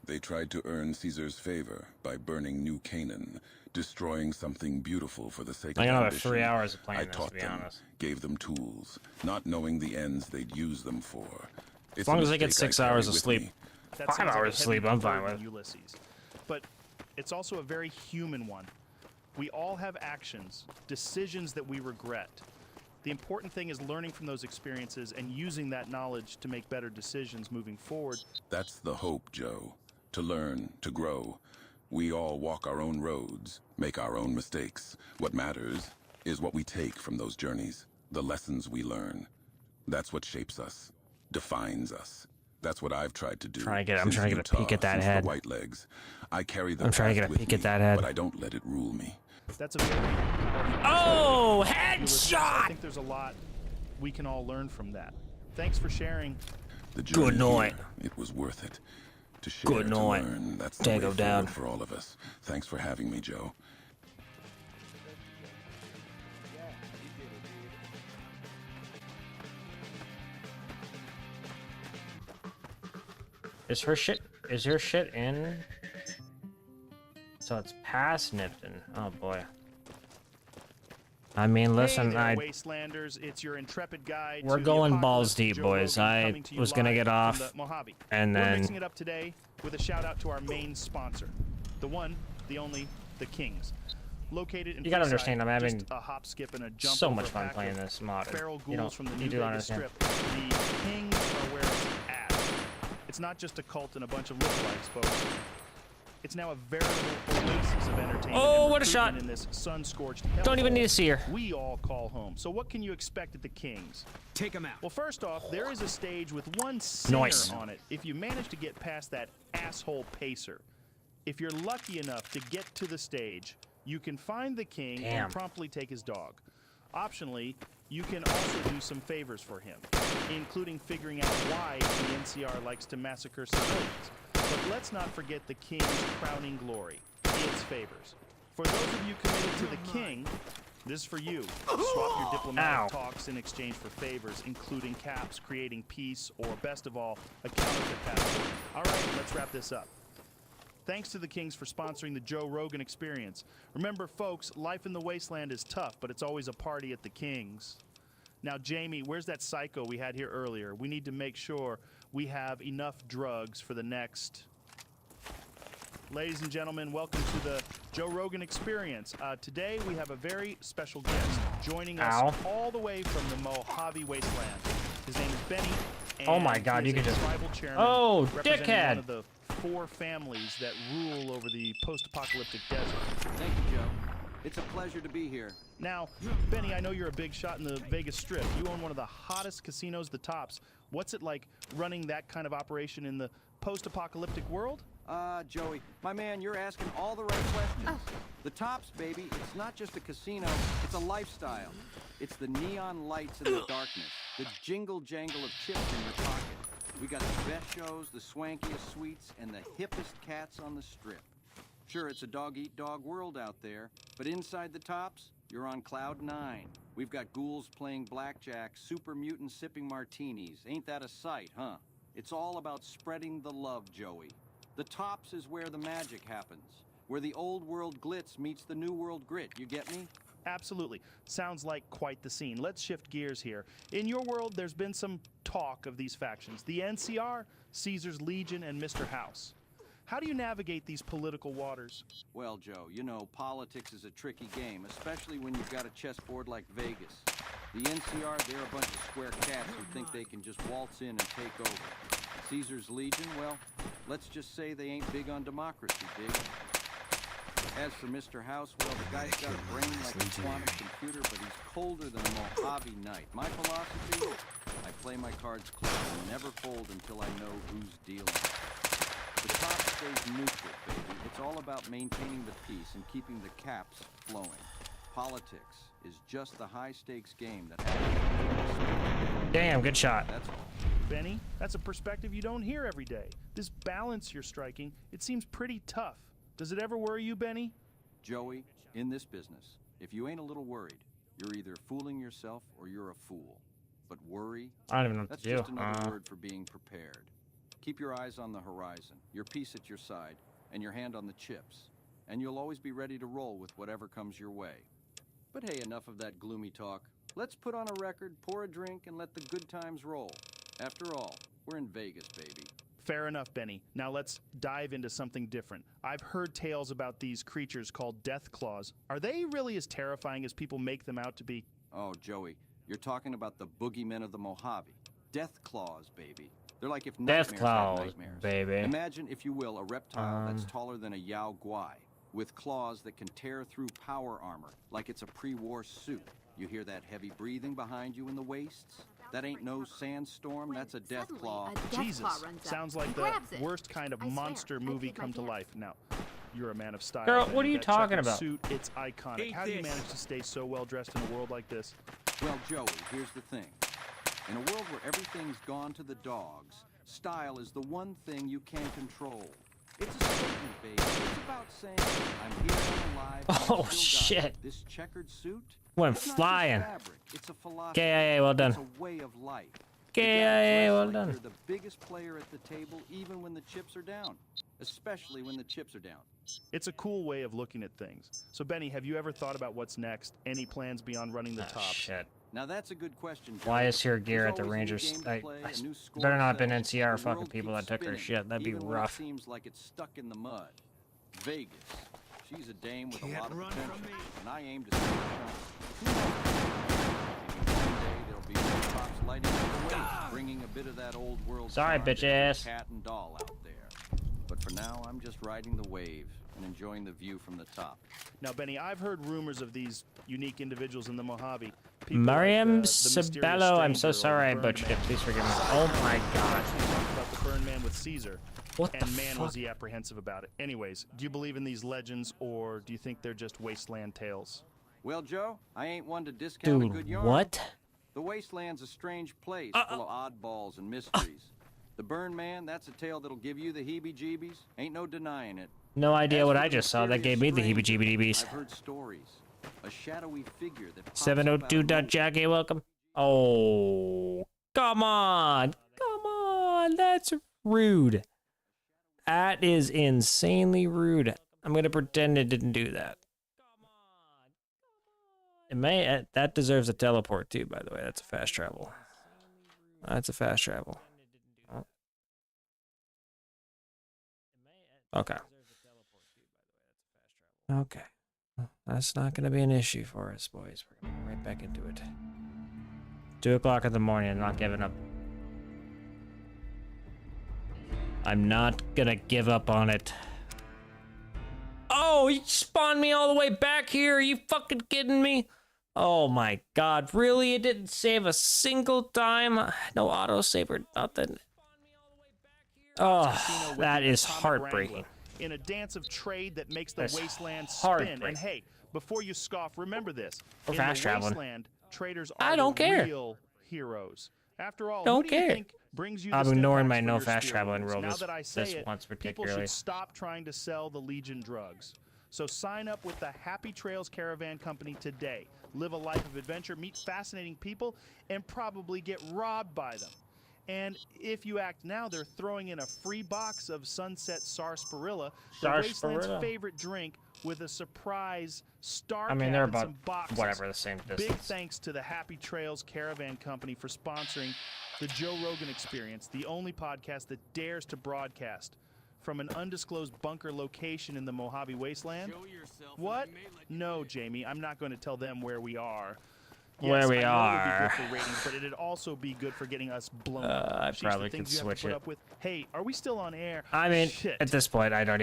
They tried to earn Caesar's favor by burning New Canaan, destroying something beautiful for the sake I of got about ambition. 3 hours of I playing this, to taught be them, honest. gave them tools, not knowing the ends they'd use them for. As long as I get 6 hours of sleep. That 5 sounds like a hours of sleep, heavy I'm fine burden, with. Ulysses. But it's also a very human one. We all have actions, decisions that we regret. The important thing is learning from those experiences and using that knowledge to make better decisions moving forward. That's the hope, Joe. To learn, to grow. We all walk our own roads, make our own mistakes. What matters is what we take from those journeys, the lessons we learn. That's what shapes us, defines us. That's what I've tried to do. I'm trying to since get a Utah, peek at that since head. The White Legs. I carry the I'm trying to past get a with peek at me, that head. but I don't let it rule me. That's a very powerful Oh, Ulysses. I headshot! think there's a lot we can all learn from that. Thanks for sharing. The journey Good night. here, it was worth it. To share, Good to night. learn, that's the Tango way down. forward for all of us. Thanks for having me, Joe. Is her shit in? So it's past Nipton. Oh boy. I mean, listen, Hey there, Wastelanders. It's your intrepid guide we're to the going apocalypse, balls deep, Joe boys. Rogan, I coming to you was gonna live get from off, the Mojave. and We're then mixing it up today with a shout out to our main sponsor, the one, the only, the Kings. Located in You gotta Freeside, understand, I'm having just a hop, skip, and a jump so over much a fun pack playing of this mod. feral You ghouls don't- from the you New do Vegas understand. Strip. The Kings are where it's at. It's not just a cult and a bunch of lookalikes, folks. It's now a veritable oasis of entertainment. Oh, and what a shot. recruitment in this sun-scorched Don't even hellhole need to see her. we all call home. So what can you expect at the Kings? Take them out. Well, first off, there is a stage with one singer Nice. on it. If you manage to get past that asshole pacer, if you're lucky enough to get to the stage, You can find the king Damn. and promptly take his dog. Optionally, you can also do some favors for him, including figuring out why the NCR likes to massacre civilians. But let's not forget the king's crowning glory, its favors. For those of you committed to the king, this is for you. Swap your diplomatic talks in exchange for favors, including caps, creating peace, or best of all, a counterfeit passport. All right, let's wrap this up. Thanks to the Kings for sponsoring the Joe Rogan Experience. Remember, folks, life in the wasteland is tough, but it's always a party at the Kings. Now, Jamie, where's that psycho we had here earlier? We need to make sure we have enough drugs for the next... Ladies and gentlemen, welcome to the Joe Rogan Experience. Today, we have a very special guest joining us all the way from the Mojave Wasteland. His name is Benny. And oh my God, you can just... tribal chairman dickhead! One of the 4 families that rule over the post-apocalyptic desert. Thank you, Joe. It's a pleasure to be here. Now, Benny, I know you're a big shot in the Vegas Strip. You own one of the hottest casinos, the Tops. What's it like running that kind of operation in the post-apocalyptic world? Joey, my man, you're asking all the right questions. The Tops, baby, it's not just a casino, it's a lifestyle. It's the neon lights in the darkness, the jingle-jangle of chips in your pocket. We got the best shows, the swankiest suites, and the hippest cats on the Strip. Sure, it's a dog-eat-dog world out there, but inside the Tops, you're on Cloud 9. We've got ghouls playing blackjack, super mutants sipping martinis. Ain't that a sight, huh? It's all about spreading the love, Joey. The Tops is where the magic happens, where the old world glitz meets the new world grit. You get me? Absolutely. Sounds like quite the scene. Let's shift gears here. In your world, there's been some talk of these factions. The NCR, Caesar's Legion, and Mr. House. How do you navigate these political waters? Well, Joe, you know, politics is a tricky game, especially when you've got a chessboard like Vegas. The NCR, they're a bunch of square cats who think they can just waltz in and take over. Caesar's Legion, well, let's just say they ain't big on democracy, big. As for Mr. House, well, the guy's got a brain like a quantum computer, but he's colder than a Mojave night. My philosophy? I play my cards close and never fold until I know who's dealing. The Top stays neutral, baby. It's all about maintaining the peace and keeping the caps flowing. Politics is just the high-stakes game that happens. Damn, good shot. That's all. Benny, that's a perspective you don't hear every day. This balance you're striking, it seems pretty tough. Does it ever worry you, Benny? Joey, in this business, if you ain't a little worried, you're either fooling yourself or you're a fool. But worry, I don't even know what that's to do. just another word for being prepared. Keep your eyes on the horizon, your piece at your side, and your hand on the chips. And you'll always be ready to roll with whatever comes your way. But hey, enough of that gloomy talk. Let's put on a record, pour a drink, and let the good times roll. After all, we're in Vegas, baby. Fair enough, Benny. Now let's dive into something different. I've heard tales about these creatures called death claws. Are they really as terrifying as people make them out to be? Oh, Joey, you're talking about the boogeymen of the Mojave. Death claws, baby. They're like if nightmares Death claws, had nightmares. baby. Imagine, if you will, a reptile that's taller than a Yao Guai, with claws that can tear through power armor like it's a pre-war suit. You hear that heavy breathing behind you in the wastes? That ain't no sandstorm, that's a death claw. Jesus, sounds like the worst kind of monster movie come to life. Now, you're a man of style. Girl, Benny. what are you That talking checkered about? Suit, it's iconic. How do you manage to stay so well dressed in a world like this? Well, Joey, here's the thing. In a world where everything's gone to the dogs, style is the one thing you can't control. It's a statement, baby. It's about saying, I'm here, I'm alive, and Oh, I've still got shit. it. This checkered suit? Went It's not just flying. fabric, it's a philosophy. KIA, well done. It's a way of life. KIA, well Like done. you're the biggest player at the table, even when the chips are down. Especially when the chips are down. It's a cool way of looking at things. So, Benny, have you ever thought about what's next? Any plans beyond running the top? Shit. Now that's a good question, Why Joey. is your gear There's at the always a new Rangers? game to I play, a new score better to not have been settle. NCR The fucking world people keeps that took her spinning, shit. That'd be even when it rough. seems like it's stuck in the mud. Vegas. She's a dame with a lot of potential, and I aim to see her shine. Maybe one day there'll be more Tops lighting up the way, bringing a bit of that old world Sorry, charm to bitch every ass. cat and doll out there. But for now, I'm just riding the wave and enjoying the view from the top. Now, Benny, I've heard rumors of these unique individuals in the Mojave. People Mariam like, the mysterious Sabello, I'm so stranger or sorry I the butchered Burn it. Man. Please forgive me. Oh my god. Talk about the Burn Man with with Caesar. What and the man, was fuck? he apprehensive about it. Anyways, do you believe in these legends, or do you think they're just wasteland tales? Well, Joe, I ain't one to discount a good Dude, yarn. what? The wasteland's a strange place full of oddballs and mysteries. The Burn Man, that's a tale that'll give you the heebie-jeebies. Ain't no denying it. No idea As what for I the just saw. That gave me the mysterious stranger, heebie-jeebies. I've heard stories. A shadowy figure that pops 702 up out of Jackie, welcome. Oh, come on. Come on. That's rude. That is insanely rude. I'm going to pretend it didn't do that. It may, that deserves a teleport too, by the way. That's a fast travel. That's a fast travel. Oh. Okay. Okay. That's not going to be an issue for us, boys. We're going to go right back into it. 2 o'clock in the morning. I'm not giving up. I'm not going to give up on it. Oh, he spawned me all the way back here. Are you fucking kidding me? Oh my god. Really? It didn't save a single time? No autosave or nothing. Oh, that is heartbreaking. In a dance of trade that makes the That's wasteland spin. heartbreaking. And hey, before you scoff, remember this. We're In fast the traveling. wasteland, traders I are don't the care. real heroes. After all, Don't who do you care. think brings you I'm the ignoring stim my packs no for your fast spear traveling wounds? rule Now this- that I say this it, once people particularly. should stop trying to sell the Legion drugs. So sign up with the Happy Trails Caravan Company today. Live a life of adventure, meet fascinating people, and probably get robbed by them. And if you act now, they're throwing in a free box of Sunset Sarsaparilla, the Wasteland's Sarsaparilla. favorite drink, with a surprise star I mean, cap they're and about some boxes. whatever, the same Big distance. thanks to the Happy Trails Caravan Company for sponsoring the Joe Rogan Experience, the only podcast that dares to broadcast from an undisclosed bunker location in the Mojave Wasteland. What? No, Jamie, I'm not going to tell them where we are. Where Yes, we I know are. It would be good for ratings, but it'd also be good for getting us blown up. I Sheesh, probably the things could you have to switch put it. up with. Hey, are we still on air? I mean, Shit. at this point, I'm not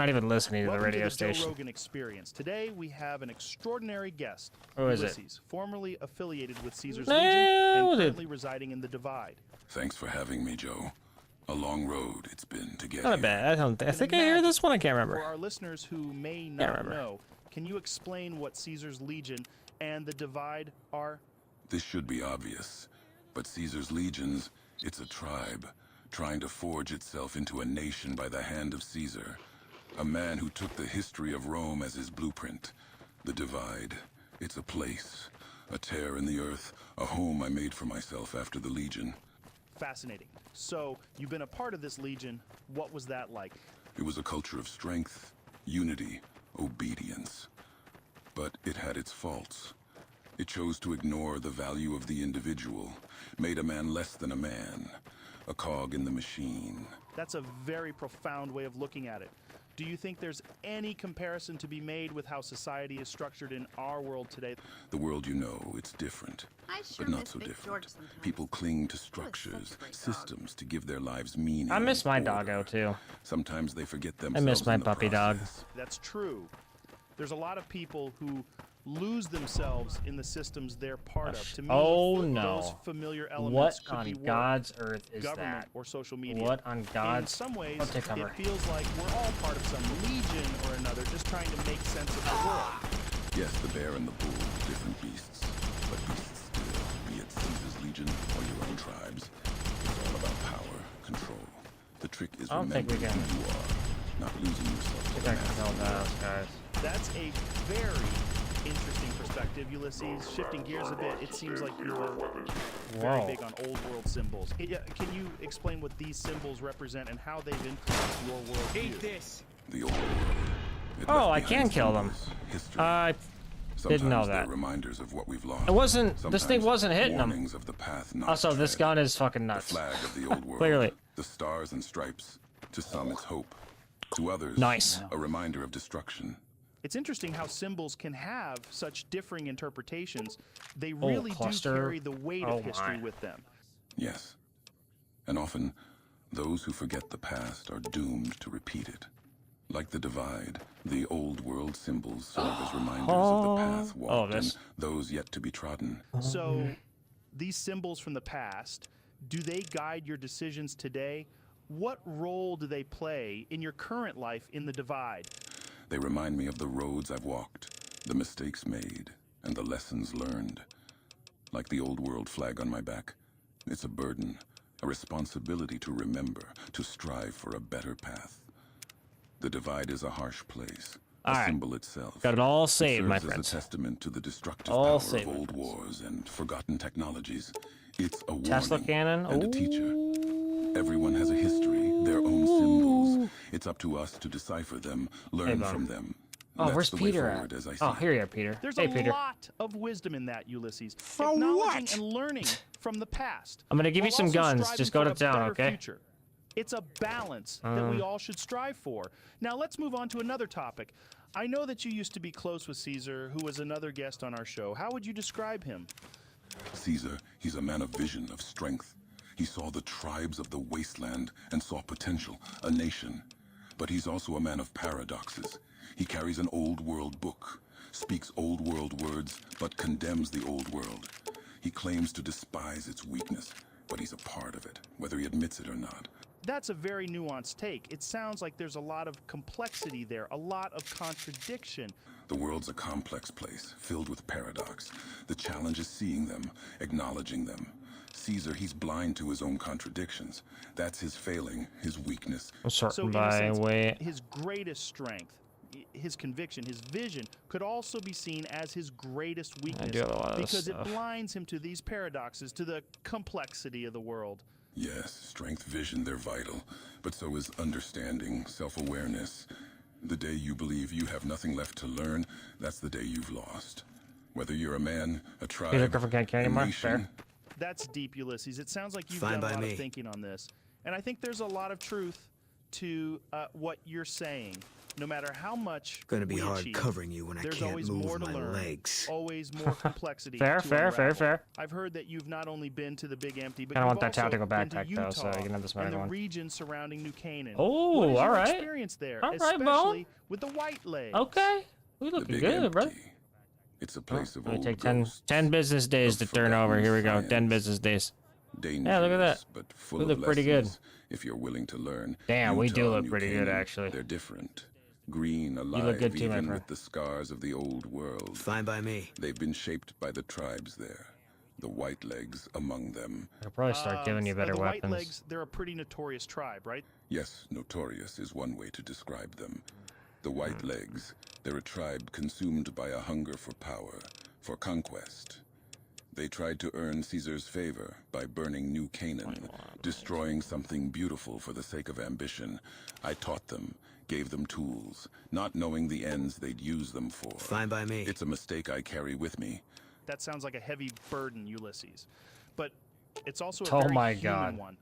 even listening to the Welcome radio to the Joe station. Rogan Experience. Today we have an extraordinary guest, Who is it? Ulysses, formerly affiliated with Caesar's No, Legion and dude. currently residing in the Divide. Thanks for having me, Joe. A long road it's been to get Not here. bad. I don't. I think I hear this one. I can't For remember. our listeners who may not remember. know, can you explain what Caesar's Legion and the Divide are? This should be obvious, but Caesar's legions, it's a tribe, trying to forge itself into a nation by the hand of Caesar. A man who took the history of Rome as his blueprint. The Divide, it's a place, a tear in the earth, a home I made for myself after the Legion. Fascinating. So, you've been a part of this Legion. What was that like? It was a culture of strength, unity, obedience. But it had its faults. It chose to ignore the value of the individual, made a man less than a man, a cog in the machine. That's a very profound way of looking at it. Do you think there's any comparison to be made with how society is structured in our world today? The world you know, it's different, I sure but not miss so Big different. George sometimes. People cling to structures, systems to give their lives meaning. I miss and my order. doggo too. Sometimes they forget I themselves. miss my in the puppy dog. process. That's true. There's a lot of people who lose themselves in the systems they're part of. To me, Oh, those no. familiar elements What could be on work, God's earth is government, that? or social media. What on God's... In some ways, I'll take cover. it feels like we're all part of some legion or another, just trying to make sense of the world. Yes, the bear and the bull, different beasts, but beasts still, be it Caesar's Legion or your own tribes. It's all about power, control. The trick is I don't think we remembering can- who you are, not losing yourself to I the think I can tell masses. those guys. That's a very interesting perspective, Ulysses. Shifting gears a bit, it seems like you are very Whoa. big on old world symbols. Can you explain what these symbols represent and how they've influenced your world? Eat this! The old world. It Oh, left I can behind kill them. symbols, history. I didn't know Sometimes that. they're reminders of what we've lost. It wasn't. This thing Sometimes wasn't hitting them. warnings of the path not Also, to this tread. gun is fucking The nuts. flag of the old world. Clearly. The stars and stripes. To some, it's hope. To others, Nice. a reminder of destruction. It's interesting how symbols can have such differing interpretations. They really do cluster. carry the weight Oh, of history my. with them. Yes. And often, those who forget the past are doomed to repeat it. Like the Divide, the old world symbols serve as reminders of the path walked and this. those yet to be trodden. So, these symbols from the past, do they guide your decisions today, what role do they play in your current life in the Divide? They remind me of the roads I've walked, the mistakes made, and the lessons learned. Like the old world flag on my back, it's a burden, a responsibility to remember, to strive for a better path. The Divide is a harsh place, a symbol itself. Got it all saved, my It serves friends. as a testament to the destructive All power saved, of my old wars and forgotten technologies. It's a Tesla warning cannon. and a teacher. Everyone has a history, their own symbols. It's up to us to decipher them, learn from them. Oh, That's where's the way Peter forward, at? as I see Oh, it. here you are, Peter. There's Hey, a Peter. lot of wisdom in that, Ulysses. For Acknowledging what? and learning from the past. I'm gonna give you while some also guns. striving Just go for to a town, better okay? Future. It's a balance that we all should strive for. Now let's move on to another topic. I know that you used to be close with Caesar, who was another guest on our show. How would you describe him? Caesar, he's a man of vision, of strength. He saw the tribes of the wasteland and saw potential, a nation. But he's also a man of paradoxes. He carries an old world book, speaks old world words, but condemns the old world. He claims to despise its weakness, but he's a part of it, whether he admits it or not. That's a very nuanced take. It sounds like there's a lot of complexity there, a lot of contradiction. The world's a complex place, filled with paradox. The challenge is seeing them, acknowledging them. Caesar, he's blind to his own contradictions. That's his failing, his weakness. So in a sense, his greatest strength, his conviction, his vision, could also be seen as his greatest weakness do have a lot of because stuff. it blinds him to these paradoxes, to the complexity of the world. Yes, strength, vision, they're vital. But so is understanding, self-awareness. The day you believe you have nothing left to learn, that's the day you've lost. Whether you're a man, a tribe, Griffin can't carry a anymore. nation, Fair. That's deep, Ulysses. It sounds like you've Fine done a by lot me. of thinking on this. And I think there's a lot of truth to what you're saying. No matter how much Gonna be we hard achieve, covering you when I there's can't always move more to my learn, legs. always more complexity Fair, to fair, unravel. fair. I've heard that you've not only been to the Big Empty, but Kinda you've want that also tactical been to backpack, though, so Utah you can have this and the one. region surrounding New Canaan. Oh, what is all your right. experience there, All right, especially Bone. with the white legs? Okay. We the looking big good, brother. empty. It's a place of It'll old take ghosts, 10 business days of to turn over. forgotten Here we go. 10 science. business days. Dangerous, Yeah, look at that. but full We of look pretty good. lessons if you're willing to learn. Damn, we do Utah, look New pretty good, Canaan, actually. They're different. Green, look alive, good too, my even friend. with the scars of the old world. Fine by me. They've been shaped by the tribes there. The white legs among them. I'll probably start giving you better the weapons. White Legs, they're a pretty notorious tribe, right? Yes, notorious is one way to describe them. The white Hmm. legs, they're a tribe consumed by a hunger for power, for conquest. They tried to earn Caesar's favor by burning New Canaan, destroying something beautiful for the sake of ambition. I taught them, gave them tools, not knowing the ends they'd use them for. Fine by me. It's a mistake I carry with me. That sounds like a heavy burden, Ulysses. But it's also a Oh very my human God. one.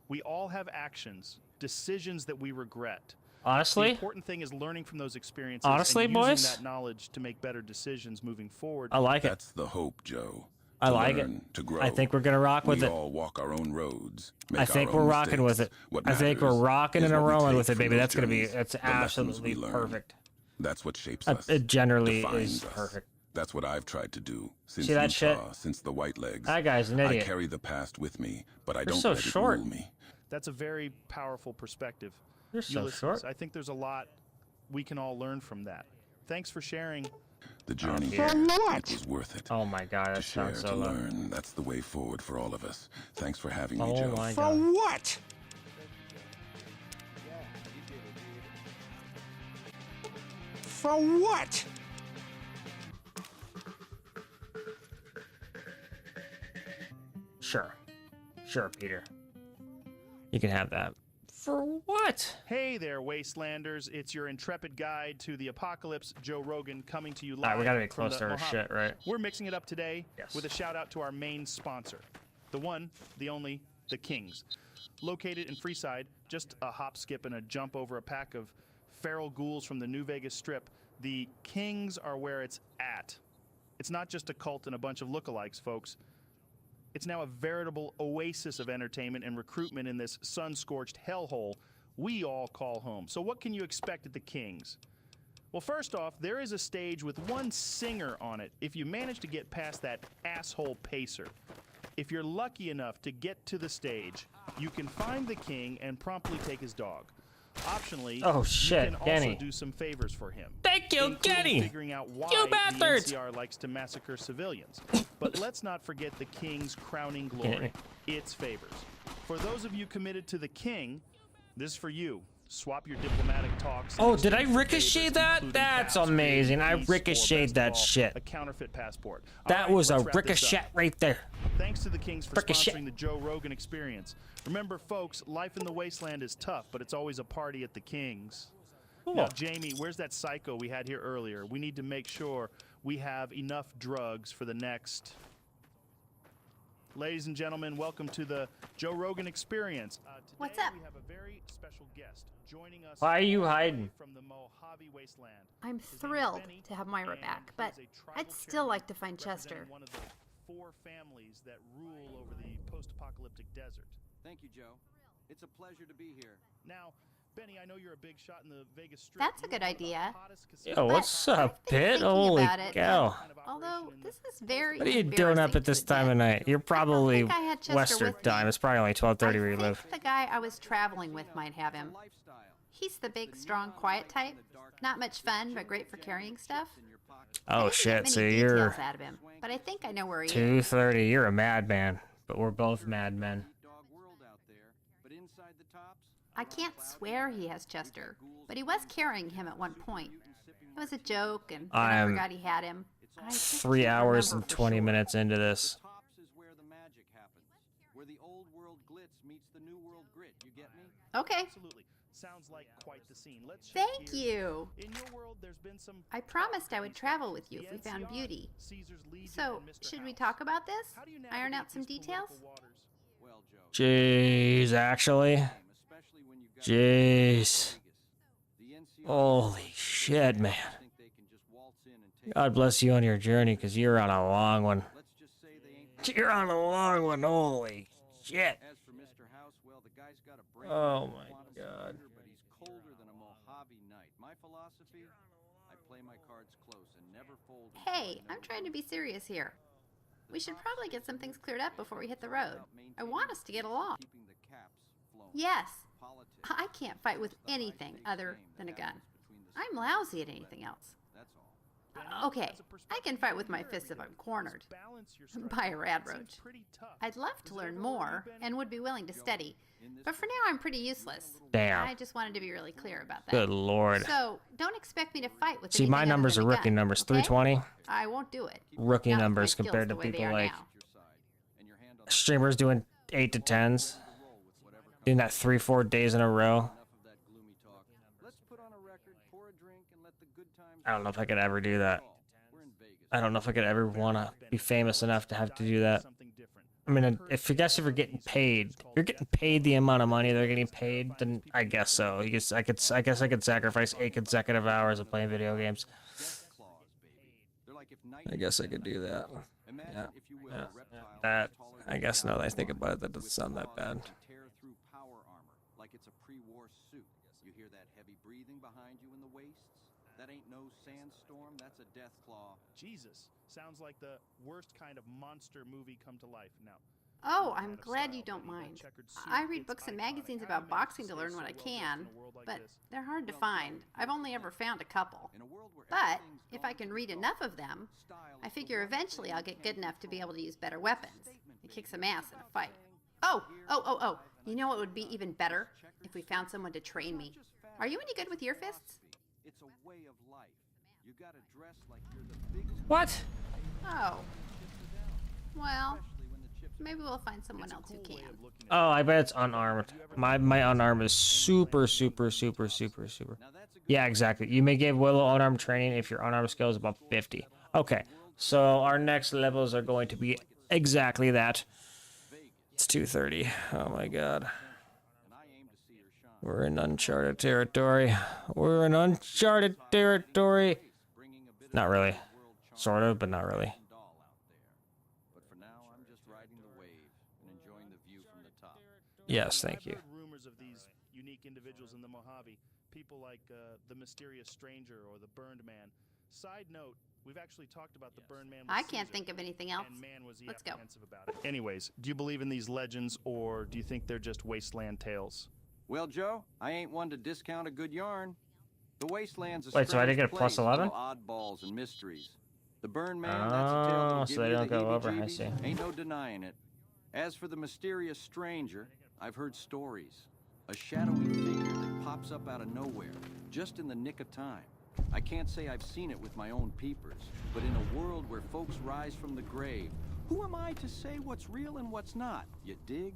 We all have actions, decisions that we regret. Honestly? The important thing is learning from those experiences Honestly, and boys? using that knowledge to make better decisions moving forward. I like it. That's the hope, Joe. I To like learn, it. To grow. I think we're gonna rock with we it. all walk our own roads. I think we're rocking with it. I think we're rocking and rolling with it, baby. That's gonna be, it's absolutely perfect. That's what shapes us. It generally defines is us. perfect. That's what I've tried to do since See that Utah, shit? since the White Legs. That guy's an idiot. I carry the past with me, but I You're don't so let short. it rule me. That's a very powerful perspective. You're so Ulysses. short. I think there's a lot we can all learn from that. Thanks for sharing. The journey here. it was worth it. Oh my god, To that share, sounds so to low. learn, that's the way forward for all of us. Thanks for having me, Oh Joe. my god. what? For what? Sure. Sure, Peter. You can have that. For what? Hey there, Wastelanders. It's your intrepid guide to the apocalypse, Joe Rogan, coming to you live. Alright, we gotta be from close the to our Mojave. shit, right? We're mixing it up today Yes. with a shout out to our main sponsor, the one, the only, the Kings. Located in Freeside, just a hop, skip, and a jump over a pack of feral ghouls from the New Vegas Strip, the Kings are where it's at. It's not just a cult and a bunch of lookalikes, folks. It's now a veritable oasis of entertainment and recruitment in this sun-scorched hellhole we all call home. So what can you expect at the Kings? Well, first off, there is a stage with one singer on it if you manage to get past that asshole pacer. If you're lucky enough to get to the stage, you can find the king and promptly take his dog. Optionally, Oh shit, you can Kenny. also do some favors for him. Thank you, including Kenny. Figuring out why You the bastards. NCR likes to massacre civilians. But let's not forget the king's crowning glory, its favors. For those of you committed to the king, this is for you. Swap your diplomatic talks. Oh, did I ricochet that? That's amazing. I ricocheted that shit. A counterfeit passport. That All right, was a let's wrap this ricochet up. right there. Thanks to the Kings for Ricochet. sponsoring the Joe Rogan Experience. Remember, folks, life in the wasteland is tough, but it's always a party at the Kings. Now, Jamie, where's that psycho we had here earlier? We need to make sure we have enough drugs for the next... Ladies and gentlemen, welcome to the Joe Rogan Experience. What's up? We have a very special guest joining us. Why are you hiding? From the Mojave Wasteland. I'm thrilled to have Moira back, but I'd still like to find Chester. One of the 4 families that rule over the post-apocalyptic desert. Thank you, Joe. It's a pleasure to be here. Now, Benny, I know you're a big shot in the Vegas Strip. That's a good idea. Yo, what's up, Pit? Holy cow. Although, this is very What are you doing up at this time of night? You're probably I had Chester Western with me. time. It's probably only 12:30 where you live. The guy I was traveling with might have him. He's the big, strong, quiet type. Not much fun, but great for carrying stuff. Oh shit, Many so details you're out of him, but I think I know where he is. 2:30. You're a madman, but we're both madmen. I can't swear he has Chester, but he was carrying him at one point. It was a joke, and then I I'm forgot he had him. I just 3 can't hours remember and for 20 sure. minutes into this. Where the old world glitz meets the new world grit, you get me? Okay. Absolutely. Sounds like quite the scene. Let's shift Thank gears. you. In your world, there's been some I promised I would travel with you if we found beauty. So, should we talk about this? Iron out some details? Jeez, actually. Jeez. Holy shit, man. God bless you on your journey, because you're on a long one. You're on a long one, holy shit. Oh my god. But he's colder than a Mojave night. My philosophy, I play my cards close and never fold. Hey, I'm trying to be serious here. We should probably get some things cleared up before we hit the road. I want us to get along. Yes. I can't fight with anything other than a gun. I'm lousy at anything else. Okay, I can fight with my fists if I'm cornered by a rad roach. I'd love to learn more and would be willing to study, but for now I'm pretty useless. Damn. I just wanted to be really clear about that. Good lord. So don't expect me to fight with See, my anything other numbers are than a rookie gun, numbers. okay? 320. I won't do it. Rookie Not with my numbers skills compared the to way they people are like now. streamers doing 8 to 10s. Doing that 3-4 days in a row. I don't know if I could ever do that. I don't know if I could ever want to be famous enough to have to do that. I mean, if you guys are getting paid, if you're getting paid the amount of money they're getting paid, then I guess so. I guess I could sacrifice 8 consecutive hours of playing video games. I guess I could do that. Yeah. Yeah. That, I guess now that I think about it, that doesn't sound that bad. Like it's a pre-war suit. You hear that heavy breathing behind you in the wastes? That ain't no sandstorm, that's a death claw. Jesus, sounds like the worst kind of monster movie come to life. Now, Oh, I'm glad you don't mind. I read books and magazines about boxing to learn what I can, but they're hard to find. I've only ever found a couple. But if I can read enough of them, I figure eventually I'll get good enough to be able to use better weapons and kick some ass in a fight. Oh! You know what would be even better? If we found someone to train me. Are you any good with your fists? It's a way of life. You gotta dress like you're the biggest. What? Oh. Well, maybe we'll find someone else who can. Oh, I bet it's unarmed. My unarmed is super. Yeah, exactly. You may give Willow unarmed training if your unarmed skill is above 50. Okay, so our next levels are going to be exactly that. It's 2:30. Oh my god. We're in uncharted territory. We're in uncharted territory. Not really. Sort of, but not really. But for now, I'm just riding the wave and enjoying the view from the top. Yes, thank you. I've heard rumors of these unique individuals in the Mojave. People like the mysterious stranger or the burned man. Side note, We've actually talked about the Burn Man. I can't think of anything else. Let's go. About it. Anyways, do you believe in these legends, or do you think they're just wasteland tales? Well, Joe, I ain't one to discount a good yarn. The wasteland's a Wait, so I didn't strange get a plus place, 11? full of oddballs and mysteries. The Burn Man, that's a tale that'll so give they you don't the go over, I heebie-jeebies. see. Ain't no denying it. As for the mysterious stranger, I've heard stories. A shadowy figure that pops up out of nowhere, just in the nick of time. I can't say I've seen it with my own peepers, but in a world where folks rise from the grave, who am I to say what's real and what's not? You dig?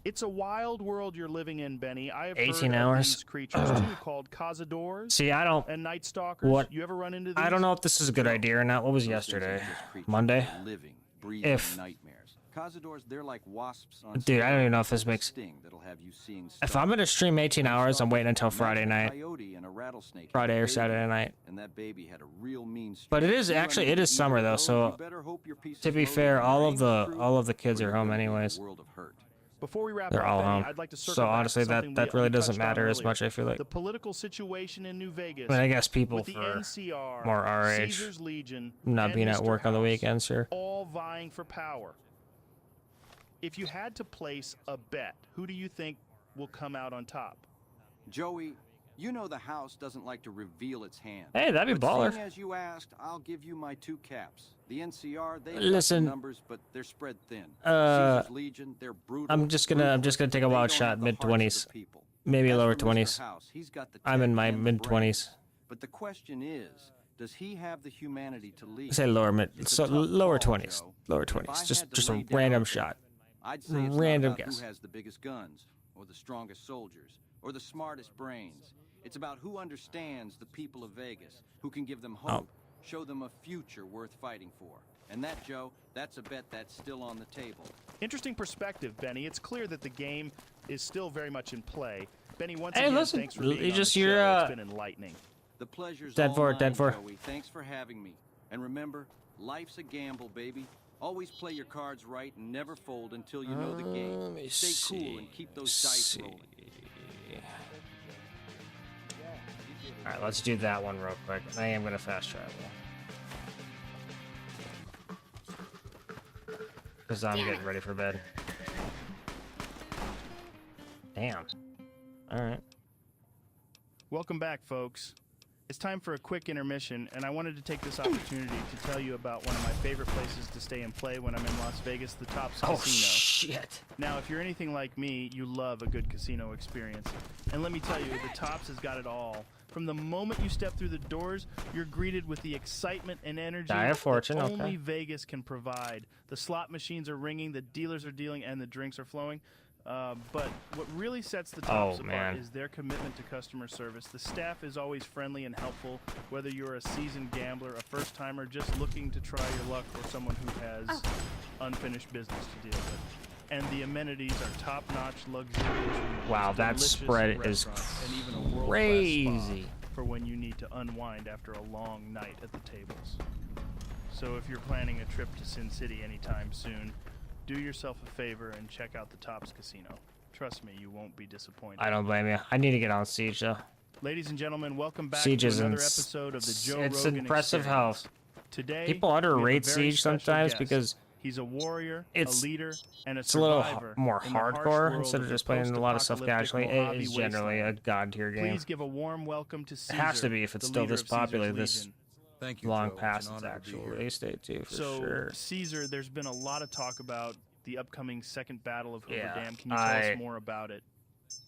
It's a wild world you're living in, Benny. I have 18 heard hours. of these creatures too, called cazadores. See, I don't. And night stalkers. What? You ever run into these? I don't know if this is a good idea or not. What was yesterday? Monday? Living, breathing If. nightmares. Cazadores, they're like wasps on Dude, I don't even know if this makes. sting that'll have you seeing If I'm gonna stream 18 hours, I'm waiting until Friday night. coyote and a rattlesnake Friday had a or baby, Saturday night. And that baby had a real mean streak. But it is You run actually into it is summer either though, of those, so you better hope your piece to is be loaded fair, and all your of aim the is true, all of the kids or are you're home gonna be in a anyways. world of hurt. Before we wrap They're up, all Benny, home. I'd like to circle So back to honestly, something that we really doesn't touched on matter as earlier. much. I feel like. The political situation in New Vegas. I mean, I guess people with the for NCR, more our age, Caesar's Legion, not and being at Mr. work on the House, weekends, sure. all vying for power. If you had to place a bet, who do you think will come out on top? Joey, you know the house doesn't like to reveal its hand. Hey, that'd be But baller. seeing as you asked, I'll give you my two caps. The NCR, they Listen, got the numbers, but they're spread thin. Uh, Caesar's Legion, they're brutal. I'm just gonna take a They wild don't shot, have the mid hearts of the 20s, people. maybe As lower for Mr. 20s. House, he's got the I'm in tech my and the mid brains. 20s. But the question is, does he have the humanity to lead? Say lower mid, It's a so tough lower call, 20s, Joe. lower If I 20s. had Just to a lay down random a bet, shot. I'd say it's Random not about guess. who has the biggest guns, or the strongest soldiers, or the smartest brains. It's about who understands the people of Vegas, who can give them hope, show them a future worth fighting for. And that, Joe, that's a bet that's still on the table. Interesting perspective, Benny. It's clear that the game is still very much in play. Benny, once Hey, again, listen, thanks for being you on just- the show. you're, It's been enlightening. The pleasure's Dead all for it, mine, dead for it. Joey. Thanks for having me. And remember, life's a gamble, baby. Always play your cards right and never fold until you know the game. Stay cool and keep those dice rolling. All right, let's do that one real quick. I am gonna fast travel because I'm getting ready for bed. Damn. All right. Welcome back, folks. It's time for a quick intermission, and I wanted to take this opportunity to tell you about one of my favorite places to stay and play when I'm in Las Vegas, the Tops Oh, Casino. shit. Now, if you're anything like me, you love a good casino experience. And let me tell you, the Tops has got it all. From the moment you step through the doors, you're greeted with the excitement and energy Die of Fortune, that okay. only Vegas can provide. The slot machines are ringing, the dealers are dealing, and the drinks are flowing. But what really sets the Tops apart man. is their commitment to customer service. The staff is always friendly and helpful, whether you're a seasoned gambler, a first-timer just looking to try your luck, or someone who has unfinished business to deal with. And the amenities are top-notch, luxurious. Wow, that delicious spread is restaurants, and even a world-class crazy. spa for when you need to unwind after a long night at the tables. So if you're planning a trip to Sin City anytime soon, do yourself a favor and check out the Tops Casino. Trust me, you won't be disappointed. I don't blame you. I need to get on Siege though. Ladies and gentlemen, welcome back Siege to is another episode of the Joe it's Rogan impressive Experience. how Today, people we have a underrate very Siege special sometimes guest. because he's a warrior, it's a leader, and a it's a little survivor more in the harsh hardcore world instead of the just playing a lot of stuff casually. post-apocalyptic It is Mojave generally a wasteland. god tier game. Please give a warm welcome to Caesar, It has to be if it's the still leader this of Caesar's popular this Legion. Thank you, long Joe. It's past an its honor to be actual here. release date too, for So, sure. Caesar, there's been a lot of talk about the upcoming second battle of Hoover Yeah, Dam. Can you tell us more about it?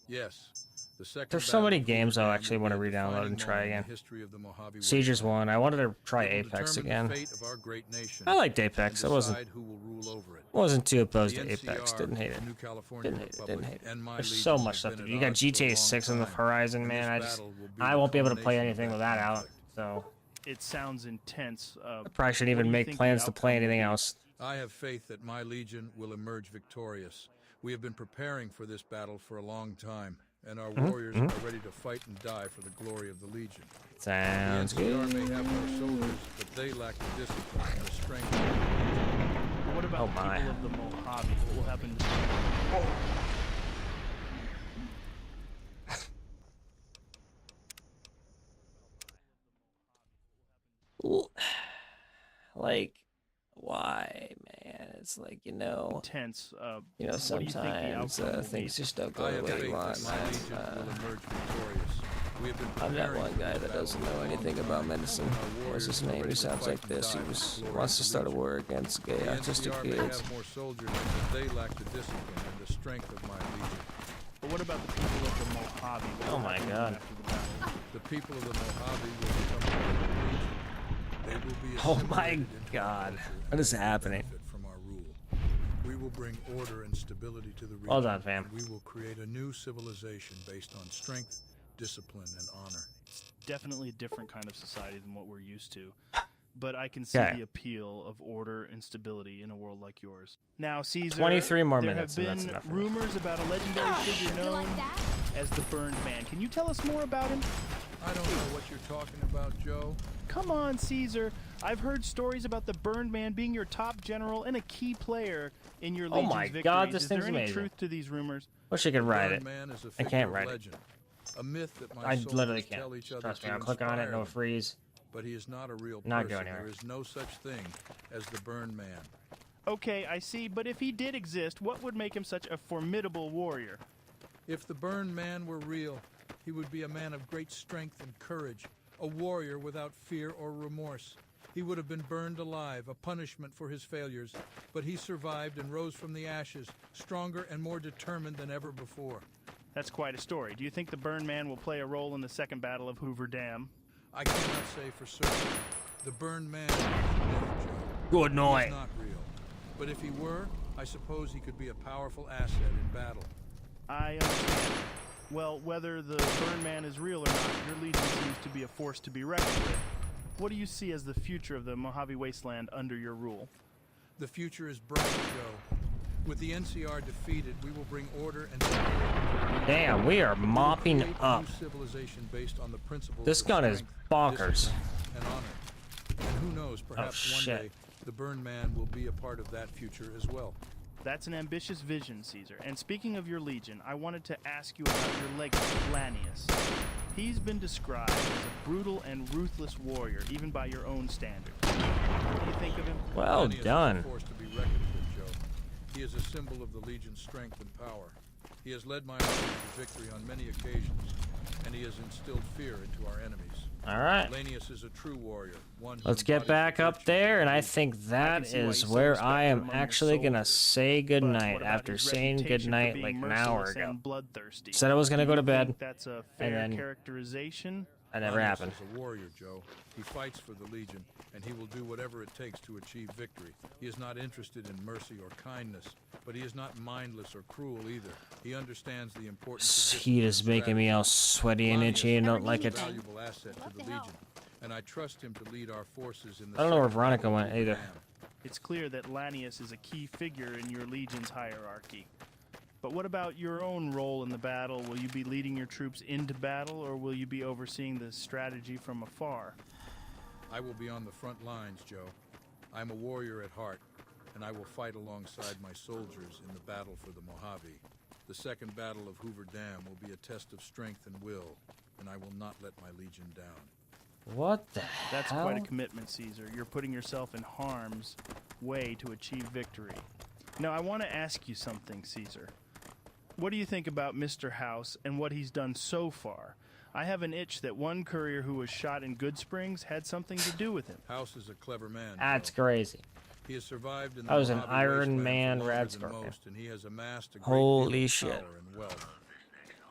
Yes. The second There's so battle many of games Hoover I Dam actually will want to be a re-download defining and try moment in again. the history of the Mojave Siege is Wasteland. one. I wanted to try It will Apex determine again. the fate of our great nation I liked Apex. I and wasn't decide who will rule over it. wasn't too opposed The to Apex. NCR, Didn't hate it. the New California Didn't hate it. Republic, Didn't hate it. and my There's legion so have much stuff been to at do. You got odds for a GTA long 6 on the time, horizon, and man. this battle will be I the won't be able to play culmination of anything that with that out. conflict. So It sounds intense. I probably shouldn't what even do you make think the plans to play outcome will anything be? else. I have faith that my legion will emerge victorious. We have been preparing for this battle for a long time, and our warriors are ready to fight and die for the glory of the legion. Sounds the NCR good. may have more soldiers, but they lack the discipline and the strength. But what about Oh the my. people of the Mojave? What will happen to Like, why, man? It's like, Intense. you know, What do you think the sometimes outcome will be? things just don't go I the have way faith you want, that my man. legion will emerge victorious. We have been I'm that preparing one for guy this that battle doesn't for a know long anything time. about medicine. Our What's warriors his are name? ready He to sounds fight like and this. die He for was, the glory wants of to the start a Legion. war against gay The autistic NCR may kids. have more soldiers, but they lack the discipline and the strength of my legion. But what about the people of the Mojave? What Oh will my happen to them God. after the battle? The people of the Mojave will become part of the Legion. They will be Oh my assimilated into our God. culture What and is they will happening? benefit from our rule. We will bring order and stability to the region. Hold on, fam. We will create a new civilization based on strength, discipline, and honor. Definitely a different kind of society than what we're used to. But I can see Okay. the appeal of order and stability in a world like yours. Now, Caesar, 23 more there minutes, and have that's been enough for me. rumors about a legendary figure known as the Burned Man. Can you tell us more about him? I don't know what you're talking about, Joe. Come on, Caesar. I've heard stories about the Burned Man being your top general and a key player in your Oh Legion's my victories. God, this Is thing's there any amazing. truth to these rumors? Wish I could ride Burned it. Man is a I figure can't of ride it. legend, a myth that my I soldiers literally tell can't. each other Trust me, to I'll click on it, no inspire them. freeze. But he is not a real Not person. going anywhere. There is no such thing as the Burned Man. Okay, I see, but if he did exist, what would make him such a formidable warrior? If the Burned Man were real, he would be a man of great strength and courage, a warrior without fear or remorse. He would have been burned alive, a punishment for his failures, but he survived and rose from the ashes, stronger and more determined than ever before. That's quite a story. Do you think the Burned Man will play a role in the Second Battle of Hoover Dam? I cannot say for certain. The Burned Man is a myth, Joe. Good He night. is not real. But if he were, I suppose he could be a powerful asset in battle. I understand. Well, whether the Burned Man is real or not, your Legion seems to be a force to be reckoned with. What do you see as the future of the Mojave Wasteland under your rule? The future is bright, Joe. With the NCR defeated, we will bring order and stability. Damn, we are mopping Create a up. new civilization based on the principles This of gun is strength, bonkers. discipline, and honor. And who knows, perhaps one shit. day the Burned Man will be a part of that future as well. That's an ambitious vision, Caesar. And speaking of your Legion, I wanted to ask you about your legacy, Lanius. He's been described as a brutal and ruthless warrior, even by your own standards. What do you think of him? Well Lanius is a done. force to be reckoned with, Joe. He is a symbol of the Legion's strength and power. He has led my army to victory on many occasions, and he has instilled fear into our enemies. All right. Lanius is a true warrior. One who Let's get embodies back the up virtues there, of and I Legion. think that see why is you so where respect I him am among your actually gonna soldiers. say But goodnight what about after his saying reputation for goodnight being like an hour merciless ago. and bloodthirsty? Said I was gonna Do go you to bed, think that's a fair then characterization? that never Lanius happened. is a warrior, Joe. He fights for the Legion, and he will do whatever it takes to achieve victory. He is not interested in mercy or kindness, but he is not mindless or cruel either. He understands the importance of Heat is discipline and making me all strategy. sweaty and Lanius itchy and don't is like a it. valuable asset to the Legion, and I trust him to lead our forces in the I don't know where second Veronica battle of went either. Vietnam. It's clear that Lanius is a key figure in your Legion's hierarchy. But what about your own role in the battle? Will you be leading your troops into battle, or will you be overseeing the strategy from afar? I will be on the front lines, Joe. I'm a warrior at heart, and I will fight alongside my soldiers in the battle for the Mojave. The second battle of Hoover Dam will be a test of strength and will, and I will not let my Legion down. What the That's hell? quite a commitment, Caesar. You're putting yourself in harm's way to achieve victory. Now, I want to ask you something, Caesar. What do you think about Mr. House and what he's done so far? I have an itch that one courier who was shot in Good Springs had something to do with him. House is a clever man. That's Joe. crazy. He has survived in the I was an Mojave Iron wasteland Man for rad longer than scorpion. most, and he has amassed a great Holy deal of shit. power and wealth.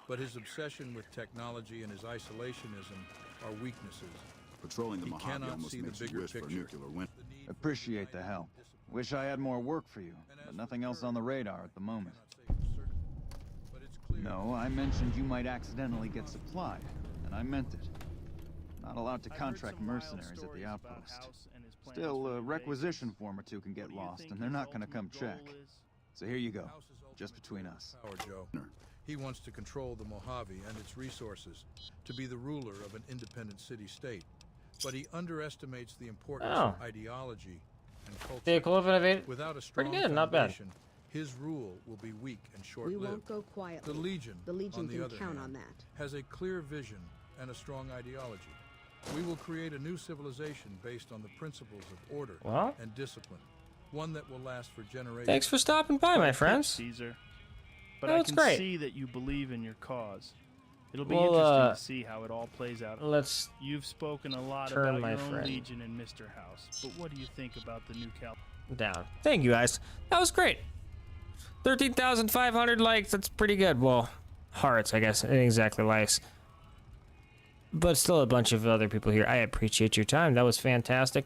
But his obsession with technology and his isolationism are weaknesses. Patrolling the He Mojave cannot almost see the makes you bigger wish for a picture. nuclear winter. Appreciate the help. Wish I had more work for you, but nothing else on the radar at the moment. No, I mentioned you might accidentally get supplied, and I meant it. Not allowed to contract mercenaries at the outpost. Still, a requisition form or two can get lost, and they're not gonna come check. So here you go, just between us. Power, Joe. He wants to control the Mojave and its resources, to be the ruler of an independent city-state. But he underestimates the importance of ideology and culture. The equivalent of it. Without a strong Pretty good, not bad. foundation, his rule will be weak and We short-lived. won't go quietly. The Legion, The Legion on the can other count hand, on that. has a clear vision and a strong ideology. We will create a new civilization based on the principles of order Well? and discipline. One that will last for generations. Thanks for stopping by, my friends. Caesar. But No, I it's can great. see that you believe in your cause. It'll be Well, interesting to see how it all plays out. Let's You've spoken a lot turn about my your own friend Legion and Mr. House, but what do you think about the new Cal? down. Thank you, guys. That was great. 13,500 likes. That's pretty good. Well, hearts, I guess. It ain't exactly likes. But still a bunch of other people here. I appreciate your time. That was fantastic.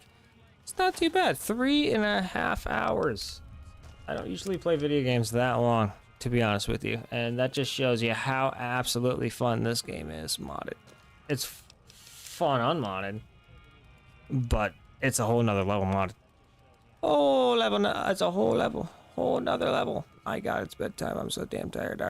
It's not too bad. 3.5 hours. I don't usually play video games that long, to be honest with you. And that just shows you how absolutely fun this game is modded. It's fun unmodded, but it's a whole nother level modded. Oh, level, it's a whole level, whole nother level. My God, it's bedtime. I'm so damn tired.